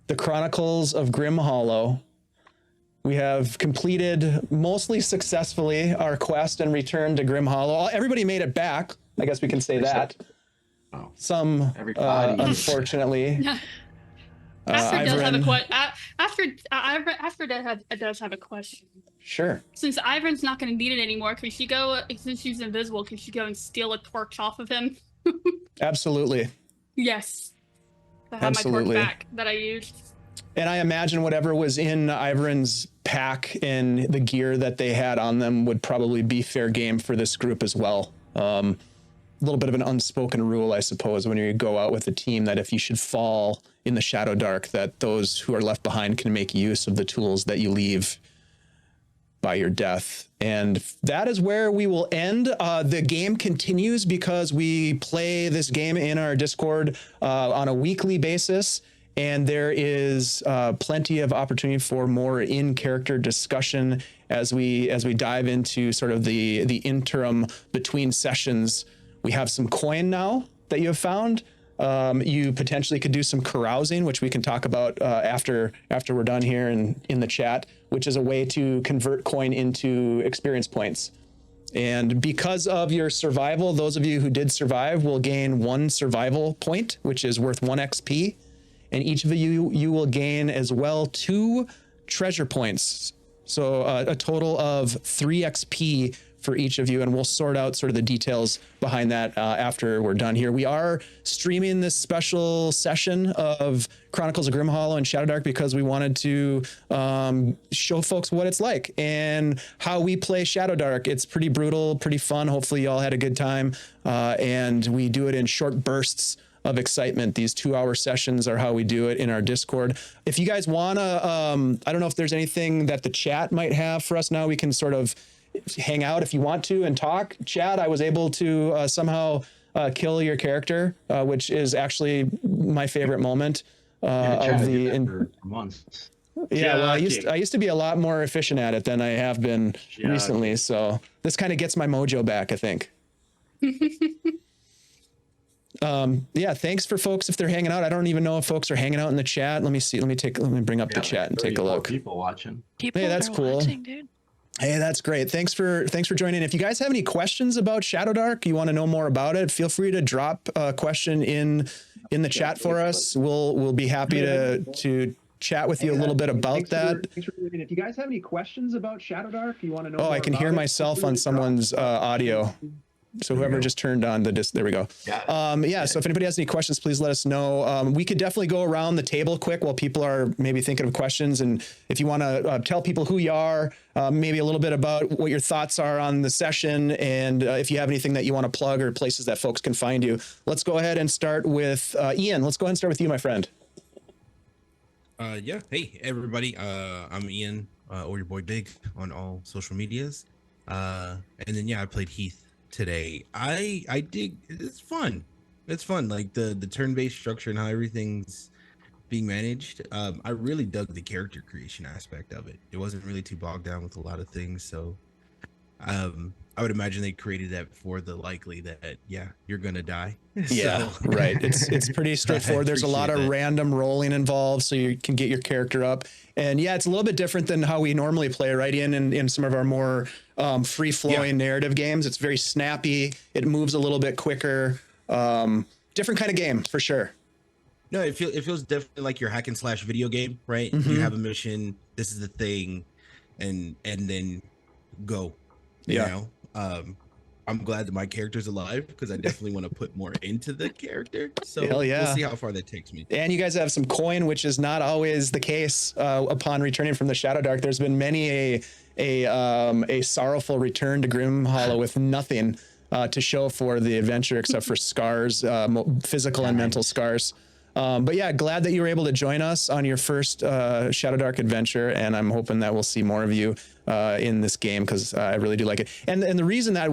S1: the Chronicles of Grimhollow. We have completed mostly successfully our quest and returned to Grimhollow. Everybody made it back. I guess we can say that.
S5: Oh.
S1: Some,
S5: Everybody.
S1: unfortunately.
S4: After does have a
S1: Ivern-
S4: question. After does have a question.
S1: Sure.
S4: Since Ivern's not going to need it anymore, can she go? Since she's invisible, can she go and steal a torch off of him?
S1: Absolutely.
S4: Yes. I have
S1: Absolutely.
S4: my torch back that I used.
S1: And I imagine whatever was in Ivern's pack and the gear that they had on them would probably be fair game for this group as well. A little bit of an unspoken rule, I suppose, when you go out with a team, that if you should fall in the Shadowdark, that those who are left behind can make use of the tools that you leave by your death. And that is where we will end. The game continues because we play this game in our Discord on a weekly basis. And there is plenty of opportunity for more in-character discussion as we dive into sort of the interim between sessions. We have some coin now that you have found. You potentially could do some carousing, which we can talk about after we're done here in the chat, which is a way to convert coin into experience points. And because of your survival, those of you who did survive will gain 1 survival point, which is worth 1 XP. And each of you will gain as well 2 treasure points. So a total of 3 XP for each of you. And we'll sort out sort of the details behind that after we're done here. We are streaming this special session of Chronicles of Grimhollow and Shadowdark because we wanted to show folks what it's like and how we play Shadowdark. It's pretty brutal, pretty fun. Hopefully you all had a good time. And we do it in short bursts of excitement. These 2-hour sessions are how we do it in our Discord. If you guys want to, I don't know if there's anything that the chat might have for us now. We can sort of hang out if you want to and talk. Chad, I was able to somehow kill your character, which is actually my favorite moment of the.
S5: For months.
S1: Yeah, well, I used to be a lot more efficient at it than I have been recently. So this kind of gets my mojo back, I think. Yeah, thanks for folks if they're hanging out. I don't even know if folks are hanging out in the chat. Let me see. Let me bring up the chat and take a look.
S5: People watching.
S2: People
S1: Hey, that's
S2: are
S1: cool.
S2: watching, dude.
S1: Hey, that's great. Thanks for joining. If you guys have any questions about Shadowdark, you want to know more about it, feel free to drop a question in the chat for us. We'll be happy to chat with you a little bit about that.
S9: Thanks for doing it. Do you guys have any questions about Shadowdark? You want to know?
S1: Oh, I can hear myself on someone's audio. So whoever just turned on the disc, there we go. Yeah. So if anybody has any questions, please let us know. We could definitely go around the table quick while people are maybe thinking of questions. And if you want to tell people who you are, maybe a little bit about what your thoughts are on the session, and if you have anything that you want to plug or places that folks can find you. Let's go ahead and start with Ian. Let's go ahead and start with you, my friend.
S7: Yeah. Hey, everybody. I'm Ian, or your boy Big on all social medias. And then, yeah, I played Heath today. I dig. It's fun. It's fun. Like the turn-based structure and how everything's being managed. I really dug the character creation aspect of it. It wasn't really too bogged down with a lot of things. So, I would imagine they created that for the likely that, yeah, you're gonna die.
S1: Yeah,
S7: So,
S1: right. It's pretty straightforward. There's a lot of random rolling involved, so you can get your character up. And yeah, it's a little bit different than how we normally play, right? In some of our more free-flowing narrative games, it's very snappy. It moves a little bit quicker. Different kind of game for sure.
S7: No, it feels definitely like your hack and slash video game, right? You have a mission. This is the thing, and then go. You know? I'm glad that my character's alive because I definitely want to put more into the character. So
S1: Hell yeah.
S7: We'll see how far that takes me.
S1: And you guys have some coin, which is not always the case upon returning from the Shadowdark. There's been many a sorrowful return to Grimhollow with nothing to show for the adventure except for scars, physical and mental scars. But yeah, glad that you were able to join us on your first Shadowdark adventure, and I'm hoping that we'll see more of you in this game because I really do like it. And the reason that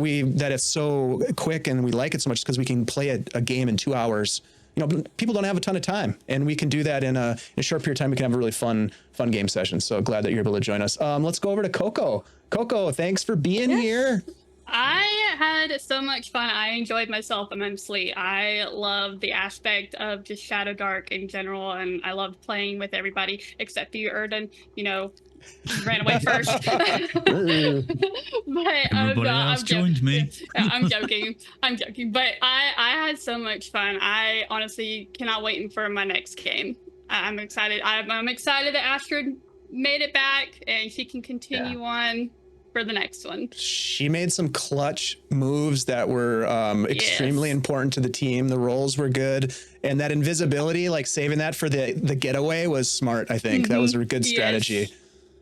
S1: it's so quick and we like it so much is because we can play a game in 2 hours. You know, people don't have a ton of time, and we can do that in a short period of time. We can have a really fun game session. So glad that you're able to join us. Let's go over to Coco. Coco, thanks for being here.
S4: I had so much fun. I enjoyed myself immensely. I love the aspect of just Shadowdark in general, and I loved playing with everybody except for you, Erden. You know, you ran away first. But
S3: Everybody else joined me.
S4: I'm joking. But I had so much fun. I honestly cannot wait for my next game. I'm excited. I'm excited that Astrid made it back, and she can continue on for the next one.
S1: She made some clutch moves that were extremely important to the team. The rolls were good, and that invisibility, like saving that for the getaway, was smart. I think that was a good strategy.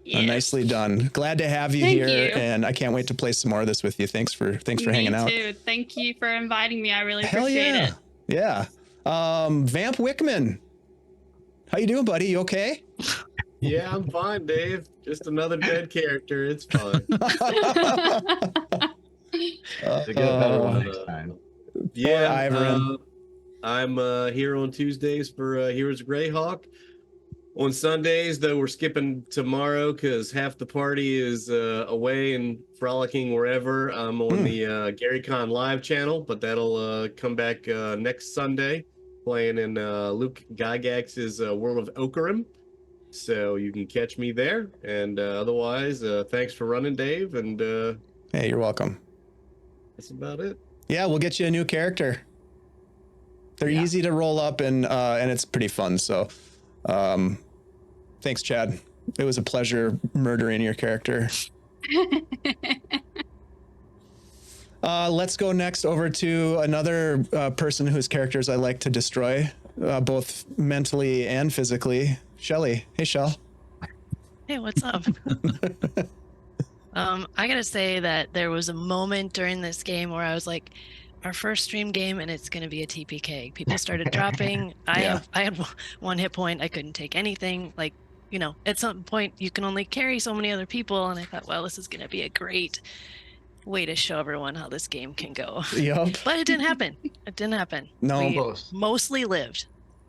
S1: Nicely done. Glad to have you here, and I can't wait to play some more of this with you. Thanks for hanging out.
S4: Me too. Thank you for inviting me. I really appreciate it.
S1: Yeah. Vamp Wickman, how you doing, buddy? You okay?
S6: Yeah, I'm fine, Dave. Just another dead character. It's fine.
S9: To get a better one next time.
S6: Yeah, I'm here on Tuesdays for Heroes of Greyhawk. On Sundays, though, we're skipping tomorrow because half the party is away and frolicking wherever. I'm on the GaryCon live channel, but that'll come back next Sunday, playing in Luke Gygax's World of Ocarim. So you can catch me there. And otherwise, thanks for running, Dave. And
S1: hey, you're welcome.
S6: That's about it.
S1: Yeah, we'll get you a new character. They're easy to roll up, and it's pretty fun. So thanks, Chad. It was a pleasure murdering your character. Let's go next over to another person whose characters I like to destroy, both mentally and physically. Shelly. Hey, Shell.
S2: Hey, what's up? I gotta say that there was a moment during this game where I was like, our first stream game, and it's gonna be a TPK. People started dropping. I had 1 hit point. I couldn't take anything. Like, you know, at some point you can only carry so many other people, and I thought, well, this is gonna be a great way to show everyone how this game can go.
S1: Yep.
S2: But it didn't happen. It didn't happen.
S1: No.
S2: We mostly lived.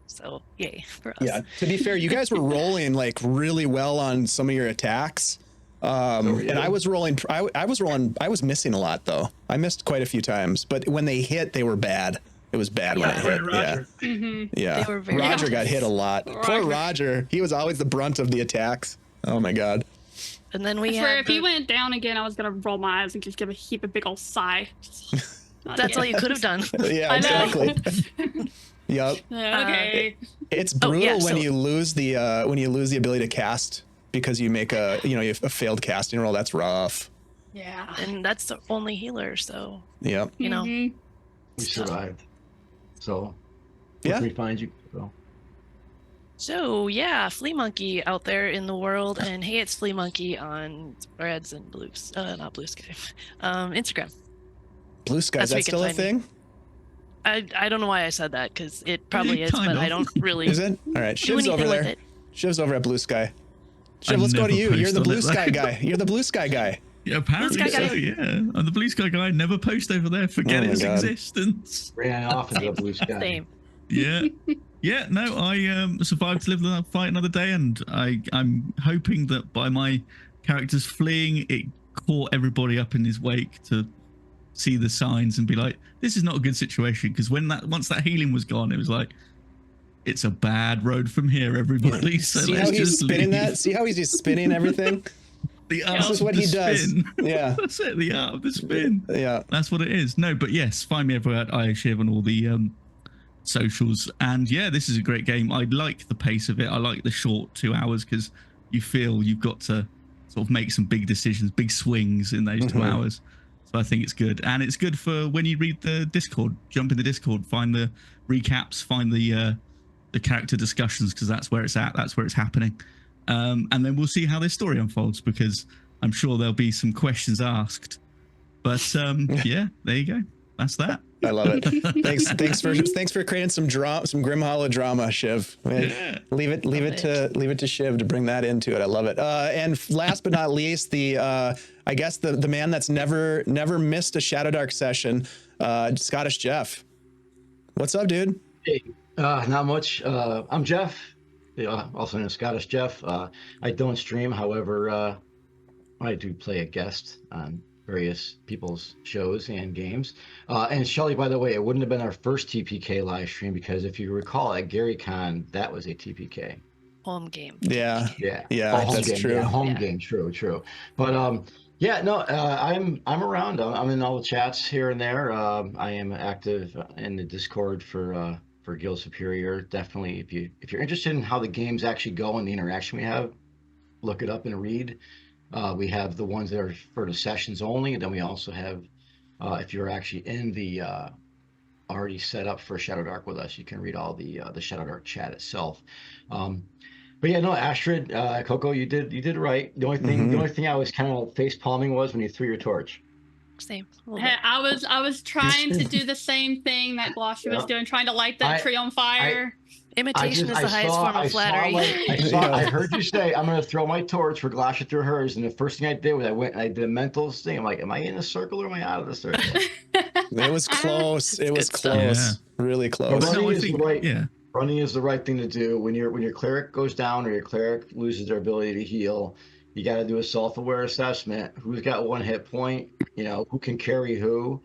S2: So yay for us.
S1: Yeah, to be fair, you guys were rolling like really well on some of your attacks. And I was rolling, I was missing a lot though. I missed quite a few times, but when they hit, they were bad. It was bad when it hit.
S6: Roger.
S1: Yeah.
S2: They were very
S1: Roger got hit a lot. Poor Roger. He was always the brunt of the attacks. Oh my God.
S2: And then we
S4: I swear, if he went down again, I was gonna roll my eyes and just give a big old sigh.
S2: That's all you could have done.
S1: Yeah, exactly. Yep.
S4: Okay.
S1: It's brutal
S2: yeah,
S1: when
S2: so-
S1: you lose the ability to cast because you make a failed casting roll. That's rough.
S4: Yeah.
S2: And that's the only healer, so
S1: Yep.
S2: you know.
S4: Mhm.
S5: We
S2: it's tough.
S5: survived. So,
S1: Yeah.
S5: where can we find you? So,
S2: So yeah, Flea Monkey out there in the world, and hey, it's Flea Monkey on Threads and not Blue Sky, Instagram.
S1: Blue Sky, is
S2: That's where
S1: that
S2: you can
S1: still a
S2: find me.
S1: thing?
S2: I don't know why I said that because it probably is,
S3: Kind
S2: but
S3: of.
S2: I don't really
S1: Is it? All right.
S2: do
S1: Shiv's over
S2: anything with
S1: there.
S2: it.
S1: Shiv's over at Blue Sky. Shiv,
S3: I
S1: let's go to
S3: never
S1: you. You're
S3: post
S1: the
S3: on
S1: Blue
S3: it,
S1: Sky
S3: though.
S1: guy. You're the Blue Sky guy.
S3: Yeah, apparently
S2: Blue Sky
S3: so.
S2: guy.
S3: Yeah, I'm the Blue Sky guy. Never post over there. Forget
S1: Oh my
S3: its
S1: God.
S3: existence.
S5: ran off into the blue sky.
S2: Same.
S3: Yeah, yeah. No, I survived to live the fight another day, and I'm hoping that by my characters fleeing, it caught everybody up in his wake to see the signs and be like, this is not a good situation. Because once that healing was gone, it was like, it's a bad road from here, everybody. So
S1: See how
S3: let's
S1: he's
S3: just
S1: spinning
S3: leave.
S1: that? See how he's just spinning everything?
S3: The art
S1: This is
S3: of
S1: what
S3: the
S1: he does.
S3: spin.
S1: Yeah.
S3: That's it. The art of the spin.
S1: Yeah.
S3: That's what it is. No, but yes, find me everywhere at IOShiv on all the socials. And yeah, this is a great game. I like the pace of it. I like the short 2 hours because you feel you've got to sort of make some big decisions, big swings in those 2 hours. So I think it's good. And it's good for when you read the Discord, jump in the Discord, find the recaps, find the character discussions, because that's where it's at. That's where it's happening. And then we'll see how this story unfolds, because I'm sure there'll be some questions asked. But yeah, there you go. That's that.
S1: I love it. Thanks for creating some Grimhollow drama, Shiv.
S3: Yeah.
S1: Leave it to Shiv to bring that into it. I love it. And last but not least, I guess the man that's never missed a Shadowdark session, ScottishJeff. What's up, dude?
S5: Hey, not much. I'm Jeff, also known as ScottishJeff. I don't stream, however, I do play a guest on various people's shows and games. And Shelly, by the way, it wouldn't have been our first TPK live stream, because if you recall at GaryCon, that was a TPK.
S2: Home game.
S1: Yeah.
S5: Yeah, home
S1: that's
S5: game,
S1: true.
S5: Yeah, home
S2: Yeah.
S5: game, true. But yeah, no, I'm around. I'm in all the chats here and there. I am active in the Discord for Guild Superior. Definitely, if you're interested in how the games actually go and the interaction we have, look it up and read. We have the ones that are for the sessions only, and then we also have, if you're actually in the already set up for Shadowdark with us, you can read all the Shadowdark chat itself. But yeah, no, Astrid, Coco, you did right. The only thing I was kind of face palming was when you threw your torch.
S2: Same.
S4: I was trying to do the same thing that Glosha was doing, trying to light that tree on fire.
S2: Imitation is the highest form of flattery.
S5: I heard you say, I'm going to throw my torch where Glosha threw hers. And the first thing I did was I did a mental thing. I'm like, am I in the circle or am I out of the circle?
S1: It was close. It was
S2: good stuff.
S1: close. Really close.
S5: Running is the right.
S3: Yeah.
S5: Running is the right thing to do. When your cleric goes down or your cleric loses their ability to heal, you got to do a self-aware assessment. Who's got 1 hit point? Who can carry who?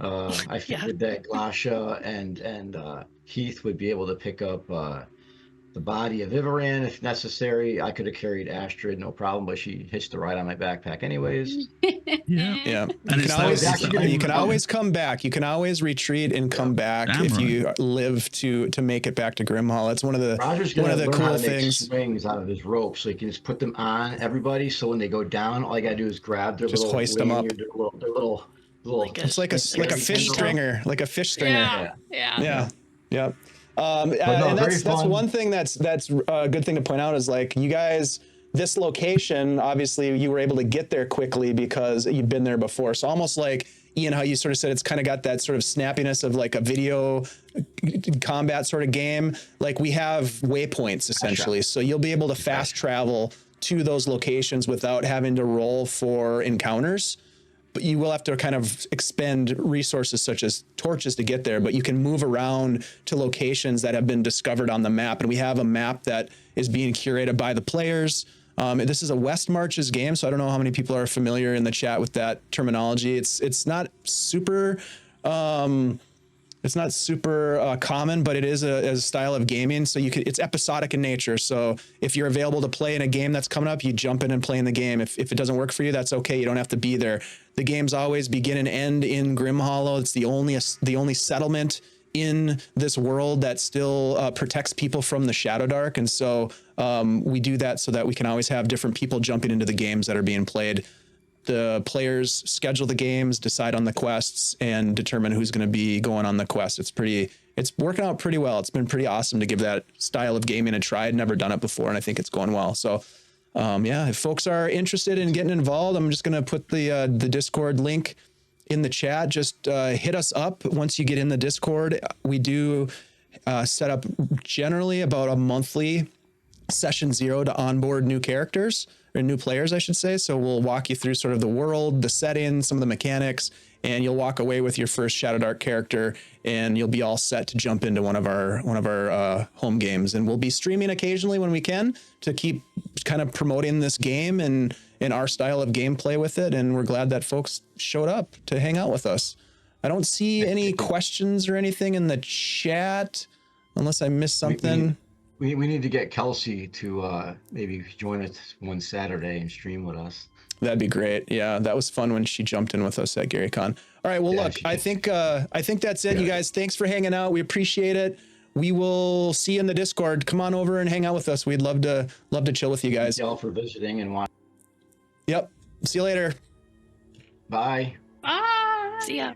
S5: I figured that Glosha and Heath would be able to pick up the body of Ivaran if necessary. I could have carried Astrid, no problem, but she hitched the ride on my backpack anyways.
S1: Yeah.
S3: And
S1: You can always come back. You can always retreat and come back if you live to make it back to Grimhollow. That's one of the
S5: Roger's gonna learn
S1: cool
S5: how to make
S1: things.
S5: swings out of his rope, so you can just put them on everybody. So when they go down, all you gotta do is grab their
S1: Just
S5: little
S1: hoist them up.
S5: their little.
S1: It's like a fish stringer, like a fish stringer.
S4: Yeah.
S1: Yeah.
S5: no,
S1: And that's
S5: fun.
S1: one thing that's a good thing to point out is, like, you guys, this location, obviously you were able to get there quickly because you'd been there before. So almost like, Ian, how you sort of said it's kind of got that sort of snappiness of like a video combat sort of game. Like, we have waypoints essentially. So you'll be able to fast travel to those locations without having to roll for encounters. But you will have to kind of expend resources such as torches to get there, but you can move around to locations that have been discovered on the map. And we have a map that is being curated by the players. This is a West Marches game, so I don't know how many people are familiar in the chat with that terminology. It's not super common, but it is a style of gaming. So it's episodic in nature. So if you're available to play in a game that's coming up, you jump in and play in the game. If it doesn't work for you, that's okay. You don't have to be there. The games always begin and end in Grimhollow. It's the only settlement in this world that still protects people from the Shadowdark. And so we do that so that we can always have different people jumping into the games that are being played. The players schedule the games, decide on the quests, and determine who's going to be going on the quest. It's working out pretty well. It's been pretty awesome to give that style of gaming a try. I'd never done it before, and I think it's going well. So yeah, if folks are interested in getting involved, I'm just going to put the Discord link in the chat. Just hit us up once you get in the Discord. We do set up generally about a monthly session 0 to onboard new characters, or new players, I should say. So we'll walk you through sort of the world, the setting, some of the mechanics, and you'll walk away with your first Shadowdark character, and you'll be all set to jump into one of our home games. And we'll be streaming occasionally when we can to keep kind of promoting this game and our style of gameplay with it. And we're glad that folks showed up to hang out with us. I don't see any questions or anything in the chat, unless I missed something.
S5: We need to get Kelsey to maybe join us one Saturday and stream with us.
S1: That'd be great. Yeah, that was fun when she jumped in with us at GaryCon. All right, well,
S5: Yeah,
S1: look, I think that's it, you guys. Thanks for hanging out. We appreciate it. We will see you in the Discord. Come on over and hang out with us. We'd love to chill with you guys.
S5: Thank y'all for visiting and watching.
S1: Yep. See you later.
S5: Bye.
S4: Bye.
S2: See ya.